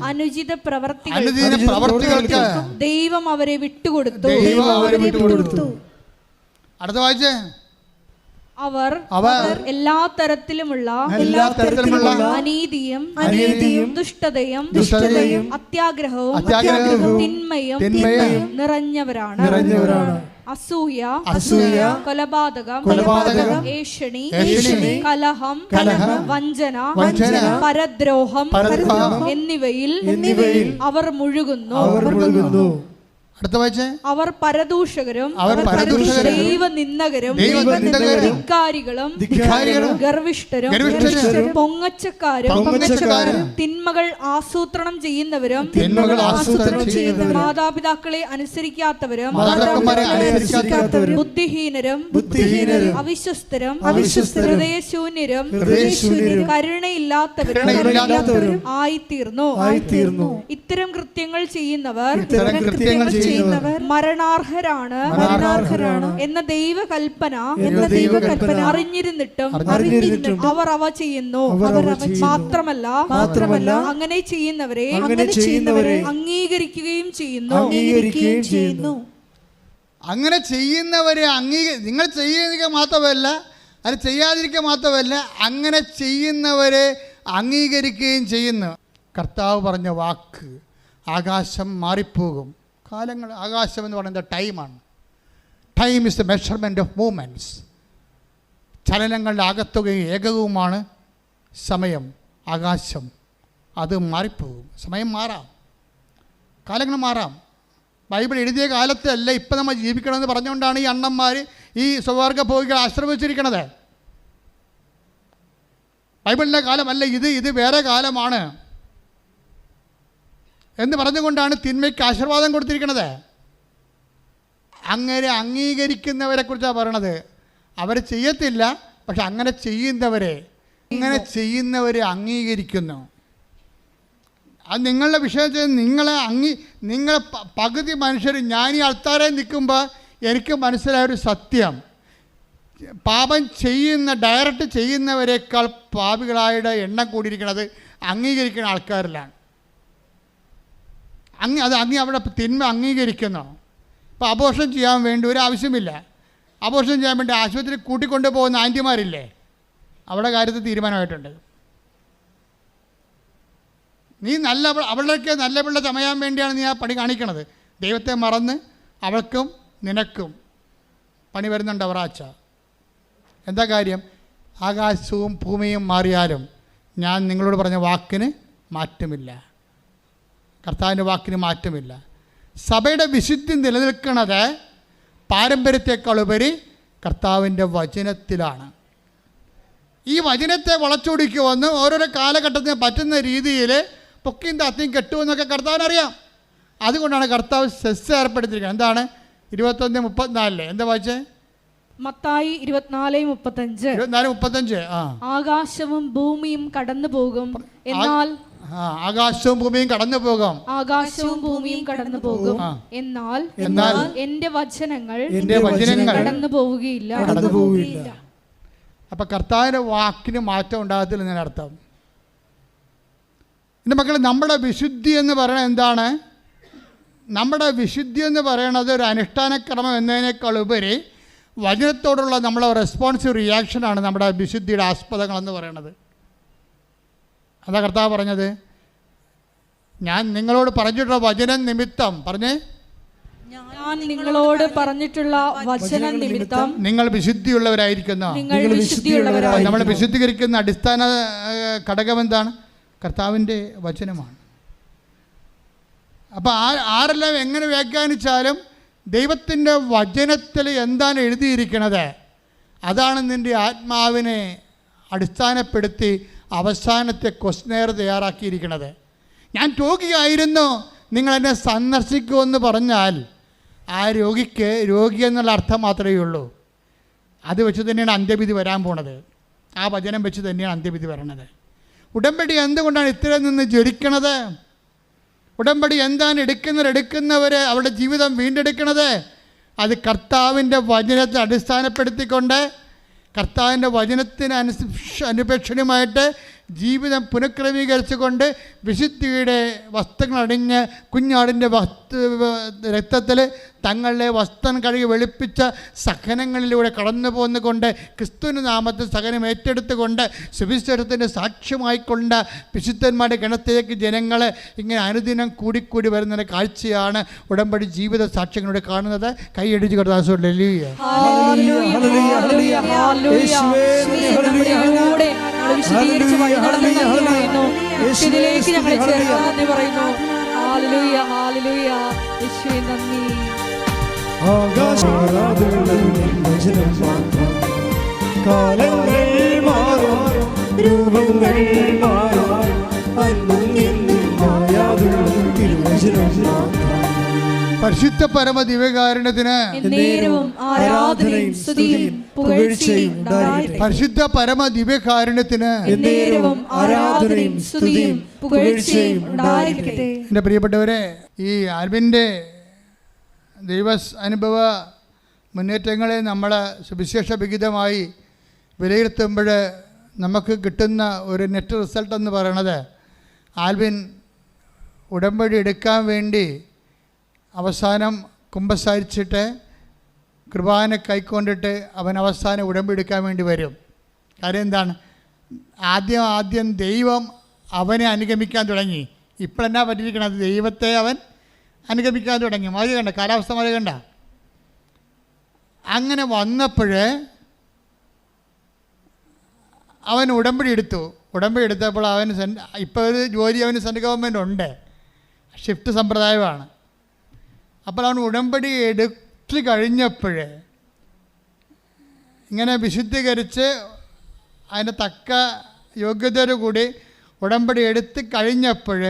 അനുചിത പ്രവർത്തികൾക്ക് ദൈവം അവരെ വിട്ടുകൊടുത്തു. അടുത്ത വായിച്ചേ. അവർ എല്ലാ തരത്തിലുമുള്ള അനീതിയും ദുഷ്ടതയും അത്യാഗ്രഹവും തിന്മയും നിറഞ്ഞവരാണ്. അസൂയ, കൊലപാതകം, ഏഷണി, കലഹം, വഞ്ചന, പരദ്രോഹം എന്നിവയിൽ അവർ മുഴുകുന്നു. അവർ പരദൂഷകരും ദൈവനിന്ദകരും ധിക്കാരികളും ഗർവിഷ്ഠരും പൊങ്ങച്ചക്കാരും തിന്മകൾ ആസൂത്രണം ചെയ്യുന്നവരും മാതാപിതാക്കളെ അനുസരിക്കാത്തവരും ബുദ്ധിഹീനരും അവിശ്വസ്തരും ഹൃദയശൂന്യരും കരുണയില്ലാത്തവരും ആയിത്തീർന്നു. ഇത്തരം കൃത്യങ്ങൾ ചെയ്യുന്നവർ മരണാർഹരാണ് എന്ന ദൈവകൽപ്പന അറിഞ്ഞിരുന്നിട്ടും അവർ അവ ചെയ്യുന്നു. മാത്രമല്ല അങ്ങനെ ചെയ്യുന്നവരെ അംഗീകരിക്കുകയും ചെയ്യുന്നു. അങ്ങനെ ചെയ്യുന്നവരെ നിങ്ങൾ ചെയ്യുക മാത്രമല്ല, അത് ചെയ്യാതിരിക്കുക മാത്രമല്ല, അങ്ങനെ ചെയ്യുന്നവരെ അംഗീകരിക്കുകയും ചെയ്യുന്നു. കർത്താവ് പറഞ്ഞ വാക്ക്, ആകാശം മാറിപ്പോകും. കാലങ്ങൾ, ആകാശം എന്ന് പറയുന്നത് ടൈമാണ്. Time is the measurement of movements. ചലനങ്ങളുടെ ആകത്തുകയും ഏകകവുമാണ് സമയം. ആകാശം അത് മാറിപ്പോകും. സമയം മാറാം, കാലങ്ങൾ മാറാം. ബൈബിൾ എഴുതിയ കാലത്തല്ല ഇപ്പം നമ്മൾ ജീവിക്കണമെന്ന് പറഞ്ഞുകൊണ്ടാണ് ഈ അണ്ണന്മാർ ഈ സ്വർഗ്ഗ ഭോഗികൾ ആശ്രമിച്ചിരിക്കണത്. ബൈബിളിൻ്റെ കാലമല്ല ഇത് വേറെ കാലമാണ് എന്ന് പറഞ്ഞുകൊണ്ടാണ് തിന്മയ്ക്ക് ആശീർവാദം കൊടുത്തിരിക്കുന്നത്. അങ്ങനെ അംഗീകരിക്കുന്നവരെ കുറിച്ചാണ് പറയണത്. അവർ ചെയ്യത്തില്ല, പക്ഷെ അങ്ങനെ ചെയ്യുന്നവരെ അംഗീകരിക്കുന്നു. അത് നിങ്ങളുടെ വിഷയത്തിൽ നിങ്ങളെ പകുതി മനുഷ്യർ, ഞാൻ ഈ ആൾക്കാരെ നിൽക്കുമ്പോൾ എനിക്ക് മനസ്സിലായൊരു സത്യം, പാപം ഡയറക്റ്റ് ചെയ്യുന്നവരെക്കാൾ പാപികളായുടെ എണ്ണം കൂടിയിരിക്കുന്നത് അംഗീകരിക്കുന്ന ആൾക്കാരിലാണ്. അവിടെ തിന്മ അംഗീകരിക്കുന്നു. ഇപ്പോൾ അബോർഷൻ ചെയ്യാൻ വേണ്ടി ഒരു ആവശ്യമില്ല. അബോർഷൻ ചെയ്യാൻ വേണ്ടി ആശുപത്രി കൂട്ടിക്കൊണ്ടു പോകുന്ന ആൻറ്റിമാരില്ലേ, അവിടെ കാര്യത്തിൽ തീരുമാനമായിട്ടുണ്ട്. നീ അവളുടെയൊക്കെ നല്ല പിള്ള ചമയാൻ വേണ്ടിയാണ് നീ ആ പണി കാണിക്കണത്. ദൈവത്തെ മറന്ന് അവൾക്കും നിനക്കും പണി വരുന്നുണ്ട് അവറാച്ച. എന്താ കാര്യം? ആകാശവും ഭൂമിയും മാറിയാലും ഞാൻ നിങ്ങളോട് പറഞ്ഞ വാക്കിന് മാറ്റമില്ല. കർത്താവിൻ്റെ വാക്കിന് മാറ്റമില്ല. സഭയുടെ വിശുദ്ധി നിലനിൽക്കുന്നത് പാരമ്പര്യത്തെക്കാളുപരി കർത്താവിൻ്റെ വചനത്തിലാണ്. ഈ വചനത്തെ വളച്ചൊടിക്കുമെന്ന് ഓരോരോ കാലഘട്ടത്തിന് പറ്റുന്ന രീതിയിൽ പൊക്കിയും താത്തിയും കെട്ടുമെന്നൊക്കെ കർത്താവിനറിയാം. അതുകൊണ്ടാണ് കർത്താവ് സെസ് ഏർപ്പെടുത്തിയിരിക്കുന്നത്. എന്താണ് 21:34 എന്താ വായിച്ചേ? മത്തായി 24:35. ആകാശവും ഭൂമിയും കടന്നു പോകും, എന്നാൽ ആകാശവും ഭൂമിയും കടന്നു പോകും, ആകാശവും ഭൂമിയും കടന്നു പോകും, എന്നാൽ എന്റെ വചനങ്ങൾ കടന്നു പോവുകയില്ല. അപ്പം കർത്താവിൻ്റെ വാക്കിന് മാറ്റം ഉണ്ടാകത്തില്ല എന്നതിന് അർത്ഥം. എൻ്റെ മക്കൾ, നമ്മുടെ വിശുദ്ധി എന്ന് പറയുന്നത് എന്താണ്? നമ്മുടെ വിശുദ്ധി എന്ന് പറയുന്നത് ഒരു അനുഷ്ഠാനക്രമം എന്നതിനേക്കാൾ ഉപരി വചനത്തോടുള്ള നമ്മളെ റെസ്പോൺസീവ് റിയാക്ഷനാണ് നമ്മുടെ വിശുദ്ധിയുടെ ആസ്പദങ്ങളെന്ന് പറയുന്നത്. അതാ കർത്താവ് പറഞ്ഞത്, ഞാൻ നിങ്ങളോട് പറഞ്ഞിട്ടുള്ള വചനം നിമിത്തം പറഞ്ഞേ, ഞാൻ നിങ്ങളോട് പറഞ്ഞിട്ടുള്ള വചനം നിമിത്തം നിങ്ങൾ വിശുദ്ധിയുള്ളവരായിരിക്കുന്നു. നമ്മൾ വിശുദ്ധീകരിക്കുന്ന അടിസ്ഥാന ഘടകം എന്താണ്? കർത്താവിൻ്റെ വചനമാണ്. അപ്പോൾ ആരെല്ലാം എങ്ങനെ വ്യാഖ്യാനിച്ചാലും ദൈവത്തിൻ്റെ വചനത്തിൽ എന്താണ് എഴുതിയിരിക്കുന്നത് അതാണ് നിൻ്റെ ആത്മാവിനെ അടിസ്ഥാനപ്പെടുത്തി അവസാനത്തെ ക്വസ്റ്റ്യനെയർ തയ്യാറാക്കിയിരിക്കുന്നത്. ഞാൻ രോഗിയായിരുന്നു, നിങ്ങളെന്നെ സന്ദർശിക്കുമെന്ന് പറഞ്ഞാൽ ആ രോഗിക്ക് രോഗി എന്നുള്ള അർത്ഥം മാത്രമേ ഉള്ളൂ. അത് വെച്ച് തന്നെയാണ് അന്ത്യവിധി വരാൻ പോണത്. ആ വചനം വെച്ച് തന്നെയാണ് അന്ത്യവിധി വരണത്. ഉടമ്പടി എന്തുകൊണ്ടാണ് ഇത്രയും നിന്ന് ജ്വലിക്കണത്? ഉടമ്പടി എന്താണ് എടുക്കുന്നവർ അവരുടെ ജീവിതം വീണ്ടെടുക്കണത്? അത് കർത്താവിൻ്റെ വചനത്തെ അടിസ്ഥാനപ്പെടുത്തിക്കൊണ്ട് കർത്താവിൻ്റെ വചനത്തിന് അനുപേക്ഷണീയമായിട്ട് ജീവിതം പുനഃക്രമീകരിച്ചുകൊണ്ട് വിശുദ്ധിയുടെ വസ്ത്രങ്ങളണിഞ്ഞ് കുഞ്ഞാടിൻ്റെ രക്തത്തിൽ തങ്ങളുടെ വസ്ത്രം കഴുകി വെളുപ്പിച്ച സഹനങ്ങളിലൂടെ കടന്നു പോന്നുകൊണ്ട് ക്രിസ്തുവിൻ്റെ നാമത്തിൽ സഹനം ഏറ്റെടുത്തുകൊണ്ട് സുവിശേഷത്തിൻ്റെ സാക്ഷ്യമായിക്കൊണ്ട് വിശുദ്ധന്മാരുടെ ഗണത്തിലേക്ക് ജനങ്ങൾ ഇങ്ങനെ അനുദിനം കൂടിക്കൂടി വരുന്ന കാഴ്ചയാണ് ഉടമ്പടി ജീവിത സാക്ഷ്യങ്ങളിലൂടെ കാണുന്നത്. കൈയടിച്ച് കർത്താവേ കാലങ്ങൾ മാറും, രൂപങ്ങൾ മാറും, പരിശുദ്ധ പരമ ദിവ്യകാരുണ്യത്തിന് ആരാധനയും സ്തുതിയും പുകഴ്ചയും ഉണ്ടായിരിക്കട്ടെ. പരിശുദ്ധ പരമ ദിവ്യകാരുണ്യത്തിന് ആരാധനയും സ്തുതിയും പുകഴ്ചയും ഉണ്ടായിരിക്കട്ടെ. എൻ്റെ പ്രിയപ്പെട്ടവരെ, ഈ ആൽബിൻ്റെ ദൈവ അനുഭവ മുന്നേറ്റങ്ങളെ നമ്മൾ സുവിശേഷ വിഹിതമായി വിലയിരുത്തുമ്പോൾ നമുക്ക് കിട്ടുന്ന ഒരു നെറ്റ് റിസൾട്ട് എന്ന് പറയണത്, ആൽബിൻ ഉടമ്പടി എടുക്കാൻ വേണ്ടി അവസാനം കുമ്പസാരിച്ചിട്ട് കൃപാന കൈക്കൊണ്ടിട്ട് അവൻ അവസാനം ഉടമ്പടി എടുക്കാൻ വേണ്ടി വരും. കാര്യം എന്താണ്? ആദ്യം ദൈവം അവനെ അനുഗമിക്കാൻ തുടങ്ങി. ഇപ്പോഴെന്നാ പറ്റിയിരിക്കണത്? ദൈവത്തെ അവൻ അനുഗമിക്കാൻ തുടങ്ങി. മതി കണ്ട, കാലാവസ്ഥ മതി കണ്ട. അങ്ങനെ വന്നപ്പോൾ അവൻ ഉടമ്പടി എടുത്തു. ഉടമ്പടി എടുത്തപ്പോൾ അവന് ഇപ്പോൾ ഒരു ജോലി അവന് സെൻട്രൽ ഗവൺമെൻറ് ഉണ്ട്, ഷിഫ്റ്റ് സമ്പ്രദായമാണ്. അപ്പോൾ അവൻ ഉടമ്പടി എടുത്ത് കഴിഞ്ഞപ്പോൾ ഇങ്ങനെ വിശുദ്ധീകരിച്ച് അതിൻ്റെ തക്ക യോഗ്യതയോടുകൂടി ഉടമ്പടി എടുത്ത് കഴിഞ്ഞപ്പോൾ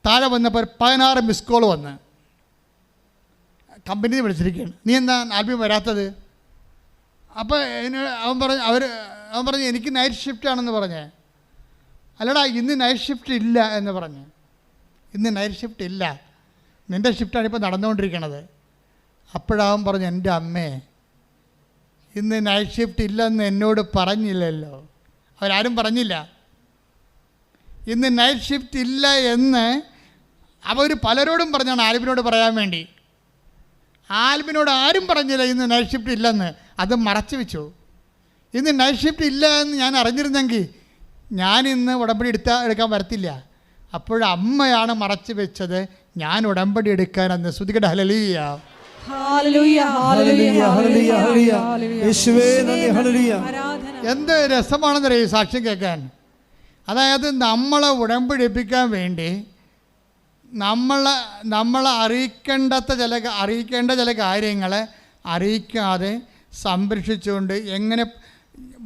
താഴെ വന്നപ്പോൾ 16 മിസ് കോൾ വന്ന് കമ്പനി വിളിച്ചിരിക്കുകയാണ്, നീ എന്താ ആൽബിൻ വരാത്തത്? അപ്പോൾ അവൻ പറഞ്ഞു എനിക്ക് നൈറ്റ് ഷിഫ്റ്റ് ആണെന്ന് പറഞ്ഞേ. അല്ലടാ, ഇന്ന് നൈറ്റ് ഷിഫ്റ്റ് ഇല്ല എന്ന് പറഞ്ഞ്. ഇന്ന് നൈറ്റ് ഷിഫ്റ്റ് ഇല്ല, നിൻ്റെ ഷിഫ്റ്റാണ് ഇപ്പോൾ നടന്നുകൊണ്ടിരിക്കണത്. അപ്പോഴവൻ പറഞ്ഞു, എൻ്റെ അമ്മേ, ഇന്ന് നൈറ്റ് ഷിഫ്റ്റ് ഇല്ലെന്ന് എന്നോട് പറഞ്ഞില്ലല്ലോ. അവരാരും പറഞ്ഞില്ല. ഇന്ന് നൈറ്റ് ഷിഫ്റ്റ് ഇല്ല എന്ന് അവർ പലരോടും പറഞ്ഞാണ് ആൽബിനോട് പറയാൻ വേണ്ടി. ആൽബിനോട് ആരും പറഞ്ഞില്ല ഇന്ന് നൈറ്റ് ഷിഫ്റ്റ് ഇല്ലെന്ന്. അത് മറച്ചു വെച്ചു. ഇന്ന് നൈറ്റ് ഷിഫ്റ്റ് ഇല്ല എന്ന് ഞാൻ അറിഞ്ഞിരുന്നെങ്കിൽ ഞാനിന്ന് ഉടമ്പടി എടുക്കാൻ വരത്തില്ല. അപ്പോഴമ്മയാണ് മറച്ചു വെച്ചത്. ഞാൻ ഉടമ്പടി എടുക്കാൻ അന്ന്. ശ്രുതികട ഹല്ലേലൂയ. എന്ത് രസമാണെന്നറിയാം ഈ സാക്ഷ്യം കേൾക്കാൻ. അതായത് നമ്മളെ ഉടമ്പടിപ്പിക്കാൻ വേണ്ടി നമ്മൾ അറിയിക്കേണ്ട ചില കാര്യങ്ങളെ അറിയിക്കാതെ സംരക്ഷിച്ചുകൊണ്ട് എങ്ങനെ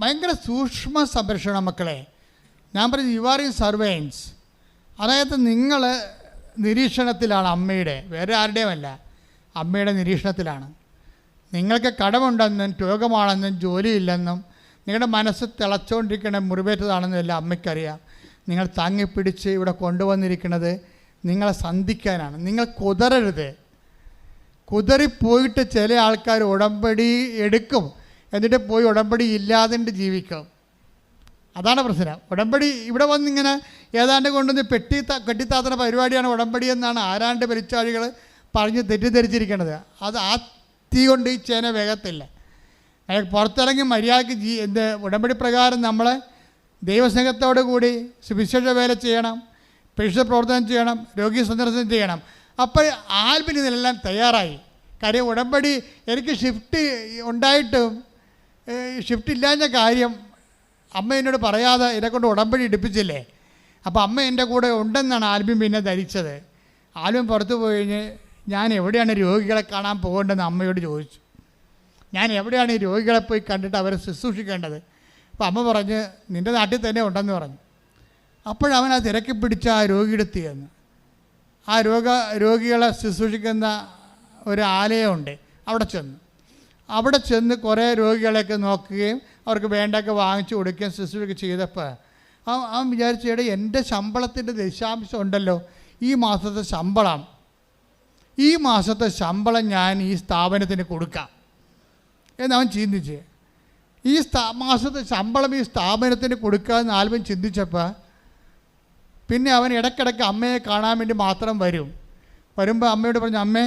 ഭയങ്കര സൂക്ഷ്മ സംരക്ഷണം മക്കളെ. ഞാൻ പറഞ്ഞു യു ആർ ഇൻ സർവൈൻസ്. അതായത് നിങ്ങൾ നിരീക്ഷണത്തിലാണ് അമ്മയുടെ, വേറെ ആരുടെയുമല്ല, അമ്മയുടെ നിരീക്ഷണത്തിലാണ്. നിങ്ങൾക്ക് കടമുണ്ടെന്നും രോഗമാണെന്നും ജോലിയില്ലെന്നും നിങ്ങളുടെ മനസ്സ് തിളച്ചുകൊണ്ടിരിക്കുന്ന മുറിവേറ്റതാണെന്നും എല്ലാം അമ്മയ്ക്കറിയാം. നിങ്ങൾ താങ്ങിപ്പിടിച്ച് ഇവിടെ കൊണ്ടുവന്നിരിക്കുന്നത് നിങ്ങളെ സന്ധിക്കാനാണ്. നിങ്ങൾ കുതറരുത്. കുതറിപ്പോയിട്ട് ചില ആൾക്കാർ ഉടമ്പടി എടുക്കും, എന്നിട്ട് പോയി ഉടമ്പടി ഇല്ലാതെ ജീവിക്കും. അതാണ് പ്രശ്നം. ഉടമ്പടി ഇവിടെ വന്നിങ്ങനെ ഏതാണ്ട് കൊണ്ടുവന്ന് കെട്ടിത്താത്തുന്ന പരിപാടിയാണ് ഉടമ്പടി എന്നാണ് ആരാണ്ട് പെരിച്ചാഴികൾ പറഞ്ഞ് തെറ്റിദ്ധരിച്ചിരിക്കുന്നത്. അത് ആ തീ കൊണ്ട് ഈ ചേന വേഗത്തില്ല. പുറത്തിറങ്ങി മര്യാദയ്ക്ക് ഉടമ്പടി പ്രകാരം നമ്മൾ ദൈവസ്നേഹത്തോടു കൂടി സുവിശേഷ വേല ചെയ്യണം, പരിശുദ്ധ പ്രവർത്തനം ചെയ്യണം, രോഗി സന്ദർശനം ചെയ്യണം. അപ്പോൾ ആൽബിന് ഇതിനെല്ലാം തയ്യാറായി. കാര്യം ഉടമ്പടി എനിക്ക് ഷിഫ്റ്റ് ഉണ്ടായിട്ടും ഷിഫ്റ്റ് ഇല്ലാഞ്ഞ കാര്യം അമ്മ എന്നോട് പറയാതെ എന്നെക്കൊണ്ട് ഉടമ്പടി എടുപ്പിച്ചില്ലേ. അപ്പോൾ അമ്മ എൻ്റെ കൂടെ ഉണ്ടെന്നാണ് ആൽബിൻ പിന്നെ ധരിച്ചത്. ആൽബിൻ പുറത്തു പോയി കഴിഞ്ഞ് ഞാൻ എവിടെയാണ് രോഗികളെ കാണാൻ പോകേണ്ടതെന്ന് അമ്മയോട് ചോദിച്ചു. ഞാൻ എവിടെയാണ് ഈ രോഗികളെ പോയി കണ്ടിട്ട് അവരെ ശുശ്രൂഷിക്കേണ്ടത്? അപ്പോൾ അമ്മ പറഞ്ഞ് നിൻ്റെ നാട്ടിൽ തന്നെ ഉണ്ടെന്ന് പറഞ്ഞു. അപ്പോഴവൻ ആ തിരക്കി പിടിച്ച ആ രോഗിയെടുത്തിയെന്ന്. ആ രോഗികളെ ശുശ്രൂഷിക്കുന്ന ഒരു ആലയമുണ്ട്, അവിടെ ചെന്ന് കുറേ രോഗികളെയൊക്കെ നോക്കുകയും അവർക്ക് വേണ്ടതൊക്കെ വാങ്ങിച്ചു കൊടുക്കുകയും ശുശ്രൂഷ ചെയ്തപ്പോൾ അവൻ വിചാരിച്ചേടെ എൻ്റെ ശമ്പളത്തിൻ്റെ ദശാംശം ഉണ്ടല്ലോ, ഈ മാസത്തെ ശമ്പളം ഞാൻ ഈ സ്ഥാപനത്തിന് കൊടുക്കാം എന്നവൻ ചിന്തിച്ച്. ഈ മാസത്തെ ശമ്പളം ഈ സ്ഥാപനത്തിന് കൊടുക്കാമെന്ന് ആൽബം ചിന്തിച്ചപ്പോൾ പിന്നെ അവൻ ഇടയ്ക്കിടയ്ക്ക് അമ്മയെ കാണാൻ വേണ്ടി മാത്രം വരുമ്പോൾ അമ്മയോട് പറഞ്ഞു, അമ്മേ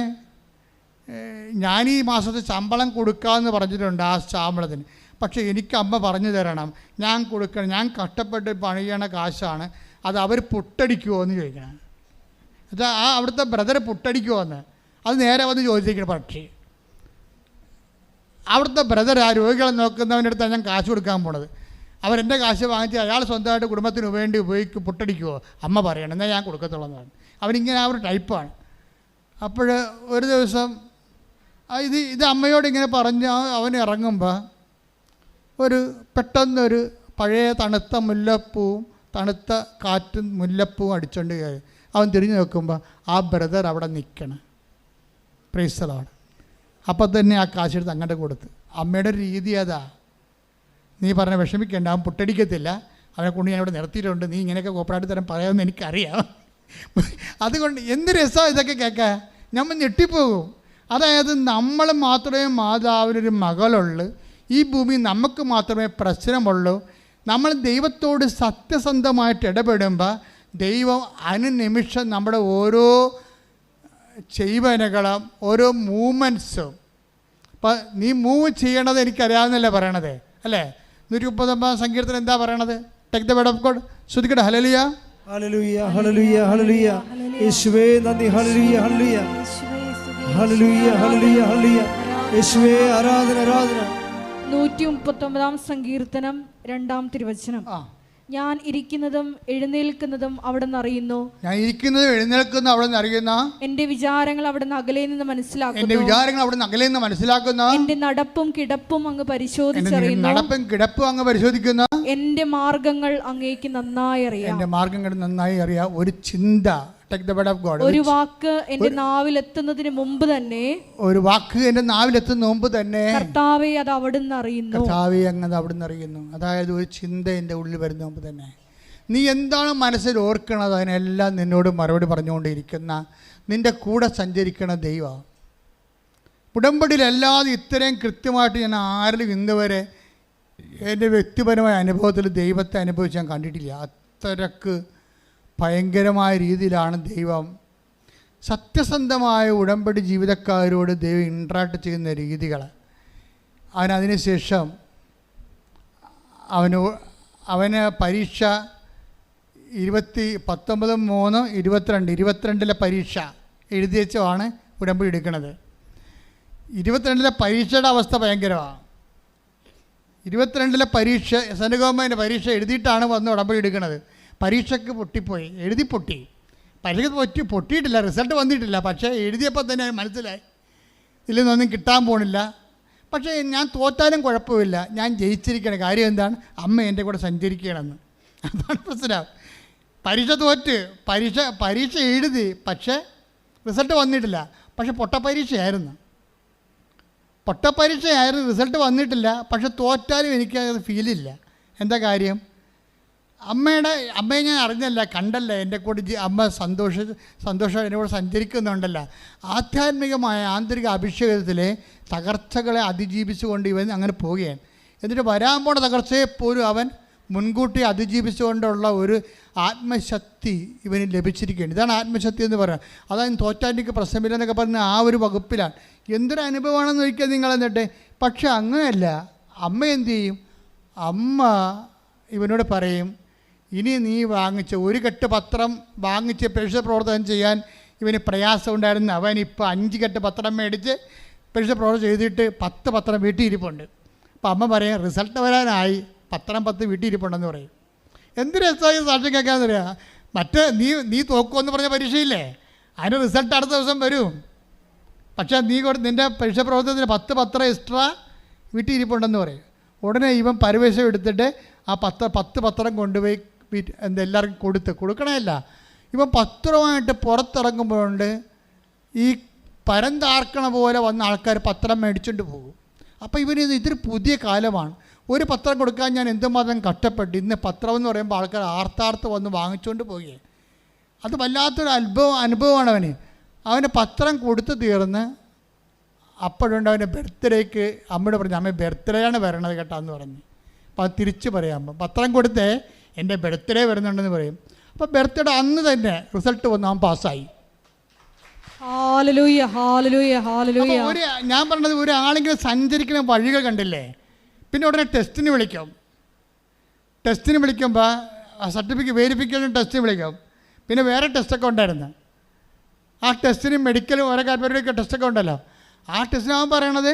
ഞാൻ ഈ മാസത്തെ ശമ്പളം കൊടുക്കാമെന്ന് പറഞ്ഞിട്ടുണ്ട് ആ ശമ്പളത്തിന്, പക്ഷേ എനിക്ക് അമ്മ പറഞ്ഞു തരണം, ഞാൻ കൊടുക്കണം, ഞാൻ കഷ്ടപ്പെട്ട് പണിയണ കാശാണ്, അത് അവർ പുട്ടടിക്കുമോ എന്ന് ചോദിക്കണം. എന്നുവെച്ചാൽ ആ അവിടുത്തെ ബ്രദർ പുട്ടടിക്കുമോ എന്ന് അത് നേരെ വന്ന് ചോദിച്ചിരിക്കണം. പക്ഷേ അവിടുത്തെ ബ്രദർ ആ രോഗികളെ നോക്കുന്നവൻ്റെ അടുത്താണ് ഞാൻ കാശ് കൊടുക്കാൻ പോണത്. അവരെൻ്റെ കാശ് വാങ്ങിച്ച് അയാൾ സ്വന്തമായിട്ട് കുടുംബത്തിന് വേണ്ടി പുട്ടടിക്കുമോ അമ്മ പറയണം, എന്നാൽ ഞാൻ കൊടുക്കത്തുള്ളൂ എന്ന് പറഞ്ഞു. അവനിങ്ങനെ ആ ഒരു ടൈപ്പാണ്. അപ്പോൾ ഒരു ദിവസം ഇത് അമ്മയോട് ഇങ്ങനെ പറഞ്ഞ് അവൻ ഇറങ്ങുമ്പോൾ പെട്ടെന്നൊരു പഴയ തണുത്ത കാറ്റും മുല്ലപ്പൂവും അടിച്ചുകൊണ്ട് കയറി. അവൻ തിരിഞ്ഞു നോക്കുമ്പോൾ ആ ബ്രദർ അവിടെ നിൽക്കണം. Price the Lord. അപ്പം തന്നെ ആ കാശെടുത്ത് അങ്ങോട്ട് കൊടുത്ത്. അമ്മയുടെ ഒരു രീതി അതാ. നീ പറഞ്ഞ വിഷമിക്കേണ്ട, അവൻ പുട്ടടിക്കത്തില്ല, അവനെ കൊണ്ട് ഞാൻ ഇവിടെ നിർത്തിയിട്ടുണ്ട്, നീ ഇങ്ങനെയൊക്കെ കോപ്പറായിട്ട് തരാൻ പറയാമെന്ന് എനിക്കറിയാം. അതുകൊണ്ട് എന്ത് രസമാണ് ഇതൊക്കെ കേൾക്കാൻ, നമ്മൾ ഞെട്ടിപ്പോകും. അതായത് നമ്മൾ മാത്രമേ മാതാവിനൊരു മകളുള്ളൂ, ഈ ഭൂമി നമുക്ക് മാത്രമേ പ്രശ്നമുള്ളൂ. നമ്മൾ ദൈവത്തോട് സത്യസന്ധമായിട്ട് ഇടപെടുമ്പോൾ ദൈവം അനുനിമിഷം നമ്മുടെ ഓരോ ചെയ്വനകളും ഓരോ മൂവ്മെൻറ്റ്സും, അപ്പം നീ മൂവ് ചെയ്യണത് എനിക്കറിയാവുന്നല്ലേ പറയണത് അല്ലേ? 139 സങ്കീർത്തനം എന്താ പറയണത്? Take the word of God. ശ്രുതിക്കട്ടെ. ഹല്ലേലൂയ ഹല്ലേലൂയ ഹല്ലേലൂയ ഹല്ലേലൂയ. യേശുവേ നന്ദി. ഹല്ലേലൂയ ഹല്ലേലൂയ ഹല്ലേലൂയ ഹല്ലേലൂയ ഹല്ലേലൂയ. യേശുവേ ആരാധന ആരാധന. 139 സങ്കീർത്തനം 2-ാം തിരുവചനം. ഞാൻ ഇരിക്കുന്നതും എഴുന്നേൽക്കുന്നതും അവിടെ നിന്ന് അറിയുന്നു. ഞാൻ ഇരിക്കുന്നതും എഴുന്നേൽക്കുന്നതും അവിടെ നിന്ന് അറിയുന്ന. എന്റെ വിചാരങ്ങൾ അവിടെ നിന്ന് അകലെ നിന്ന് മനസ്സിലാക്കുന്നു. എന്റെ വിചാരങ്ങൾ അവിടെ നിന്ന് അകലെ നിന്ന് മനസ്സിലാക്കുന്ന. എന്റെ നടപ്പും കിടപ്പും അങ്ങ് പരിശോധിച്ചറിയുന്നു. നടപ്പും കിടപ്പും അങ്ങ് പരിശോധിക്കുന്ന. എന്റെ മാർഗങ്ങൾ അങ്ങേക്ക് നന്നായി അറിയാം. എന്റെ മാർഗങ്ങൾ നന്നായി അറിയാം. ഒരു ചിന്ത, take the word of God. ഒരു വാക്ക് എന്റെ നാവിൽ എത്തുന്നതിന് മുമ്പ് തന്നെ, ഒരു വാക്ക് എന്റെ നാവിൽ എത്തുന്ന മുമ്പ് തന്നെ കർത്താവേ അത് അവിടുന്ന് അറിയുന്നു. കർത്താവേ അങ്ങ് അവിടുന്ന് അറിയുന്നു. അതായത് ഒരു ചിന്ത എൻ്റെ ഉള്ളിൽ വരുന്ന മുമ്പ് തന്നെ നീ എന്താണ് മനസ്സിൽ ഓർക്കണത് അതിനെല്ലാം നിന്നോട് മറുപടി പറഞ്ഞുകൊണ്ടിരിക്കുന്ന, നിൻ്റെ കൂടെ സഞ്ചരിക്കണ ദൈവം. ഉടമ്പടിയിലല്ലാതെ ഇത്രയും കൃത്യമായിട്ട് ഞാൻ ആരിലും ഇന്നുവരെ എൻ്റെ വ്യക്തിപരമായ അനുഭവത്തിൽ ദൈവത്തെ അനുഭവിച്ച് ഞാൻ കണ്ടിട്ടില്ല. അത്രക്ക് ഭയങ്കരമായ രീതിയിലാണ് ദൈവം സത്യസന്ധമായ ഉടമ്പടി ജീവിതക്കാരോട് ദൈവം ഇൻട്രാക്ട് ചെയ്യുന്ന രീതികൾ. അതിനുശേഷം അവന് പരീക്ഷ 19-3-22 പരീക്ഷ എഴുതി വെച്ചാണ് ഉടമ്പടി എടുക്കുന്നത്. 22 പരീക്ഷയുടെ അവസ്ഥ ഭയങ്കരമാണ്. 22 പരീക്ഷ സെൻട്രൽ ഗവൺമെൻറ് പരീക്ഷ എഴുതിയിട്ടാണ് വന്ന് ഉടമ്പടി എടുക്കുന്നത്. പരീക്ഷയ്ക്ക് പൊട്ടി. പരീക്ഷ പൊട്ടിയിട്ടില്ല, റിസൾട്ട് വന്നിട്ടില്ല. പക്ഷേ എഴുതിയപ്പോൾ തന്നെ മനസ്സിലായി ഇതിൽ നിന്നൊന്നും കിട്ടാൻ പോണില്ല. പക്ഷേ ഞാൻ തോറ്റാലും കുഴപ്പമില്ല, ഞാൻ ജയിച്ചിരിക്കണം. കാര്യം എന്താണ്? അമ്മ എൻ്റെ കൂടെ സഞ്ചരിക്കണമെന്ന്. അതാണ് പ്രശ്നം. പരീക്ഷ തോറ്റ്, പരീക്ഷ എഴുതി, പക്ഷേ റിസൾട്ട് വന്നിട്ടില്ല. പക്ഷെ പൊട്ടപ്പരീക്ഷയായിരുന്നു, റിസൾട്ട് വന്നിട്ടില്ല. പക്ഷെ തോറ്റാലും എനിക്കത് ഫീലില്ല. എന്താ കാര്യം? അമ്മയെ ഞാൻ അറിഞ്ഞല്ല, കണ്ടല്ല, എൻ്റെ കൂടെ അമ്മ സന്തോഷം എൻ്റെ കൂടെ സഞ്ചരിക്കുന്നുണ്ടല്ല. ആധ്യാത്മികമായ ആന്തരിക അഭിഷേകത്തിലെ തകർച്ചകളെ അതിജീവിച്ചുകൊണ്ട് ഇവൻ അങ്ങനെ പോവുകയാണ്. എന്നിട്ട് വരാൻ പോണ തകർച്ചയെപ്പോലും അവൻ മുൻകൂട്ടി അതിജീവിച്ചുകൊണ്ടുള്ള ഒരു ആത്മശക്തി ഇവന് ലഭിച്ചിരിക്കുകയാണ്. ഇതാണ് ആത്മശക്തി എന്ന് പറയുന്നത്. അതായത് തോറ്റാനിക്ക് പ്രശ്നമില്ലെന്നൊക്കെ പറഞ്ഞ ആ ഒരു വകുപ്പിലാണ്. എന്തൊരു അനുഭവമാണെന്ന് ചോദിക്കുക നിങ്ങൾ. എന്നിട്ട് പക്ഷെ അങ്ങനെയല്ല. അമ്മ എന്തു ചെയ്യും? അമ്മ ഇവനോട് പറയും, ഇനി നീ വാങ്ങിച്ച ഒരു കെട്ട് പത്രം വാങ്ങിച്ച് പരീക്ഷ പ്രവർത്തനം ചെയ്യാൻ ഇവന് പ്രയാസം ഉണ്ടായിരുന്നു. അവൻ ഇപ്പോൾ 5 കെട്ട് പത്രം മേടിച്ച് പരീക്ഷ പ്രവർത്തനം ചെയ്തിട്ട് 10 പത്രം വീട്ടിൽ ഇരിപ്പുണ്ട്. അപ്പോൾ അമ്മ പറയും, റിസൾട്ട് വരാനായി, പത്രം 10 വീട്ടിൽ ഇരിപ്പുണ്ടെന്ന് പറയും. എന്ത് രസമായി സാക്ഷ്യം കേൾക്കാമെന്ന് പറയാം. മറ്റേ നീ തോക്കുമെന്ന് പറഞ്ഞ പരീക്ഷയില്ലേ, അതിന് റിസൾട്ട് അടുത്ത ദിവസം വരും. പക്ഷേ നിൻ്റെ പരീക്ഷ പ്രവർത്തനത്തിന് 10 പത്രം എക്സ്ട്രാ വീട്ടിൽ ഇരിപ്പുണ്ടെന്ന് പറയും. ഉടനെ ഇവൻ പരിവേഷം എടുത്തിട്ട് ആ 10 പത്രം കൊണ്ടുപോയി എല്ലാവർക്കും കൊടുക്കണമല്ല. ഇവൻ പത്രമായിട്ട് പുറത്തിറങ്ങുമ്പോഴുണ്ട് ഈ പരന്താർക്കണ പോലെ വന്ന ആൾക്കാർ പത്രം മേടിച്ചുകൊണ്ട് പോകും. അപ്പോൾ ഇതൊരു പുതിയ കാലമാണ്. ഒരു പത്രം കൊടുക്കാൻ ഞാൻ എന്തുമാത്രം കഷ്ടപ്പെട്ടു. ഇന്ന് പത്രം എന്ന് പറയുമ്പോൾ ആൾക്കാർ ആർത്താർത്ത് വന്ന് വാങ്ങിച്ചുകൊണ്ട് പോവുകയാണ്. അത് വല്ലാത്തൊരു അനുഭവമാണ് അവന്. അവന് പത്രം കൊടുത്ത് തീർന്ന് അപ്പോഴുണ്ട് അവൻ്റെ ബർത്ത്ഡേക്ക് അമ്മയോട് പറഞ്ഞു, അമ്മ ബർത്ത്ഡേ ആണ് വരണത് കേട്ടാന്ന് പറഞ്ഞു. അപ്പോൾ അത് തിരിച്ച് പറയാം, പത്രം കൊടുത്തേ എൻ്റെ ബർത്ത്ഡേ വരുന്നുണ്ടെന്ന് പറയും. അപ്പോൾ ബർത്ത്ഡേ അന്ന് തന്നെ റിസൾട്ട് വന്ന് അവൻ പാസ്സായി. ഞാൻ പറഞ്ഞത് ഒരാളെങ്കിലും സഞ്ചരിക്കുന്ന വഴികൾ കണ്ടില്ലേ. പിന്നെ ഉടനെ ടെസ്റ്റിന് വിളിക്കും. ടെസ്റ്റിന് വിളിക്കുമ്പോൾ സർട്ടിഫിക്കറ്റ് വെരിഫിക്കേഷൻ ടെസ്റ്റിന് വിളിക്കും. പിന്നെ വേറെ ടെസ്റ്റൊക്കെ ഉണ്ടായിരുന്നു. ആ ടെസ്റ്റിന് മെഡിക്കൽ ഓരോ കാര്യപരിപാടിയൊക്കെ ടെസ്റ്റൊക്കെ ഉണ്ടല്ലോ. ആ ടെസ്റ്റിനാവാൻ പറയണത്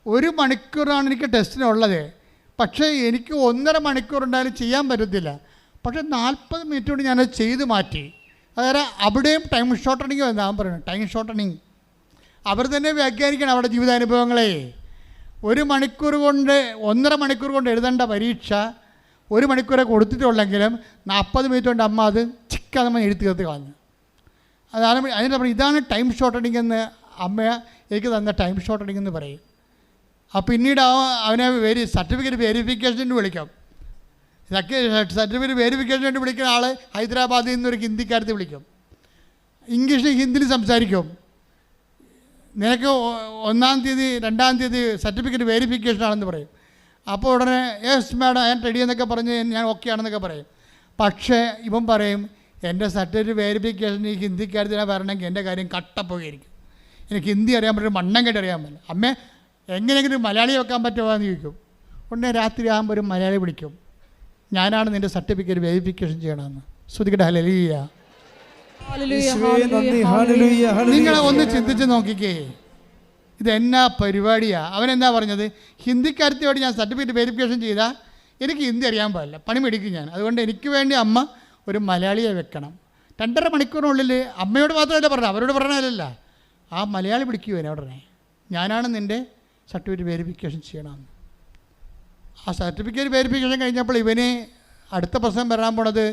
1 മണിക്കൂറാണ് എനിക്ക് ടെസ്റ്റിനുള്ളത്. പക്ഷേ എനിക്ക് 1.5 മണിക്കൂർ ഉണ്ടായാലും ചെയ്യാൻ പറ്റത്തില്ല. പക്ഷേ 40 മിനിറ്റ് കൊണ്ട് ഞാനത് ചെയ്ത് മാറ്റി. അതായത് അവിടെയും ടൈം ഷോർട്ടണിങ് വന്നാൻ പറയുന്നത്. ടൈം ഷോർട്ടണിങ് അവർ തന്നെ വ്യാഖ്യാനിക്കണം അവിടെ ജീവിതാനുഭവങ്ങളെ. 1 മണിക്കൂർ കൊണ്ട് 1.5 മണിക്കൂർ കൊണ്ട് എഴുതേണ്ട പരീക്ഷ 1 മണിക്കൂറെ കൊടുത്തിട്ടുള്ളെങ്കിലും 40 മിനിറ്റ് കൊണ്ട് അമ്മ അത് ചിക്കാതെ എഴുതി തീർത്ത് കളഞ്ഞു. അതാണ് അതിൻ്റെ പറയും, ഇതാണ് ടൈം ഷോർട്ടണിങ് എന്ന് അമ്മ എനിക്ക് തന്ന ടൈം ഷോർട്ടണിങ് എന്ന് പറയും. പിന്നീട് അവനെ സർട്ടിഫിക്കറ്റ് വെരിഫിക്കേഷന് വിളിക്കാം. സർട്ടിഫിക്കറ്റ് വെരിഫിക്കേഷന് വേണ്ടി വിളിക്കുന്ന ആൾ ഹൈദരാബാദിൽ നിന്നൊരു ഹിന്ദിക്കാരത്തെ വിളിക്കും. ഇംഗ്ലീഷ് ഹിന്ദിയിൽ സംസാരിക്കും. നിനക്ക് 1-ാം തീയതി 2-ാം തീയതി സർട്ടിഫിക്കറ്റ് വെരിഫിക്കേഷൻ ആണെന്ന് പറയും. അപ്പോൾ ഉടനെ യെസ് മാഡം ഞാൻ റെഡി എന്നൊക്കെ പറഞ്ഞ് ഞാൻ ഓക്കെ ആണെന്നൊക്കെ പറയും. പക്ഷേ ഇവൻ പറയും, എൻ്റെ സർട്ടിഫിക്കറ്റ് വെരിഫിക്കേഷൻ ഈ ഹിന്ദിക്കാരത്തിനെ വരണമെങ്കിൽ എൻ്റെ കാര്യം കട്ടപ്പോയിരിക്കും. എനിക്ക് ഹിന്ദി അറിയാൻ പറ്റും, മണ്ണം കേട്ട് അറിയാൻ പറ്റില്ല. അമ്മേ എങ്ങനെയെങ്കിലും മലയാളി വെക്കാൻ പറ്റുമോ എന്ന് ചോദിക്കും. ഉടനെ രാത്രി ആകുമ്പോൾ ഒരു മലയാളി വിളിക്കും, ഞാനാണ് നിൻ്റെ സർട്ടിഫിക്കറ്റ് വെരിഫിക്കേഷൻ ചെയ്യണമെന്ന്. ശ്രുതിക്കട്ടെ ഹല്ലേലൂയ. നിങ്ങളെ ഒന്ന് ചിന്തിച്ച് നോക്കിക്കേ, ഇതെന്നാ പരിപാടിയാണ്. അവനെന്താ പറഞ്ഞത്? ഹിന്ദിക്കാരത്തിയോട് ഞാൻ സർട്ടിഫിക്കറ്റ് വെരിഫിക്കേഷൻ ചെയ്താൽ എനിക്ക് ഹിന്ദി അറിയാൻ പാടില്ല, പണി മേടിക്കും ഞാൻ. അതുകൊണ്ട് എനിക്ക് വേണ്ടി അമ്മ ഒരു മലയാളിയെ വെക്കണം. 2.5 മണിക്കൂറിനുള്ളിൽ അമ്മയോട് മാത്രമല്ല പറഞ്ഞത്, അവരോട് പറഞ്ഞതല്ല, ആ മലയാളി വിളിക്കുവേനെ ഉടനെ, ഞാനാണ് നിൻ്റെ സർട്ടിഫിക്കറ്റ് വെരിഫിക്കേഷൻ ചെയ്യണമെന്ന്. ആ സർട്ടിഫിക്കറ്റ് വെരിഫിക്കേഷൻ കഴിഞ്ഞപ്പോൾ ഇവന് അടുത്ത പ്രശ്നം വരാൻ പോണത്,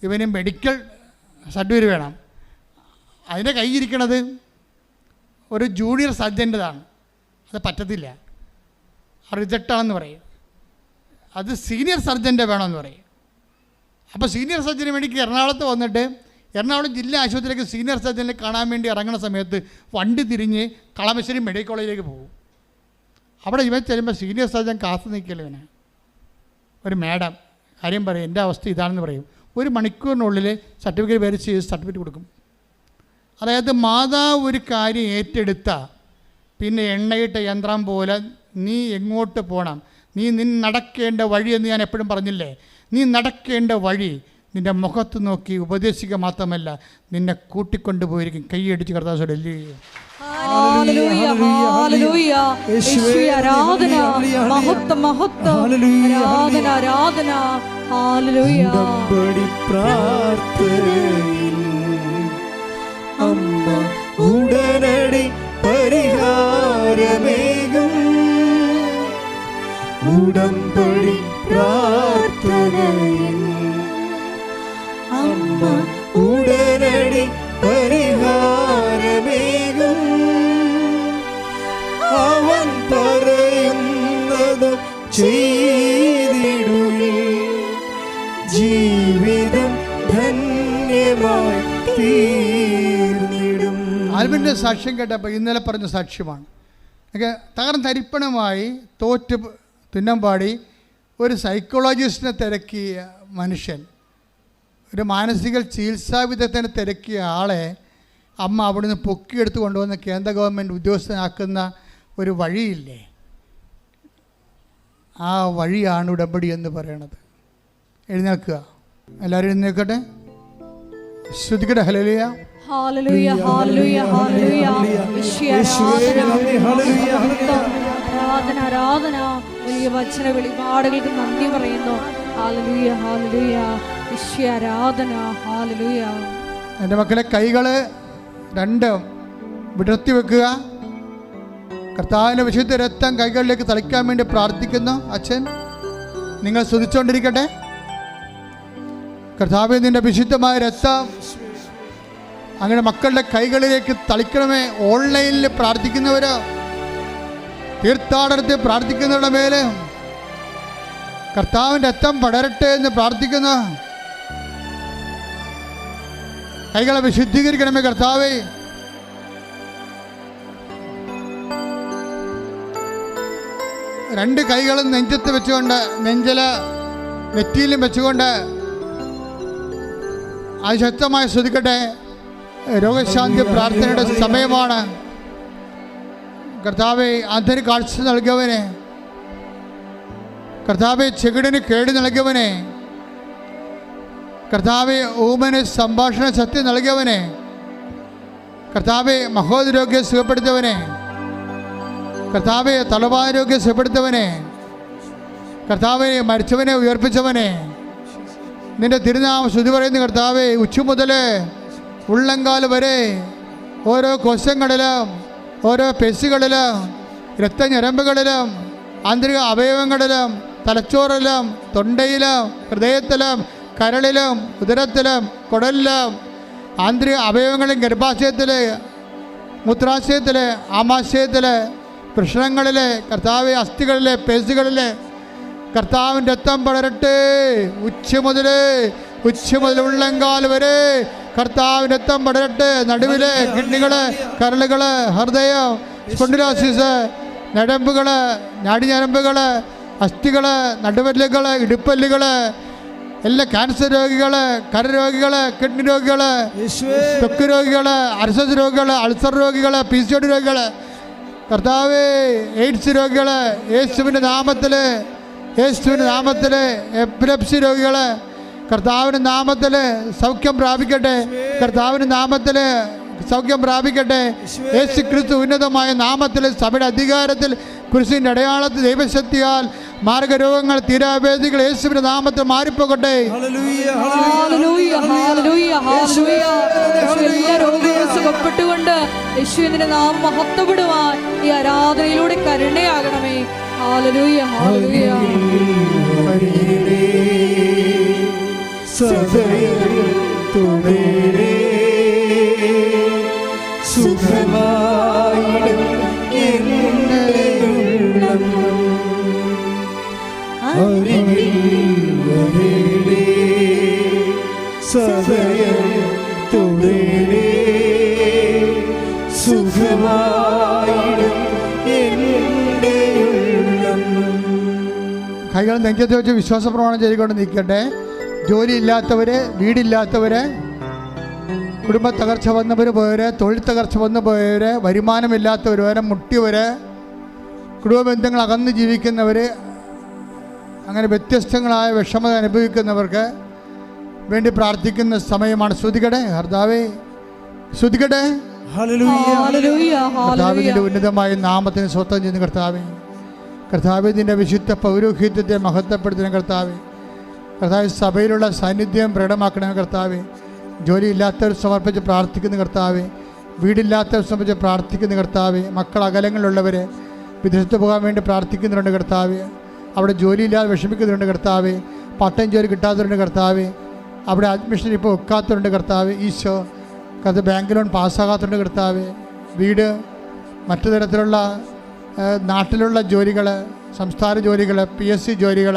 ഇവന് മെഡിക്കൽ സർട്ടിഫിക്കറ്റ് വേണം. അതിൻ്റെ കയ്യിരിക്കണത് ഒരു ജൂനിയർ സർജൻ്റെതാണ്. അത് പറ്റത്തില്ല, റിജക്റ്റാണെന്ന് പറയും. അത് സീനിയർ സർജൻ്റെ വേണമെന്ന് പറയും. അപ്പോൾ സീനിയർ സർജന് വേണ്ടി എറണാകുളത്ത് വന്നിട്ട് എറണാകുളം ജില്ലാ ആശുപത്രിയിലേക്ക് സീനിയർ സർജനെ കാണാൻ വേണ്ടി ഇറങ്ങുന്ന സമയത്ത് വണ്ടി തിരിഞ്ഞ് കളമശ്ശേരി മെഡിക്കൽ കോളേജിലേക്ക് പോകും. അവിടെ ഇവൻ ചെല്ലുമ്പോൾ സീനിയർ സർജൻ കാത്തു നിൽക്കില്ല. ഇവനെ ഒരു മാഡം കാര്യം പറയും, എൻ്റെ അവസ്ഥ ഇതാണെന്ന് പറയും. 1 മണിക്കൂറിനുള്ളിൽ സർട്ടിഫിക്കറ്റ് വെരിഫൈ ചെയ്ത് സർട്ടിഫിക്കറ്റ് കൊടുക്കും. അതായത് മാതാവ് ഒരു കാര്യം ഏറ്റെടുത്ത പിന്നെ എണ്ണയിട്ട യന്ത്രം പോലെ നീ എങ്ങോട്ട് പോകണം, നീ നടക്കേണ്ട വഴിയെന്ന് ഞാൻ എപ്പോഴും പറഞ്ഞില്ലേ. നീ നടക്കേണ്ട വഴി നിൻ്റെ മുഖത്ത് നോക്കി ഉപദേശിക്കുക മാത്രമല്ല, നിന്നെ കൂട്ടിക്കൊണ്ടുപോയിരിക്കും. കൈയടിച്ച് കർത്താവ് ഉടനടി പരിഹാരമേകും ഉടമ്പടി പ്രാർത്ഥനയിൽ അമ്മ ഉടനടി പരിഹാരമേകും അവൻ പറയുന്നത് ചെയ്തിടുവിൻ ജീവിതം ധന്യമായി തീർന്നിടും. ആൽബിൻ്റെ സാക്ഷ്യം കേട്ടപ്പോൾ ഇന്നലെ പറഞ്ഞ സാക്ഷ്യമാണ്. തകർന്നരിപ്പണമായി തോറ്റ് തുന്നമ്പാടി ഒരു സൈക്കോളജിസ്റ്റിനെ തിരക്കിയ മനുഷ്യൻ, ഒരു മാനസിക ചികിത്സാവിധത്തിനെ തിരക്കിയ ആളെ അമ്മ അവിടുന്ന് പൊക്കിയെടുത്ത് കൊണ്ടുവന്ന് കേന്ദ്ര ഗവൺമെൻറ് ഉദ്യോഗസ്ഥനാക്കുന്ന ഒരു വഴിയില്ലേ, ആ വഴിയാണ് ഉടമ്പടി എന്ന് പറയണത്. എഴുന്നേൽക്കുക, എല്ലാവരും എഴുന്നേൽക്കട്ടെ, ശ്രുതിക്കട്ടെ. ഹല്ലേലൂയ, ഹല്ലേലൂയ, ഹല്ലേലൂയ, ഹല്ലേലൂയ. ആരാധന, ആരാധന. വലിയ വചന വെളിപാടുകൾക്ക് നന്ദി പറയുന്നു. ഹല്ലേലൂയ, ഹല്ലേലൂയ. ഈശോയെ ആരാധന. ഹല്ലേലൂയ. എൻ്റെ മക്കളെ, കൈകൾ രണ്ടും വിടർത്തി വെക്കുക. കർത്താവിൻ്റെ വിശുദ്ധ രക്തം കൈകളിലേക്ക് തളിക്കാൻ വേണ്ടി പ്രാർത്ഥിക്കുന്നു. അച്ഛൻ നിങ്ങൾ സ്തുതിച്ചുകൊണ്ടിരിക്കട്ടെ. കർത്താവേ, നിൻ്റെ വിശുദ്ധമായ രക്തം അങ്ങനെ മക്കളുടെ കൈകളിലേക്ക് തളിക്കണമേ. ഓൺലൈനിൽ പ്രാർത്ഥിക്കുന്നവർ, തീർത്ഥാടനത്തിൽ പ്രാർത്ഥിക്കുന്നവരുടെ മേലെ കർത്താവിൻ്റെ രക്തം പടരട്ടെ എന്ന് പ്രാർത്ഥിക്കുന്നു. കൈകളെ വിശുദ്ധീകരിക്കണമേ കർത്താവേ. രണ്ട് കൈകളും നെഞ്ചത്ത് വെച്ചുകൊണ്ട്, നെഞ്ചില നെറ്റിയിലും വെച്ചുകൊണ്ട് അതിശക്തമായി ശ്രദ്ധിക്കട്ടെ. രോഗശാന്തി പ്രാർത്ഥനയുടെ സമയമാണ്. കർത്താവെ, അന്ധന് കാഴ്ച നൽകിയവനെ, കർത്താവെ ചെകിടിന് കേട് നൽകിയവനെ, കർത്താവെ ഊമന് സംഭാഷണ ശക്തി നൽകിയവനെ, കർത്താവെ മഹോദരോഗ്യം സുഖപ്പെടുത്തിയവനെ, കർത്താവെ തലവാരോഗ്യം സുഖപ്പെടുത്തിയവനെ, കർത്താവെ മരിച്ചവനെ ഉയർപ്പിച്ചവനെ, നിന്റെ തിരുനാമം സ്തുതി പറയുന്ന കർത്താവെ, ഉച്ച മുതൽ ഉള്ളങ്കാല് വരെ ഓരോ കോശങ്ങളിലും ഓരോ പെശികളിലും രക്തഞരമ്പുകളിലും ആന്തരിക അവയവങ്ങളിലും തലച്ചോറിലും തൊണ്ടയിലും ഹൃദയത്തിലും കരളിലും ഉദരത്തിലും കുടലിലും ആന്തരിക അവയവങ്ങളിലും ഗർഭാശയത്തിൽ മൂത്രാശയത്തിൽ ആമാശയത്തിൽ പ്രശ്നങ്ങളിൽ കർത്താവ് അസ്ഥികളിലെ പേശികളിലെ കർത്താവിൻ്റെ രക്തം പടരട്ടെ. ഉച്ച മുതൽ ഉള്ളങ്കാൽ വരെ കർത്താവിൻ്റെ രക്തം പടരട്ടെ. നടുവിലെ കിഡ്നികൾ, കരളുകൾ, ഹൃദയം, സ്പോണ്ടിലോസിസ്, ഞരമ്പുകൾ, നാടിഞരമ്പുകൾ, അസ്ഥികൾ, നടുവല്ലുകൾ, ഇടുപ്പല്ലുകൾ, എല്ലാ ക്യാൻസർ രോഗികൾ, കരരോഗികൾ, കിഡ്നി രോഗികൾ, ത്വക്ക് രോഗികൾ, അർസസ് രോഗികൾ, അൾസർ രോഗികൾ, PCOD രോഗികൾ, കർത്താവേ എയ്ഡ്സ് രോഗികൾ, യേശുവിൻ്റെ നാമത്തിൽ എപ്പിലെപ്സി രോഗികൾ കർത്താവിൻ്റെ നാമത്തിൽ സൗഖ്യം പ്രാപിക്കട്ടെ. കർത്താവിൻ്റെ നാമത്തിൽ സൗഖ്യം പ്രാപിക്കട്ടെ. യേശു ക്രിസ്തു ഉന്നതമായ നാമത്തിൽ സഭയുടെ അധികാരത്തിൽ കുരിശിൻ്റെ അടയാളത്തിൽ ദൈവശക്തിയാൽ മാർഗരോഗങ്ങൾ തീരാവേദികൾ യേശുവിന്റെ നാമത്തിൽ മാറിപ്പോകട്ടെ. സുഖപ്പെട്ടുകൊണ്ട് യേശുവിന്റെ നാമം മഹത്വപ്പെടുവാൻ ഈ ആരാധനയിലൂടെ കരുണയാകണമേ. Hallelujah, hallelujah. കൈകൾ നെഞ്ചത്ത് വെച്ച് വിശ്വാസ പ്രമാണം ചെയ്തുകൊണ്ട് നിൽക്കട്ടെ. ജോലിയില്ലാത്തവര്, വീടില്ലാത്തവര്, കുടുംബ തകർച്ച വന്നവർ പോയവര്, തൊഴിൽ തകർച്ച വന്നു പോയവര്, വരുമാനമില്ലാത്തവർ വരെ, മുട്ടിയവര്, കുടുംബ ബന്ധങ്ങൾ അകന്ന് ജീവിക്കുന്നവർ, അങ്ങനെ വ്യത്യസ്തങ്ങളായ വിഷമത അനുഭവിക്കുന്നവർക്ക് വേണ്ടി പ്രാർത്ഥിക്കുന്ന സമയമാണ്. ശ്രുതികട്ടെ കർത്താവേ, ശ്രുതികട്ടെ. കർത്താവിൻ്റെ ഉന്നതമായ നാമത്തിന് സ്വന്തം ചെയ്യുന്ന കർത്താവേ, കർത്താവിൻ്റെ വിശുദ്ധ പൗരോഹിത്യത്തെ മഹത്വപ്പെടുത്തുന്ന കർത്താവേ, കർത്താവ് സഭയിലുള്ള സാന്നിധ്യം പ്രകടമാക്കണ കർത്താവേ, ജോലിയില്ലാത്തവർ സമർപ്പിച്ച് പ്രാർത്ഥിക്കുന്ന കർത്താവേ, വീടില്ലാത്തവരെ സംബന്ധിച്ച് പ്രാർത്ഥിക്കുന്ന കർത്താവേ, മക്കൾ അകലങ്ങളിലുള്ളവർ വിദേശത്ത് പോകാൻ വേണ്ടി പ്രാർത്ഥിക്കുന്നുണ്ട് കർത്താവേ, അവിടെ ജോലിയില്ലാതെ വിഷമിക്കുന്നുണ്ട് കർത്താവേ, പാർട്ട് ജോലി കിട്ടാത്തവരുണ്ട് കർത്താവേ, അവിടെ അഡ്മിഷൻ ഇപ്പോൾ വെക്കാത്തവരുണ്ട് കർത്താവേ, ഈശോ ബാങ്ക് ലോൺ പാസ്സാകാത്തവരുണ്ട് കർത്താവേ, വീട് മറ്റു തരത്തിലുള്ള നാട്ടിലുള്ള ജോലികൾ, സംസ്ഥാന ജോലികൾ, PSC ജോലികൾ,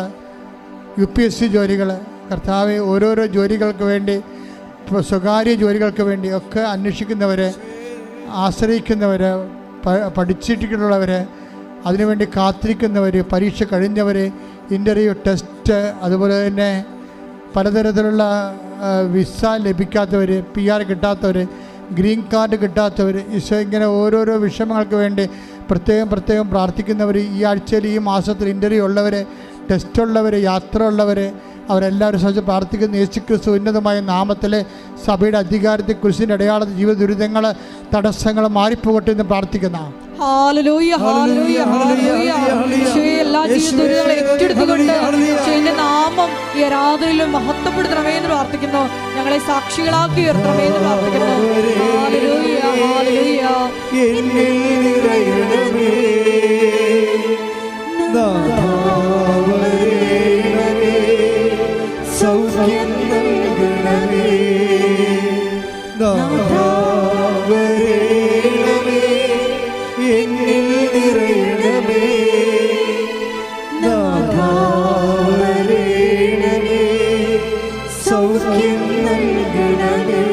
UPSC ജോലികൾ കർത്താവെ, ഓരോരോ ജോലികൾക്ക് വേണ്ടി, സ്വകാര്യ ജോലികൾക്ക് വേണ്ടി ഒക്കെ അന്വേഷിക്കുന്നവർ, ആശ്രയിക്കുന്നവർ, പഠിച്ചിട്ടുള്ളവർ, അതിനുവേണ്ടി കാത്തിരിക്കുന്നവർ, പരീക്ഷ കഴിഞ്ഞവർ, ഇൻ്റർവ്യൂ, ടെസ്റ്റ്, അതുപോലെ തന്നെ പലതരത്തിലുള്ള വിസ ലഭിക്കാത്തവർ, PR കിട്ടാത്തവർ, ഗ്രീൻ കാർഡ് കിട്ടാത്തവർ, ഈശോ ഇങ്ങനെ ഓരോരോ വിഷമങ്ങൾക്ക് വേണ്ടി പ്രത്യേകം പ്രാർത്ഥിക്കുന്നവർ, ഈ ആഴ്ചയിൽ ഈ മാസത്തിൽ ഇൻ്റർവ്യൂ ഉള്ളവർ, ടെസ്റ്റ് ഉള്ളവർ, യാത്ര ഉള്ളവർ, അവരെല്ലാവരും സംബന്ധിച്ച് പ്രാർത്ഥിക്കുന്ന യേശുക്രിസ്തു ഉന്നതമായ നാമത്തിലെ സഭയുടെ അധികാരത്തിൽ കുരിശിൻ്റെ അടയാളത്തിൽ ജീവിത ദുരിതങ്ങൾ, തടസ്സങ്ങൾ മാറിപ്പോകട്ടെ എന്ന് പ്രാർത്ഥിക്കുന്ന ഹല്ലേലൂയ, ഹല്ലേലൂയ, ഹല്ലേലൂയ. ഈശോയെ, എല്ലാ ജീവിതദുരിതങ്ങളും ഏറ്റെടുത്തുകൊണ്ട് ഈശോയുടെ നാമം ഈ ആരാധനയിലും മഹത്വപ്പെടുത്തണമേ എന്ന് പ്രാർത്ഥിക്കുന്നു. ഞങ്ങളെ സാക്ഷികളാക്കി ഉയർത്തണമേ എന്ന് പ്രാർത്ഥിക്കുന്നു. Hallelujah, hallelujah. സൗഖ്യം നൽകണമേ, നാഥാവരേണമേ, എന്നിൽ നിറയണമേ, നാഥാവരേണമേ, സൗഖ്യം നൽകണമേ.